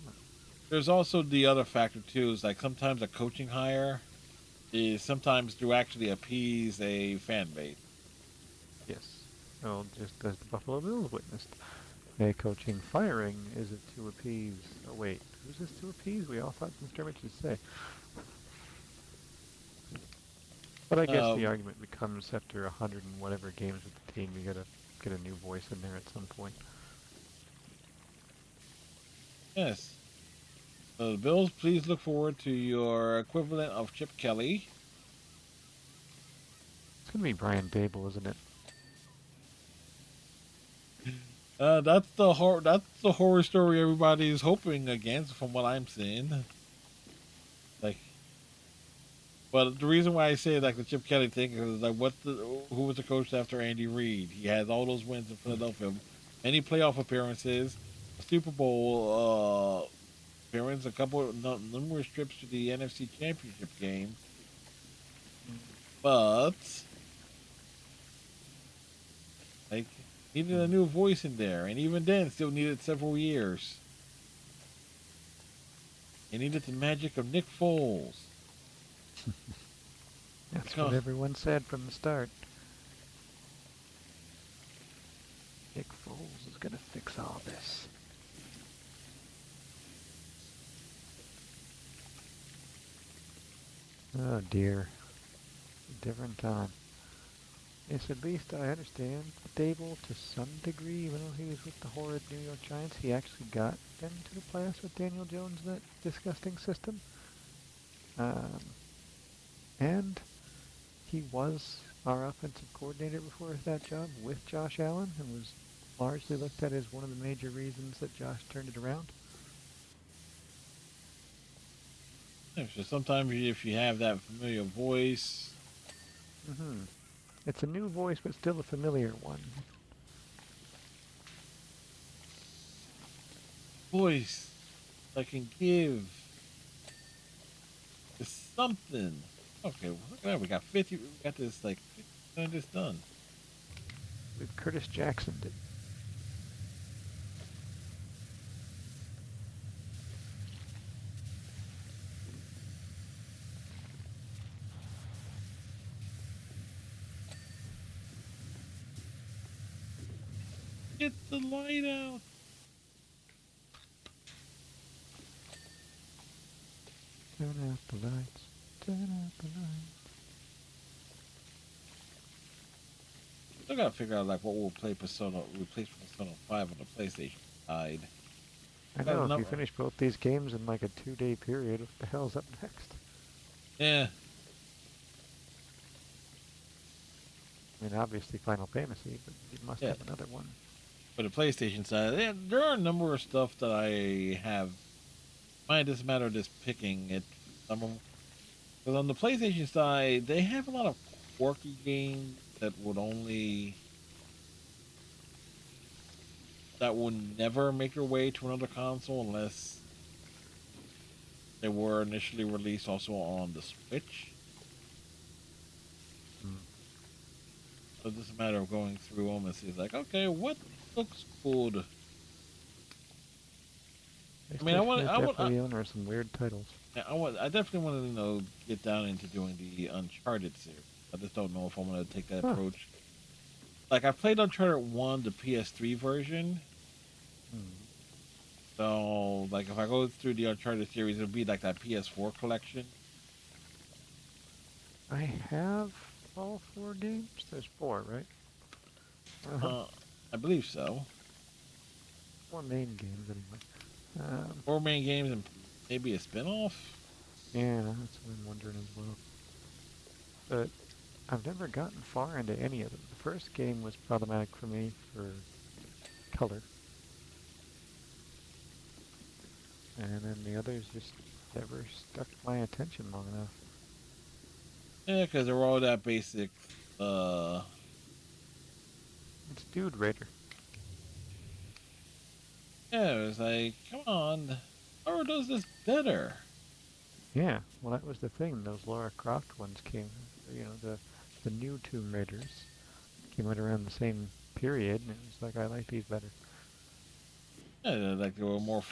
There's also the other factor too. Is like sometimes a coaching hire is sometimes to actually appease a fan base. Yes. Well, just as the Buffalo Bills witnessed. A coaching firing is it to appease... Oh, wait. Who's this to appease? We all thought McDermott should say. But I guess the Um, argument becomes after 100 and whatever games with the team, you gotta get a new voice in there at some point. yes. So the Bills, please look forward to your equivalent of Chip Kelly. It's gonna be Brian Dable, isn't it? That's the horror story everybody's hoping against, from what I'm seeing. Like, but the reason why I say like the Chip Kelly thing is like, who was the coach after Andy Reid? He had all those wins in Philadelphia, many playoff appearances, a Super Bowl appearance, a couple numerous trips to the NFC Championship game, but like needed a new voice in there, and even then, still needed several years. He needed the magic of Nick Foles. That's what everyone said from the start. Nick Foles is gonna fix all this. Oh dear. A different time. Yes, at least I understand Dable to some degree, even though he was with the horrid New York Giants, he actually got them to the playoffs with Daniel Jones and that disgusting system. And he was our offensive coordinator before that job with Josh Allen and was largely looked at as one of the major reasons that Josh turned it around. Yeah, so sometimes if you have that familiar voice, It's a new voice, but still a familiar one. voice that can give something. Okay, well, look at that. We got 50. We got this like 50% of this done. With Curtis Jackson did. Get the light out. Turn out the lights. Turn out the lights. Still gotta figure out like what will replace Persona 5 on the PlayStation side. I know, if you finish both these games in like a 2-day period, what the hell's up next? Yeah. I mean, obviously Final Fantasy, but you must have another one. For the PlayStation side, there are a number of stuff that I have. Mine doesn't matter just picking it. Because on the PlayStation side, they have a lot of quirky games that would never make their way to another console unless they were initially released also on the Switch. So it's just a matter of going through them and see, like, okay, what looks good? I mean, definitely own some weird titles. I definitely want to, get down into doing the Uncharted series. I just don't know if I'm going to take that approach. Like, I played Uncharted 1, the PS3 version. So, like, if I go through the Uncharted series, it'll be like that PS4 collection. I have all 4 games? There's 4, right? I believe so. 4 main games, anyway. 4 main games and maybe a spin-off? Yeah, that's what I'm wondering as well. But I've never gotten far into any of them. The first game was problematic for me for color. and then the others just never stuck my attention long enough. Yeah, because they're all that basic. Uh, It's Dude Raider. yeah, it was like, come on, Laura does this better. Yeah, well, that was the thing. Those Lara Croft ones came, the new Tomb Raiders came out around the same period, and it was like, I like these better. Yeah, like they were more.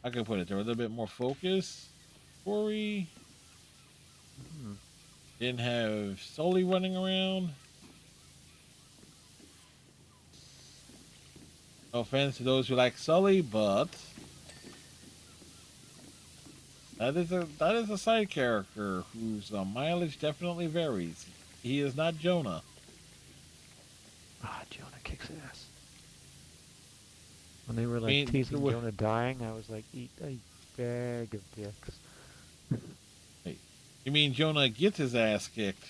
I could put it. They were a little bit more focused. Story Hmm. didn't have Sully running around. No offense to those who like Sully, but that is a side character whose mileage definitely varies. He is not Jonah. Ah, Jonah kicks ass. When they were I like mean, teasing Jonah dying, I was like, eat a bag of dicks. wait, you mean Jonah gets his ass kicked?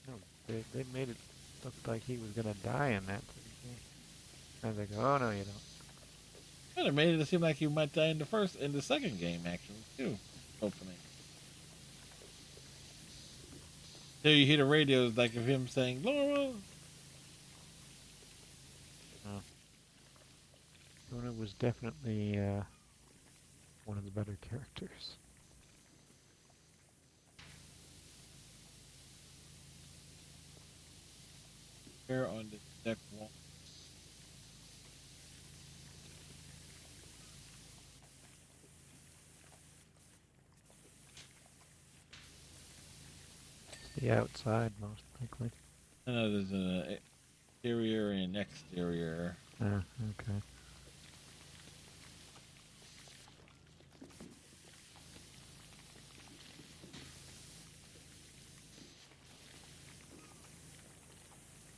No, they made it look like he was gonna die in that. I was like, oh no, you don't. Well, it made it seem like he might die in the second game, actually, too. Opening. There you hear the radios like of him saying, Laura. No. Jonah was definitely one of the better characters. Here on the deck wall. The outside, most likely. I know there's an interior and exterior. Okay.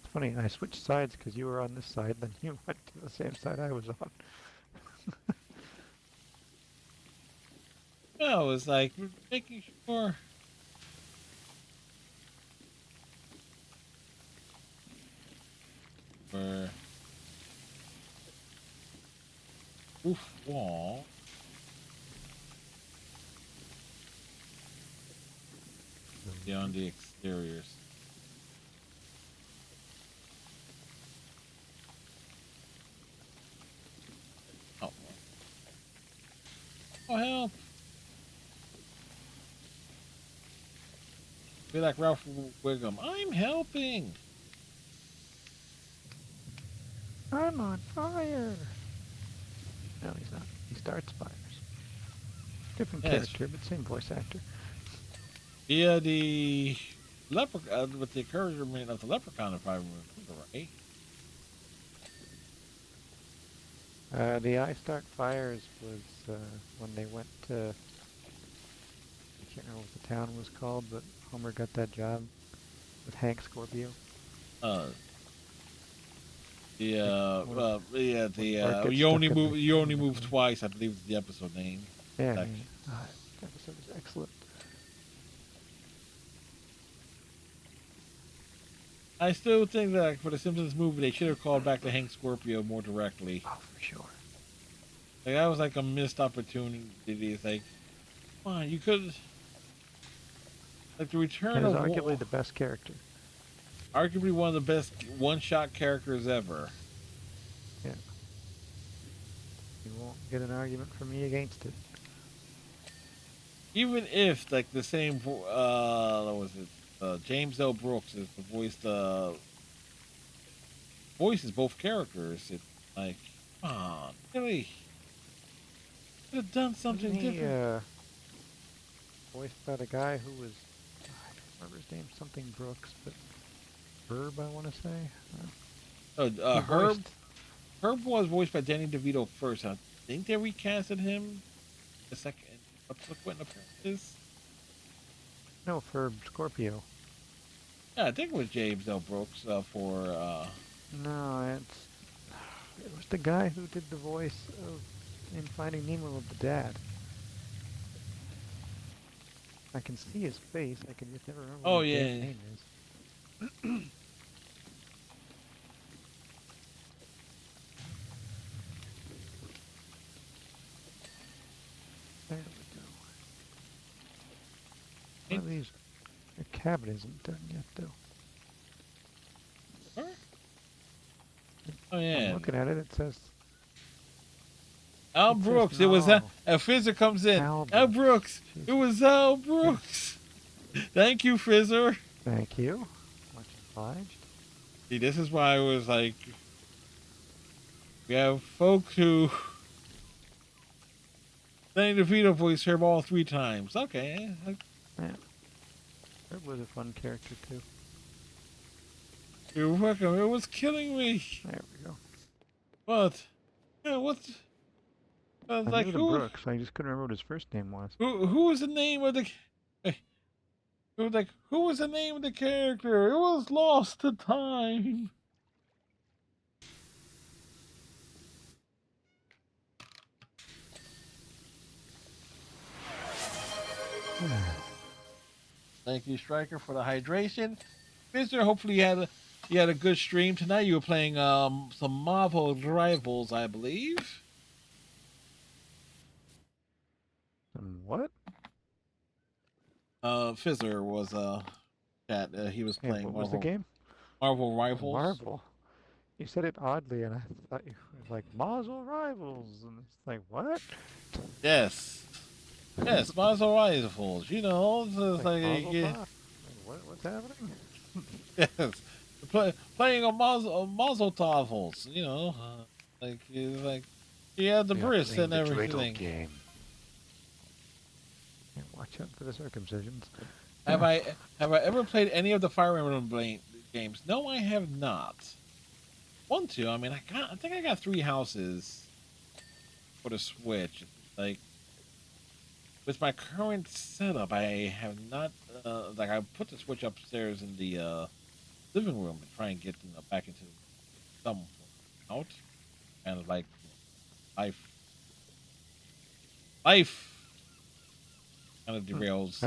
It's funny, I switched sides because you were on this side, then you went to the same side I was on. No, it's like making sure. For roof wall. Beyond the exteriors. Oh. Oh, help. Be like Ralph Wiggum. I'm helping. I'm on fire! No, he's not. He starts fires. Different Yes. character, but same voice actor. Yeah, the leprechaun with the encouragement of the leprechaun, if I remember right. The I Start Fires was when they went to, I can't remember what the town was called, but Homer got that job with Hank Scorpio. Uh, the you only move twice. I believe is the episode name. Yeah, Like, that episode was excellent. I still think that like, for the Simpsons movie, they should have called back to Hank Scorpio more directly. Oh, for sure. Like that was like a missed opportunity. It's like, come on, you could like the return And is of arguably the best character. arguably one of the best one-shot characters ever. Yeah. You won't get an argument from me against it. Even if like the same, what was it? James L. Brooks is the voices both characters. It's like, come on, really? Could have done something Wasn't he, different. voiced by the guy who was, I don't remember his name, something Brooks, but Herb, I want to say. He Herb. voiced- Herb was voiced by Danny DeVito first. I think they recasted him the second subsequent appearances. No, for Scorpio. Yeah, I think it was James L. Brooks for. No, it was the guy who did the voice of in Finding Nemo of the dad. I can see his face. I can just never remember Oh, what his yeah. damn name is. these... The cabin isn't done yet, though. Huh? Oh yeah. I'm looking at it. It says... Al It says Brooks. It was no. a Fizzer comes in. Al Al Brooks. Brooks. It was Al Brooks. Thank you, Fizzer. Thank you. Much obliged. See, this is why I was like, we have folks who Danny DeVito voice heard all 3 times. Okay. Yeah. That was a fun character, too. You're welcome. It was killing me. There we go. What? Yeah, what? I was I like, knew the who? Brooks. I just couldn't remember what his first name was. Who was the name of the? It was like, who was the name of the character? It was Lost to Time. Thank you, Striker, for the hydration. Mister, hopefully you had a good stream tonight. You were playing some Marvel Rivals, I believe. What? Fizzer was chat. He was Hey, playing what was the game? Marvel Rivals. Marvel. You said it oddly, and I thought you were like Marvel Rivals, and it's like what? Yes. Yes, Marvel Rivals. You know, it's like Mazel tov? What's happening? yes, playing a Mazel Tov. You know, like it's like he had the bris and everything. Game. Yeah, watch out for the circumcisions. Have I ever played any of the Fire Emblem games? No, I have not. Want to? I mean, I think I got 3 houses for the Switch. Like with my current setup, I have not. Like I put the Switch upstairs in the living room to try and get back into some out, and like life kind of derails.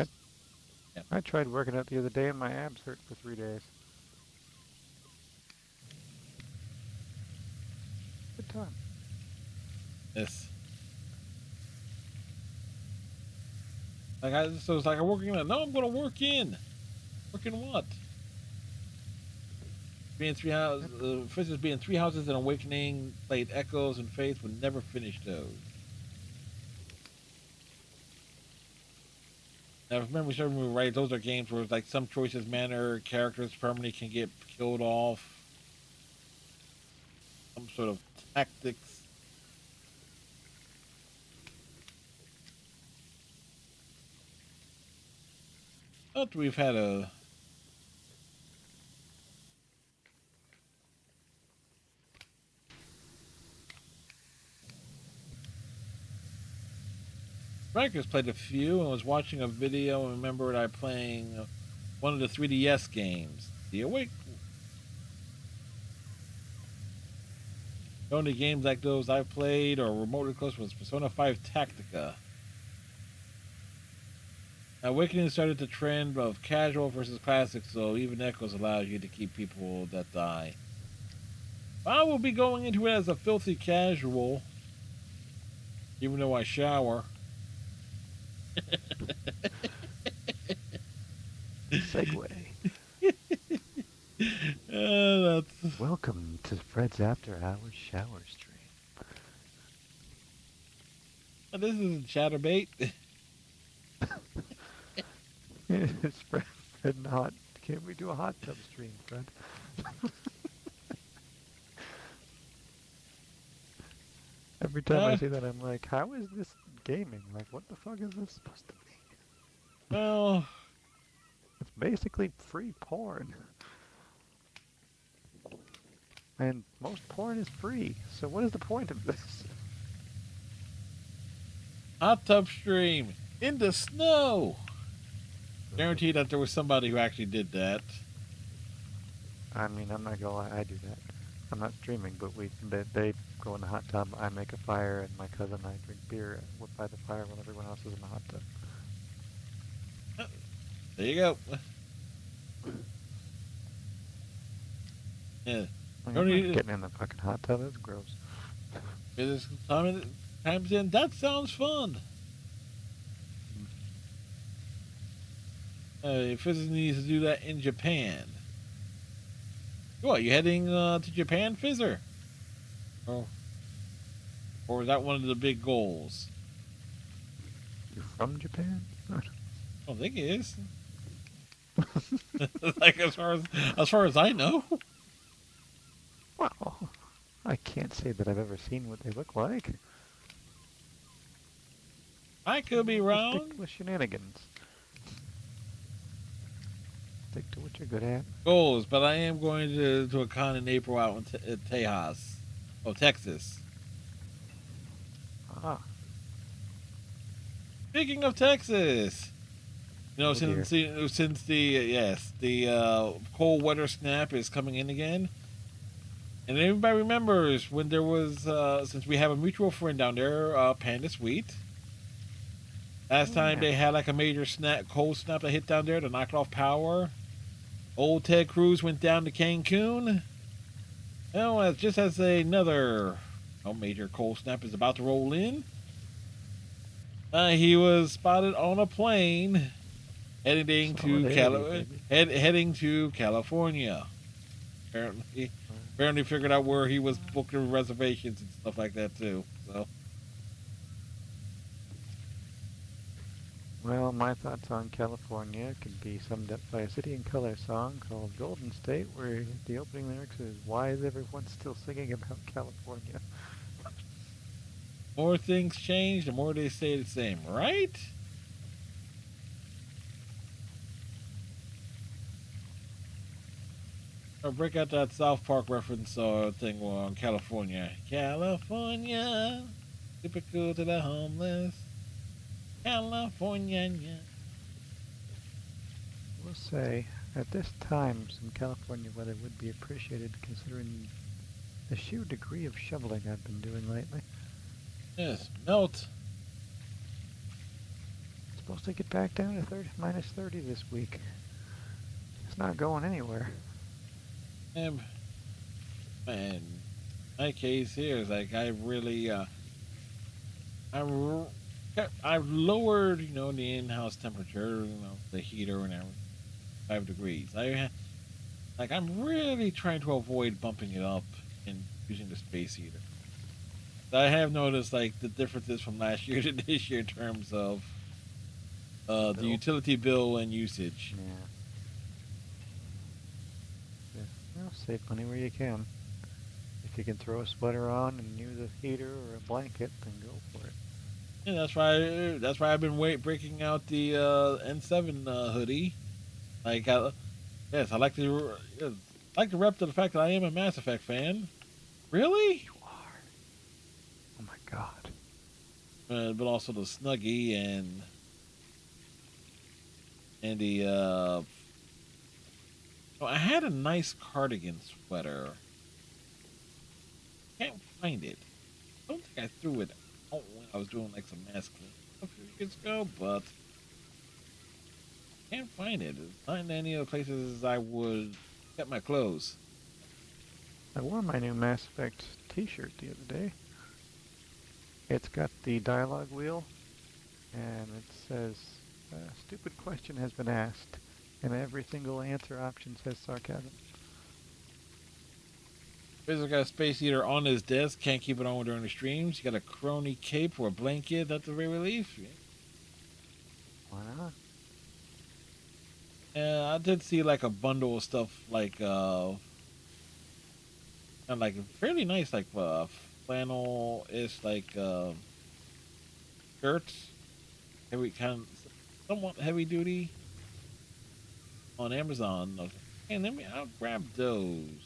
I tried working out the other day, and my abs hurt for 3 days. Good time. Yes. Like so it's like I'm working in. No, I'm going to work in. Work in what? Being 3 houses, for instance, being 3 houses and Awakening, played Echoes and Faith, would never finish those. Now, if memory serves me right, those are games where it's like some choices matter, characters permanently can get killed off, some sort of tactics. But we've had a Strikers played a few and was watching a video and remembered I playing one of the 3DS games. The only games like those I played or remotely close was Persona 5 Tactica. Awakening started the trend of casual versus classic, so even Echoes allows you to keep people that die. I will be going into it as a filthy casual, even though I shower. Segue. That's... Welcome to Fred's After Hours Shower Stream. This isn't Chatterbait. It's Fred and hot. Can't we do a hot tub stream, Fred? Every time I see that, I'm like, how is this gaming? Like, what the fuck is this supposed to be? Well, it's basically free porn. And most porn is free, so what is the point of this? hot tub stream in the snow. Guaranteed that there was somebody who actually did that. I mean, I'm not gonna lie, I do that. I'm not streaming, but they go in the hot tub, I make a fire, and my cousin and I drink beer and whip by the fire when everyone else is in the hot tub. There you go. Yeah. I'm not getting in the fucking hot tub, that's gross. This times in, that sounds fun. Fizz needs to do that in Japan. What, you heading to Japan, Fizzer? Oh. Or is that one of the big goals? You're from Japan? I don't think it is. Like as far as I know. Well, I can't say that I've ever seen what they look like. I could be wrong. Stick with shenanigans. Stick to what you're good at. Goals, but I am going to a con in April out in Tejas, Texas. Ah. Speaking of Texas, you know, Oh, since the cold weather snap is coming in again, and everybody remembers when there was since we have a mutual friend down there, Panda Sweet. Last time they had like a major cold snap that hit down there to knock off power. Old Ted Cruz went down to Cancun. Well, just as another major cold snap is about to roll in, he was spotted on a plane heading to California. Apparently figured out where he was booking reservations and stuff like that too. So. Well, my thoughts on California could be summed up by a City and Color song called Golden State, where the opening lyrics is, "Why is everyone still singing about California?" More things change, the more they stay the same, right? Or break out that South Park reference thing on California. California, typical to the homeless. California. We'll say, at this time, some California weather would be appreciated considering the sheer degree of shoveling I've been doing lately. Yes, melt. It's supposed to get back down to minus 30 this week. It's not going anywhere. And man, my case here is like I really, I've lowered, the in-house temperature, the heater and everything, 5 degrees. I'm really trying to avoid bumping it up and using the space heater. I have noticed like the differences from last year to this year in terms of the utility bill and usage. Yeah. Well, save money where you can. If you can throw a sweater on and use a heater or a blanket, then go for it. Yeah, that's why I've been breaking out the N7 hoodie. Yes, I like to rep to the fact that I am a Mass Effect fan. Really? You are. Oh my god. But also the Snuggie and the I had a nice cardigan sweater. Can't find it. I don't think I threw it out when I was doing like some mask a few years ago, but can't find it. It's not in any of the places I would get my clothes. I wore my new Mass Effect t-shirt the other day. It's got the dialogue wheel, and it says, "Stupid question has been asked," and every single answer option says sarcasm. He's got a space heater on his desk, can't keep it on during the streams. He got a crony cape or a blanket at the very least. Why not? Yeah, I did see like a bundle of stuff like kind of like fairly nice like flannel-ish like shirts. Heavy kind of somewhat heavy duty on Amazon. I was like, hey, I'll grab those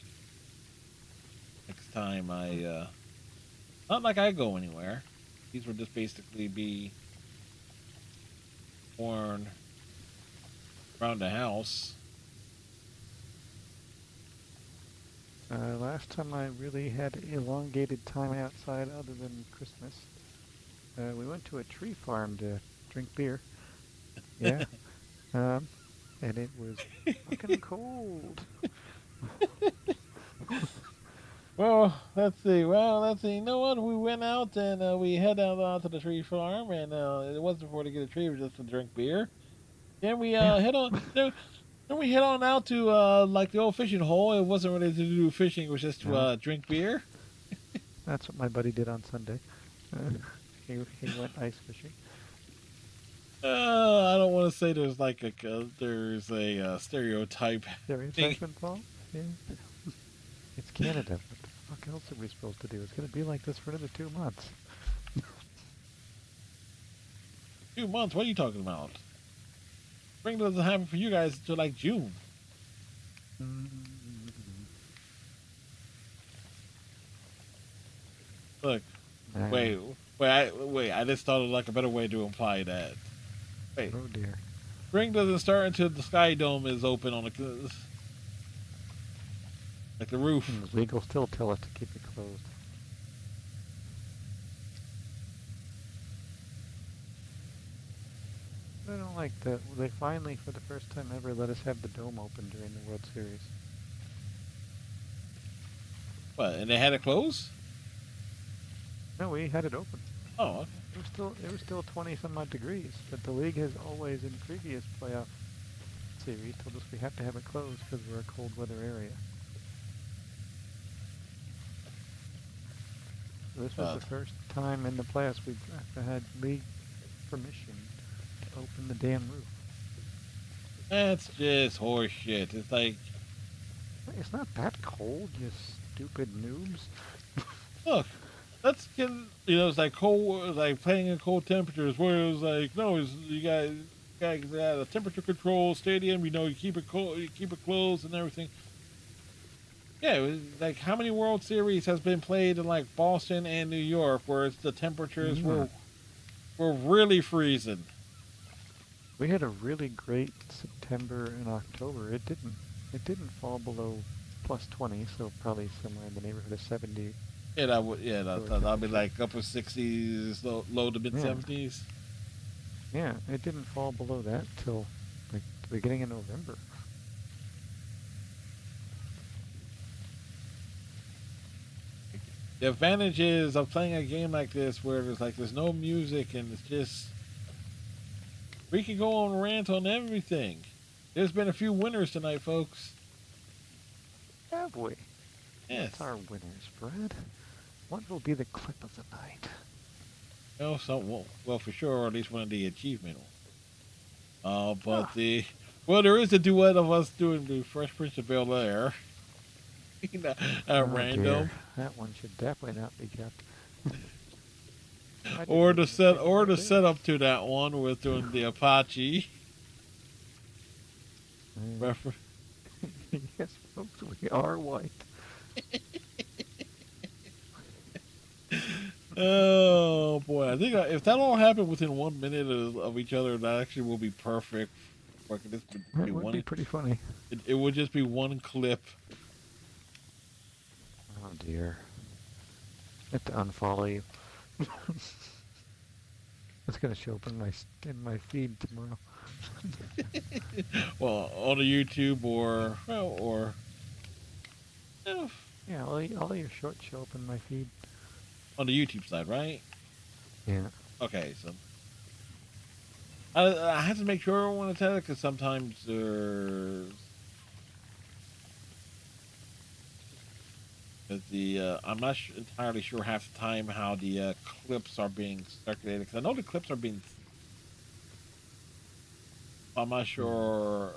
next time not like I go anywhere. These would just basically be worn around the house. Last time I really had elongated time outside other than Christmas, we went to a tree farm to drink beer. Yeah. And it was fucking cold. Well, let's see. You know what? We went out and we head out to the tree farm, and it wasn't for to get a tree; it was just to drink beer. Then we Yeah. head on. Then we head on out to like the old fishing hole. It wasn't really to do fishing; it was just to No, drink beer. that's what my buddy did on Sunday. He went ice fishing. I don't want to say there's like there's a stereotype thing. Stereotype involved? Yeah. It's Canada. What the fuck else are we supposed to do? It's gonna be like this for another 2 months. 2 months? What are you talking about? Spring doesn't happen for you guys until like June. Look, wait, wait. I just thought of like a better way to imply that. Wait, Oh dear. spring doesn't start until the sky dome is open on the like the roof. The league will still tell us to keep it closed. I don't like that. They finally, for the first time ever, let us have the dome open during the World Series. What? And they had it closed? No, we had it open. Oh, okay. It was still 20 some odd degrees, but the league has always, in previous playoff series, told us we have to have it closed because we're a cold weather area. So this was the first time in the playoffs we've had league permission to open the damn roof. That's just horse shit. It's like, It's not that cold, you stupid noobs. look, let's get, it's like cold, like playing in cold temperatures. Where it was like, no, you guys got a temperature control stadium. You keep it cold, you keep it closed and everything. Yeah, it was like how many World Series has been played in like Boston and New York, where the temperatures were really freezing. We had a really great September and October. It didn't fall below plus 20, so probably somewhere in the neighborhood of 70. Yeah, that'll be like upper 60s, low to mid 70s. Yeah, it didn't fall below that till like the beginning of November. The advantages of playing a game like this, where there's no music and it's just we can go on rant on everything. There's been a few winners tonight, folks. Have we? Yes. That's our winners, Brad. What will be the clip of the night? Well, for sure, or at least one of the achievement. There is a duet of us doing the Fresh Prince of Bel-Air. Random. Dear. That one should definitely not be kept. Or the setup to that one with doing the Apache. Yes, folks, we are white. Oh boy, I think if that all happened within 1 minute of each other, that actually will be perfect. That would be pretty funny. It would just be one clip. Oh dear. I have to unfollow you. It's gonna show up in my feed tomorrow. Well, on the YouTube or yeah, all your shorts show up in my feed. on the YouTube side, right? Yeah. Okay, so I have to make sure I want to tell it because sometimes there's I'm not entirely sure half the time how the clips are being circulated because I know the clips are being. I'm not sure.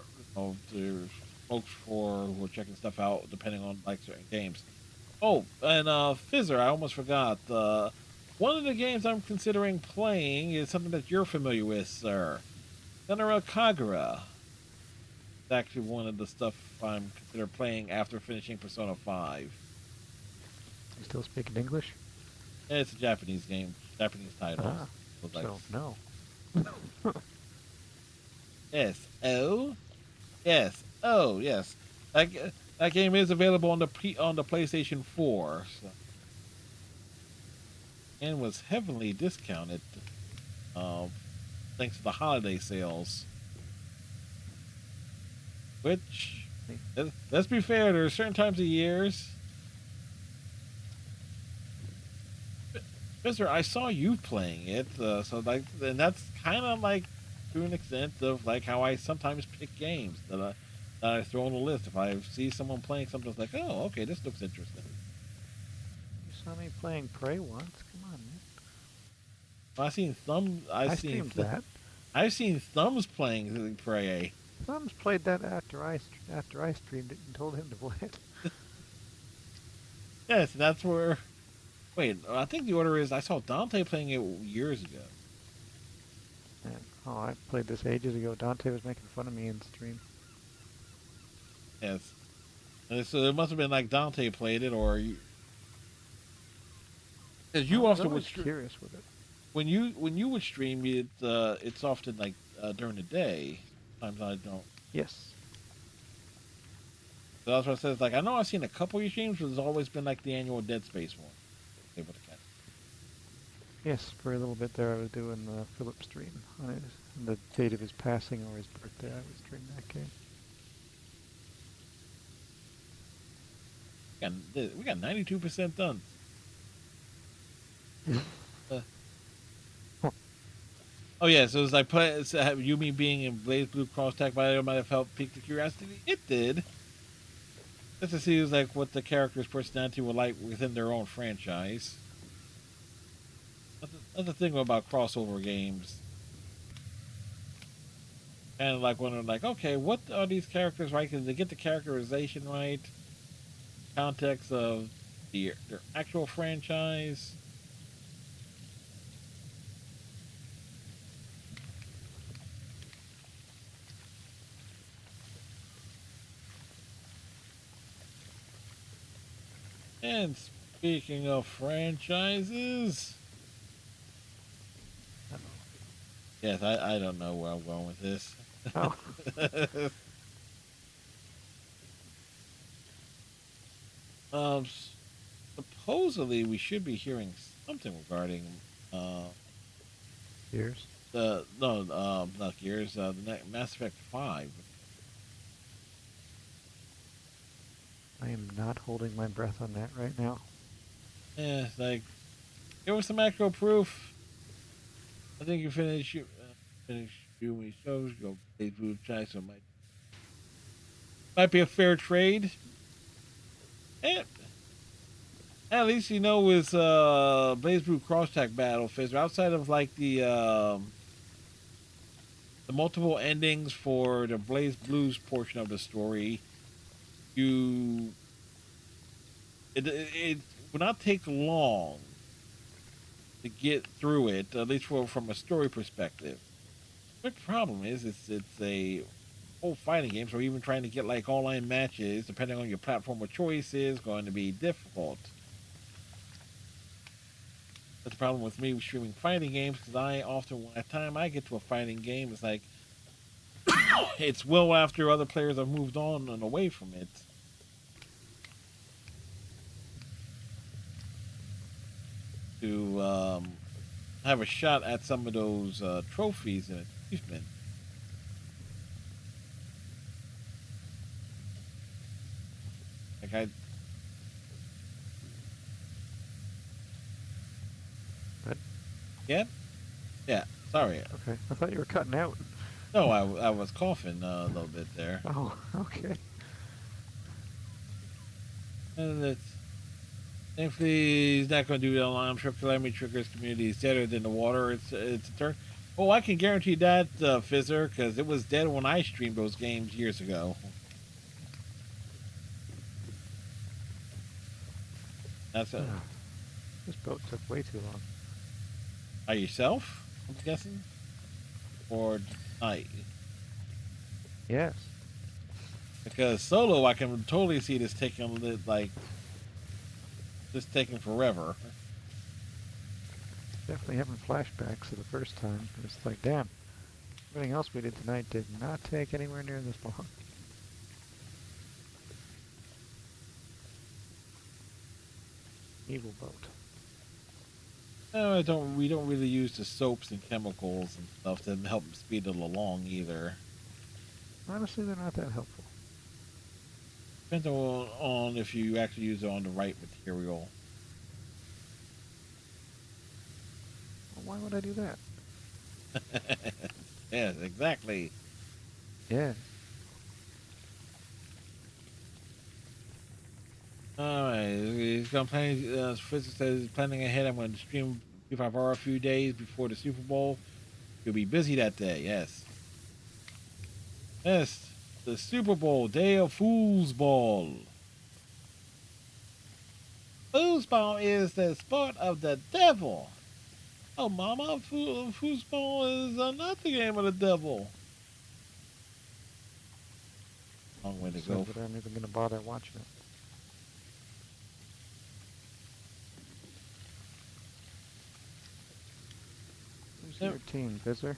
There's folks who are checking stuff out depending on like certain games. Oh, and Fizzer, I almost forgot. One of the games I'm considering playing is something that you're familiar with, sir. General Kagura. It's actually one of the stuff I'm considering playing after finishing Persona 5. You still speaking English? Yeah, it's a Japanese game, Japanese title. So no. Yes. Oh. Yes. Oh, yes. That game is available on the PlayStation 4, so. And was heavily discounted, thanks to the holiday sales. Which, let's be fair, there are certain times of years. Mister, I saw you playing it, and that's kind of like to an extent of like how I sometimes pick games that I throw on the list. If I see someone playing something, it's like, oh, okay, this looks interesting. You saw me playing Prey once. Come on, man. I've seen thumb. I streamed that. I've seen thumbs playing Prey. Thumbs played that after I streamed it and told him to play it. Yes, that's where. Wait, I think the order is I saw Dante playing it years ago. And, oh, I played this ages ago. Dante was making fun of me in stream. Yes, and so it must have been like Dante played it, or you. Because you I was also always would curious with it. when you would stream it, it's often like during the day. Sometimes I don't. Yes. So that's what it says. Like I know I've seen a couple of your streams, but there's always been like the annual Dead Space one. Able to catch. Yes, for a little bit there I was doing the Philip stream on the date of his passing or his birthday. I was streaming that game. We got 92% done. Oh yeah, so as I play, you me being in Blaze Blue Cross Tag Bio might have helped pique the curiosity. It did. Just to see like what the character's personality were like within their own franchise. That's the thing about crossover games. Kind of like wondering, like, okay, what are these characters right? Did they get the characterization right? Context of their actual franchise. And speaking of franchises, yes, I don't know where I'm going with this. Oh. Supposedly we should be hearing something regarding Years? not Gears, the Mass Effect 5. I am not holding my breath on that right now. Yeah, it's like give us some actual proof. I think you finish doing these shows, go play through try, so might be a fair trade. And at least you know with Blaze Blue Cross Tag Battle Fizz, outside of like the multiple endings for the Blaze Blues portion of the story, it would not take long to get through it, at least from a story perspective. The problem is it's a whole fighting game, so even trying to get like online matches, depending on your platform of choice, is going to be difficult. That's the problem with me streaming fighting games, because I often, by the time I get to a fighting game, it's like it's well after other players have moved on and away from it. To have a shot at some of those trophies and achievements. Like What? yeah. Sorry. Okay, I thought you were cutting out. No, I was coughing a little bit there. Oh, okay. And it's thankfully he's not going to do that long. I'm sure Calamity Trigger's community is deader than the water. It's a turn. Oh, I can guarantee that, Fizzer, because it was dead when I streamed those games years ago. That's it. This boat took way too long. By yourself, I'm guessing? Or night? Yes. Because solo, I can totally see this taking, like, just taking forever. Definitely having flashbacks of the first time. It's like, damn, everything else we did tonight did not take anywhere near this long. Evil boat. No, we don't really use the soaps and chemicals and stuff to help speed it along either. Honestly, they're not that helpful. Depends on if you actually use it on the right material. Well, why would I do that? Yes, exactly. Yeah. All right, he's gonna plan. Fitz says he's planning ahead. I'm going to stream P5R a few days before the Super Bowl. You'll be busy that day. Yes. Yes. The Super Bowl, Day of Fool's Ball. Foosball is the sport of the devil. Oh, mama, foosball is not the game of the devil. Long way to So, go. but I'm even gonna bother watching it. Who's Yep. your team, Fizzer?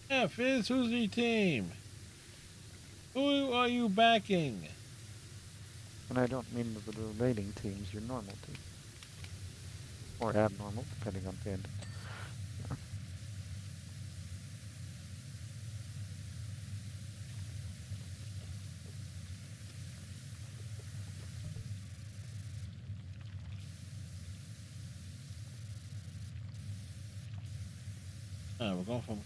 Yeah, Fizz, who's your team? Who are you backing? And I don't mean the relating teams, your normal team. Or abnormal, depending on fandom. We're going from.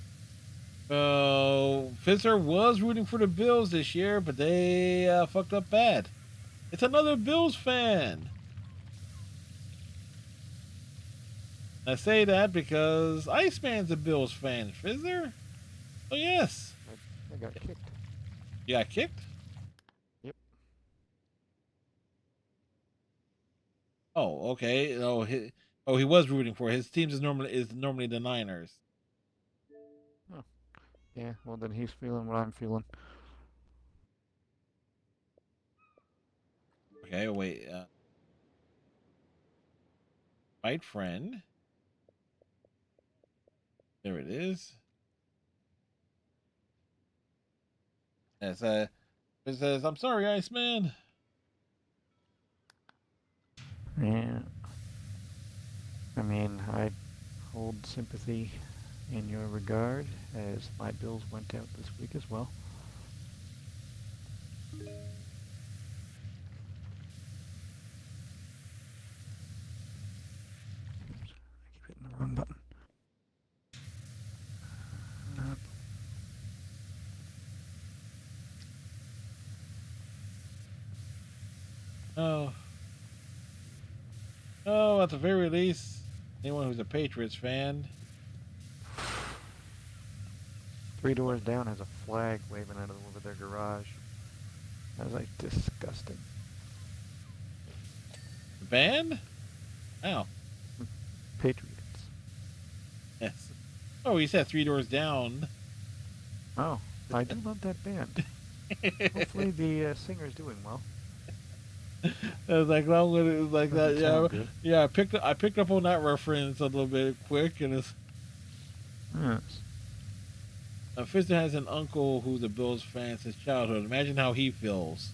Fizzer was rooting for the Bills this year, but they fucked up bad. It's another Bills fan. I say that because Iceman's a Bills fan. Fizzer? Oh, yes. I got kicked. You got kicked? Yep. Oh, okay. He was rooting for his teams is normally the Niners. Oh. Yeah, well then he's feeling what I'm feeling. Okay, wait. Fight friend. There it is. Yes, it says, I'm sorry, Iceman. Yeah. I mean, I hold sympathy in your regard, as my bills went out this week as well. Oops, I keep hitting the wrong button. Oh. Oh, at the very least, anyone who's a Patriots fan. Three doors down has a flag waving out of over their garage. I was like, disgusting. The band? Oh, Patriots. yes. Oh, he said three doors down. Oh, I do love that band. Hopefully the singer's doing well. I was like, well, it was like that. Doesn't Yeah, sound good. yeah. I picked up on that reference a little bit quick, and it's. Yes. Fister has an uncle who's a Bills fan since childhood. Imagine how he feels.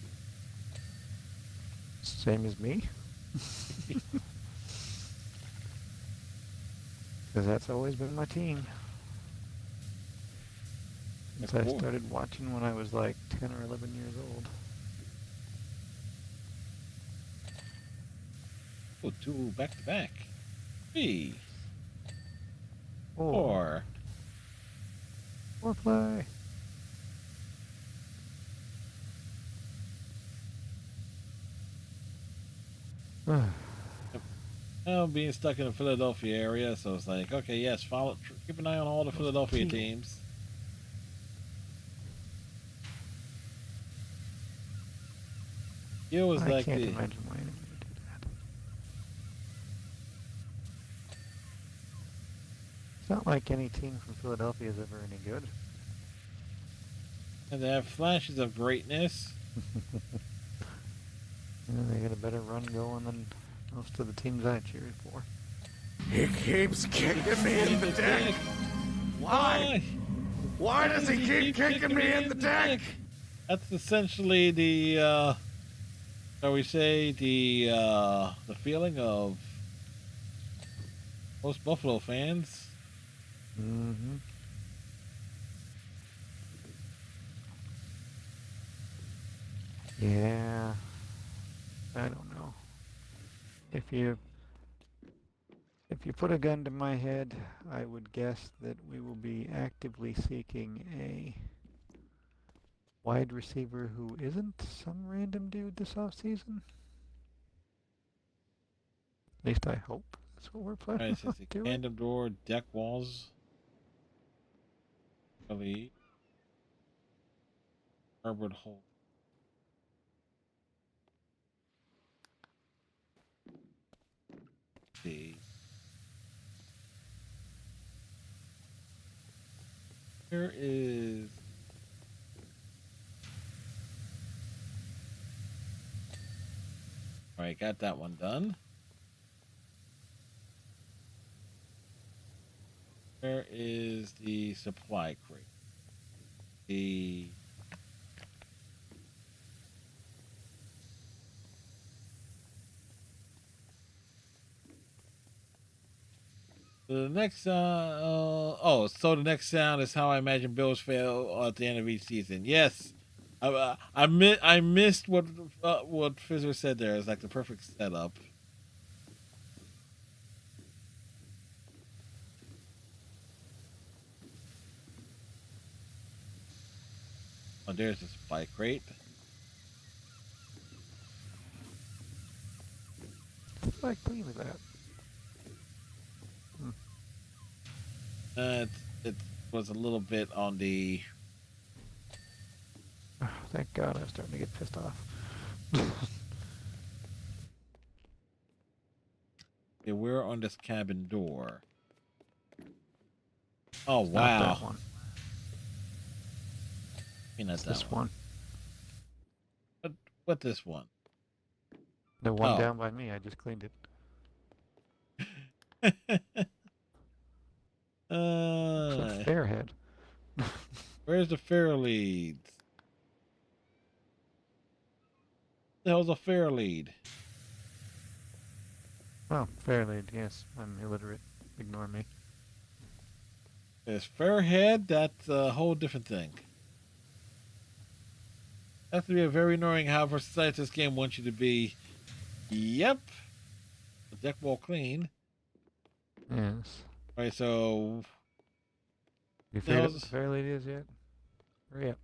Same as me. Because that's always been my team. Since I Cool. started watching when I was like 10 or 11 years old. Oh, two back to back. 3, Oh, 4. foreplay. Well, being stuck in the Philadelphia area, so it's like, okay, yes, keep an eye on all the Philadelphia key. teams. It was I like can't the. imagine why anyone would do that. It's not like any team from Philadelphia is ever any good. And they have flashes of greatness. Yeah, they got a better run going than most of the teams I cheered for. He keeps kicking me in the dick. Why? Why does he keep kicking me in the dick? That's essentially the shall we say the feeling of most Buffalo fans. Mm-hmm. Yeah. I don't know. If you If you put a gun to my head, I would guess that we will be actively seeking a wide receiver who isn't some random dude this offseason. At least I hope that's what we're All planning right, it says on the doing. tandem door, deck walls, really, cardboard hole. See. Here is. All right, got that one done. Where is the supply crate? The next so the next sound is how I imagine Bills fail at the end of each season. Yes, I missed what Fizzer said there. It's like the perfect setup. Oh, there's the supply crate. What do I clean with that? It was a little bit on the. Oh, thank God, I was starting to get pissed off. Okay, we're on this cabin door. Oh Not wow! that one. Not It's that this one. What this one? The one Oh. down by me. I just cleaned it. Looks like Fairhead. Where's the fair leads? The hell's a fair lead? Oh, Fairlead. Yes, I'm illiterate. Ignore me. There's Fairhead. That's a whole different thing. Has to be a very annoying how precise this game wants you to be. Yep. The deck wall clean. Yes. All right, so You figured out what the Fairlead is yet? Hurry up.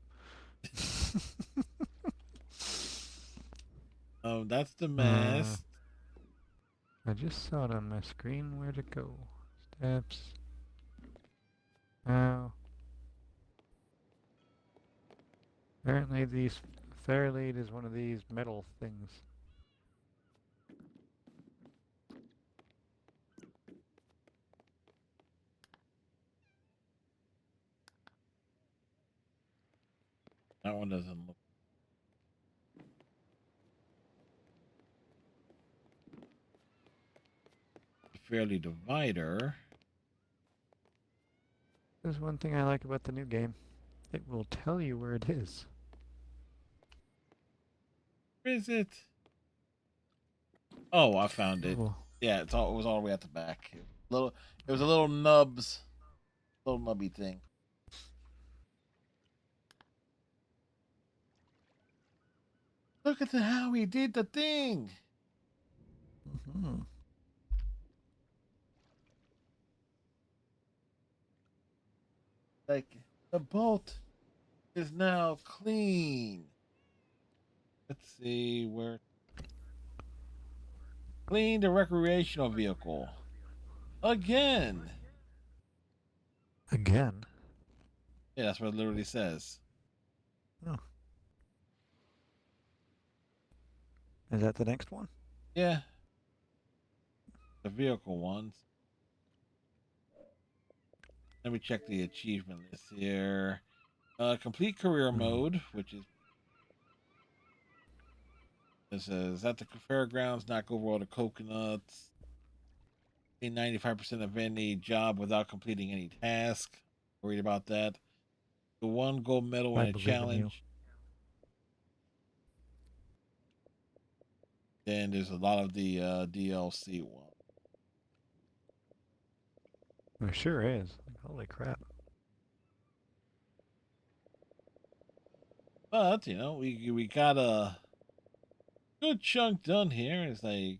that's the mast. I just saw it on my screen. Where'd it go? Steps. Now. Apparently these Fairlead is one of these metal things. That one doesn't look. Fairly divider. There's one thing I like about the new game. It will tell you where it is. Where is it? Oh, I found it. Oh. Yeah, it was all the way at the back. It was a little nubby thing. Look at how he did the thing. Mm-hmm. Like the bolt is now clean. Let's see where. Clean the recreational vehicle. Again. Again? Yeah, that's what it literally says. Oh. Is that the next one? Yeah. The vehicle ones. Let me check the achievement list here. Complete career mode, which is. It says at the fairgrounds, knock over all the coconuts. 95% of any job without completing any task. Worried about that. The one gold medal in a challenge. Then there's a lot of the DLC one. There sure is. Holy crap. But we got a good chunk done here. It's like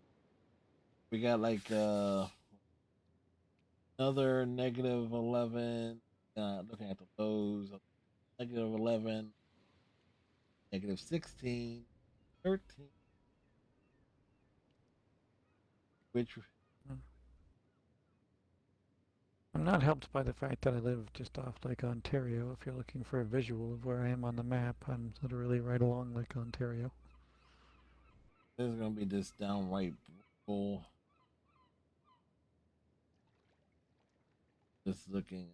We got like another -11. Looking at the lows, -11, -16, 13, which I'm not helped by the fact that I live just off Lake Ontario. If you're looking for a visual of where I am on the map, I'm literally right along Lake Ontario. is going to be just downright brutal. Just looking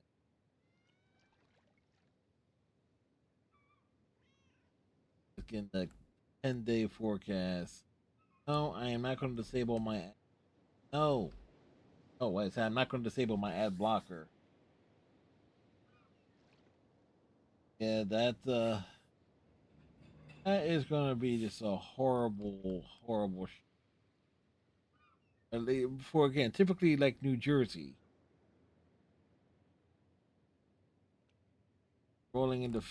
the 10-day forecast. No, I am not going to disable my. No. Oh, wait, I'm not going to disable my ad blocker. Yeah, that is going to be just a horrible, horrible. For again, typically like New Jersey, rolling into.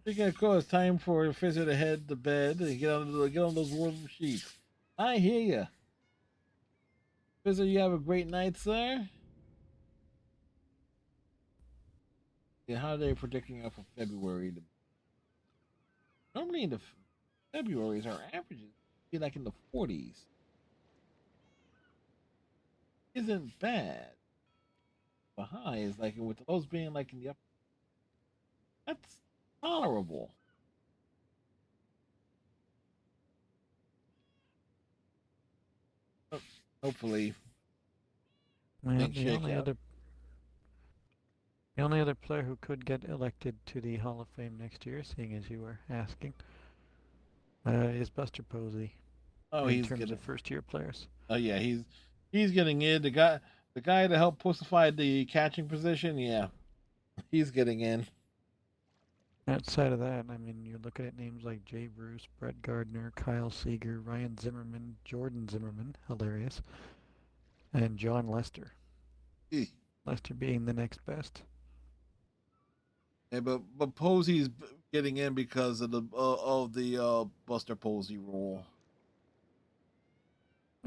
Thinking, of course, time for Fizzer to head to bed and get on those warm sheets. I hear you, Fizzer. You have a great night, sir. Yeah, how are they predicting out for February? Normally in the February's our averages be like in the 40s. Isn't bad. The high is like with those being like in the upper. That's tolerable. Hopefully, Well, things shake out. the only other player who could get elected to the Hall of Fame next year, seeing as you were asking, is Buster Posey. Oh, In he's terms getting. of first-year players. Oh yeah, he's getting in. The guy to help pussify the catching position. Yeah, he's getting in. Outside of that, I mean, you're looking at names like Jay Bruce, Brett Gardner, Kyle Seager, Ryan Zimmerman, Jordan Zimmerman, hilarious, and John Lester. Eh. Lester being the next best. Yeah, but Posey's getting in because of the Buster Posey rule.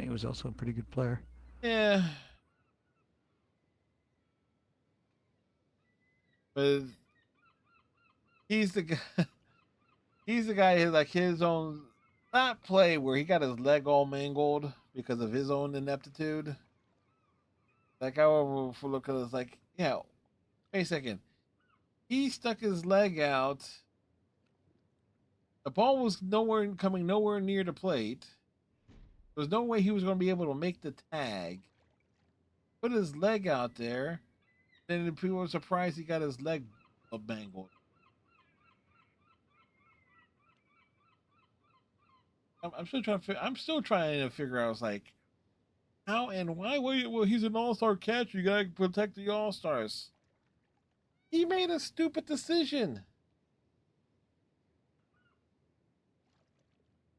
He was also a pretty good player. Yeah, but he's the guy. He's the guy who like his own not play where he got his leg all mangled because of his own ineptitude. Like I will look at it like, yeah, wait a second. He stuck his leg out. The ball was nowhere near the plate. There was no way he was going to be able to make the tag. Put his leg out there. Then people were surprised he got his leg mangled. I'm still trying to figure out. Like, how and why? Well, he's an all-star catcher. You gotta protect the all-stars. He made a stupid decision.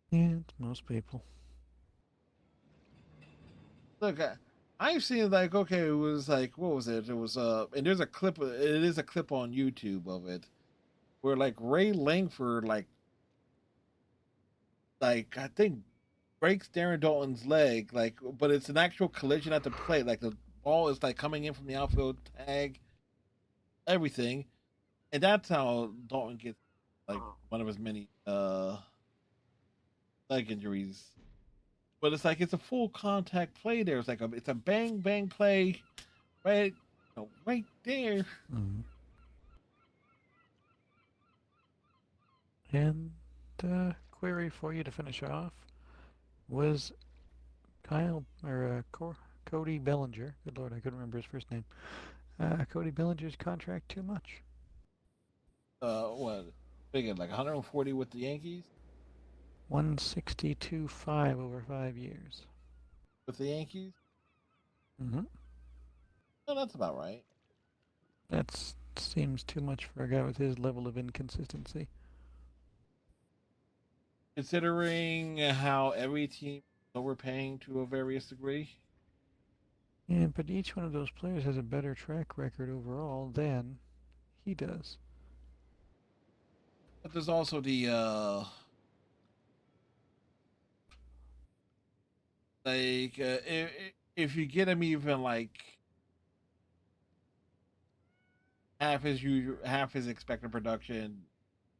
Yeah, it's most people. Look, I've seen like okay, it was like what was it? It was and there's a clip. It is a clip on YouTube of it where like Ray Langford like I think breaks Darren Dalton's leg like, but it's an actual collision at the plate. Like the ball is like coming in from the outfield tag, everything, and that's how Dalton gets like one of his many leg injuries. But it's like it's a full contact play there. It's a bang bang play, right, right there. Mm-hmm. And query for you to finish off was Cody Bellinger. Good Lord, I couldn't remember his first name. Cody Bellinger's contract too much. What? Big like 140 with the Yankees. 162.5 over 5 years. With the Yankees. Mm-hmm. No, that's about right. That seems too much for a guy with his level of inconsistency. Considering how every team is overpaying to a various degree. Yeah, but each one of those players has a better track record overall than he does. But there's also the Like if you get him even like half his expected production,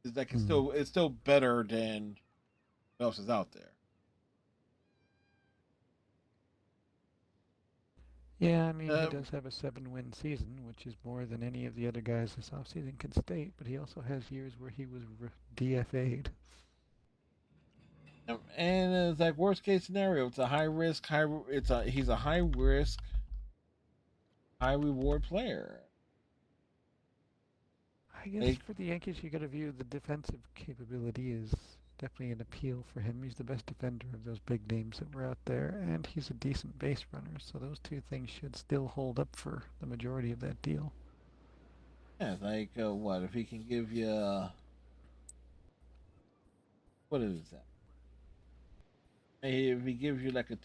is like it's still better than what else is out there. Yeah, I mean, he does have a 7-win season, which is more than any of the other guys this offseason can state, but he also has years where he was DFA'd. And it's like worst case scenario, it's a high risk, he's a high risk, high reward player. I guess for the Yankees, you got to view the defensive capability is definitely an appeal for him. He's the best defender of those big names that were out there, and he's a decent base runner. So those two things should still hold up for the majority of that deal. Yeah, like what if he can give you what is that? If he gives you like a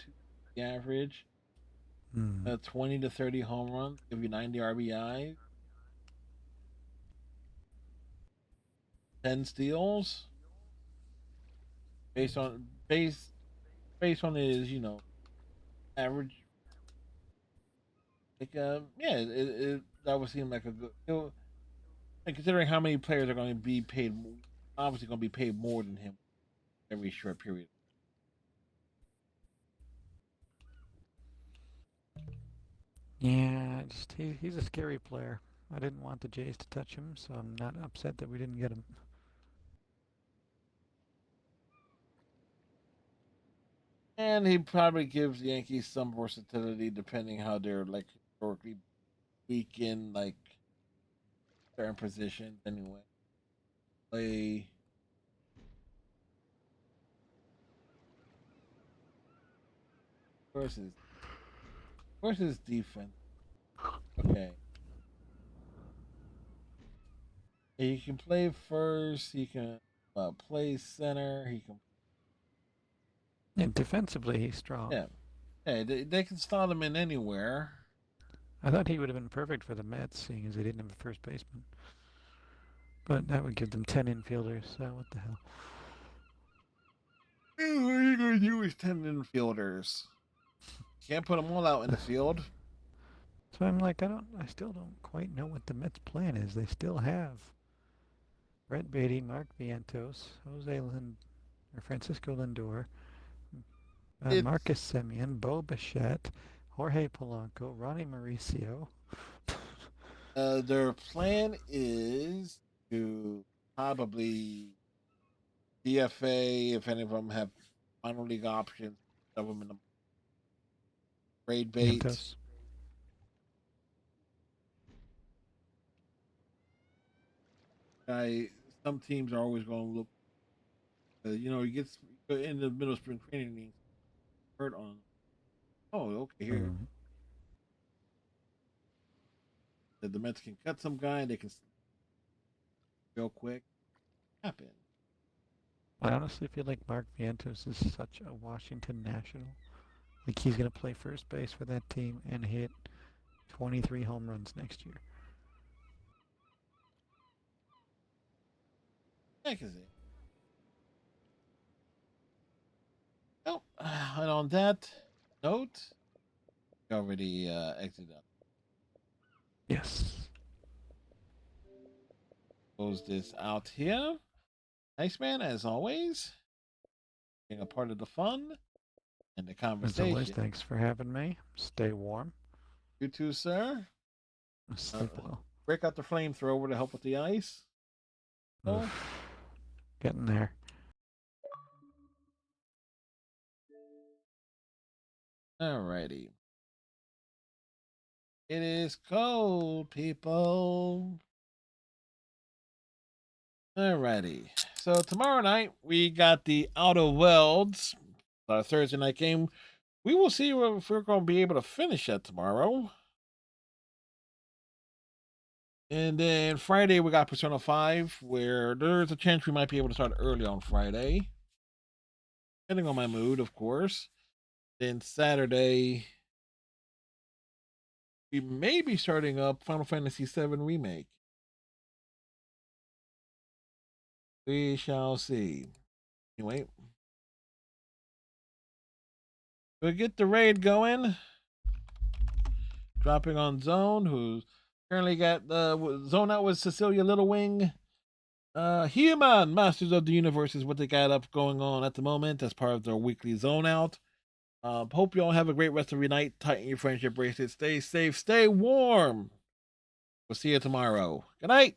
2 average, 20 to 30 home runs, give you 90 RBIs, 10 steals, based on his average. Like yeah, that would seem like a good. And considering how many players are going to be paid, obviously going to be paid more than him every short period. Yeah, just he's a scary player. I didn't want the Jays to touch him, so I'm not upset that we didn't get him. And he probably gives the Yankees some versatility depending how they're like historically weak in like certain positions anyway. Play versus defense. Okay. He can play first, he can play center, he can And defensively, he's strong. yeah. Yeah, they can slot him in anywhere. I thought he would have been perfect for the Mets, seeing as they didn't have a first baseman. But that would give them 10 infielders, so what the hell. What are you going to do with 10 infielders? Can't put them all out in the field. So I'm like, I still don't quite know what the Mets' plan is. They still have Brett Beatty, Mark Vientos, Francisco Lindor, Marcus Semien, Bo Bichette, Jorge Polanco, Ronnie Mauricio. Their plan is to probably DFA if any of them have minor league options, shove them in the trade bait. Vientos. Some teams are always going to look. He gets in the middle of spring training, hurt on. Oh, okay. Here, the Mets can cut some guy. They can real quick happen. I honestly feel like Mark Vientos is such a Washington national. Like he's going to play first base for that team and hit 23 home runs next year. I can see. Oh, and on that note, we already exited. Yes. Close this out here. Nice man, as always, being a part of the fun and the conversation. As always, thanks for having me. Stay warm. You too, sir. Sleep well. Break out the flamethrower to help with the ice. Oh. Getting there. Alrighty. It is cold, people. Alrighty. So tomorrow night we got the Outer Worlds, our Thursday night game. We will see if we're going to be able to finish that tomorrow. And then Friday we got Persona 5, where there's a chance we might be able to start early on Friday, depending on my mood, of course. Then Saturday we may be starting up Final Fantasy VII Remake. We shall see. Anyway, We get the raid going. Dropping on Zone, who's currently got Zone out with Cecilia Little Wing. Human Masters of the Universe is what they got up going on at the moment as part of their weekly Zone out. Hope you all have a great rest of your night. Tighten your friendship bracelets. Stay safe. Stay warm. We'll see you tomorrow. Good night.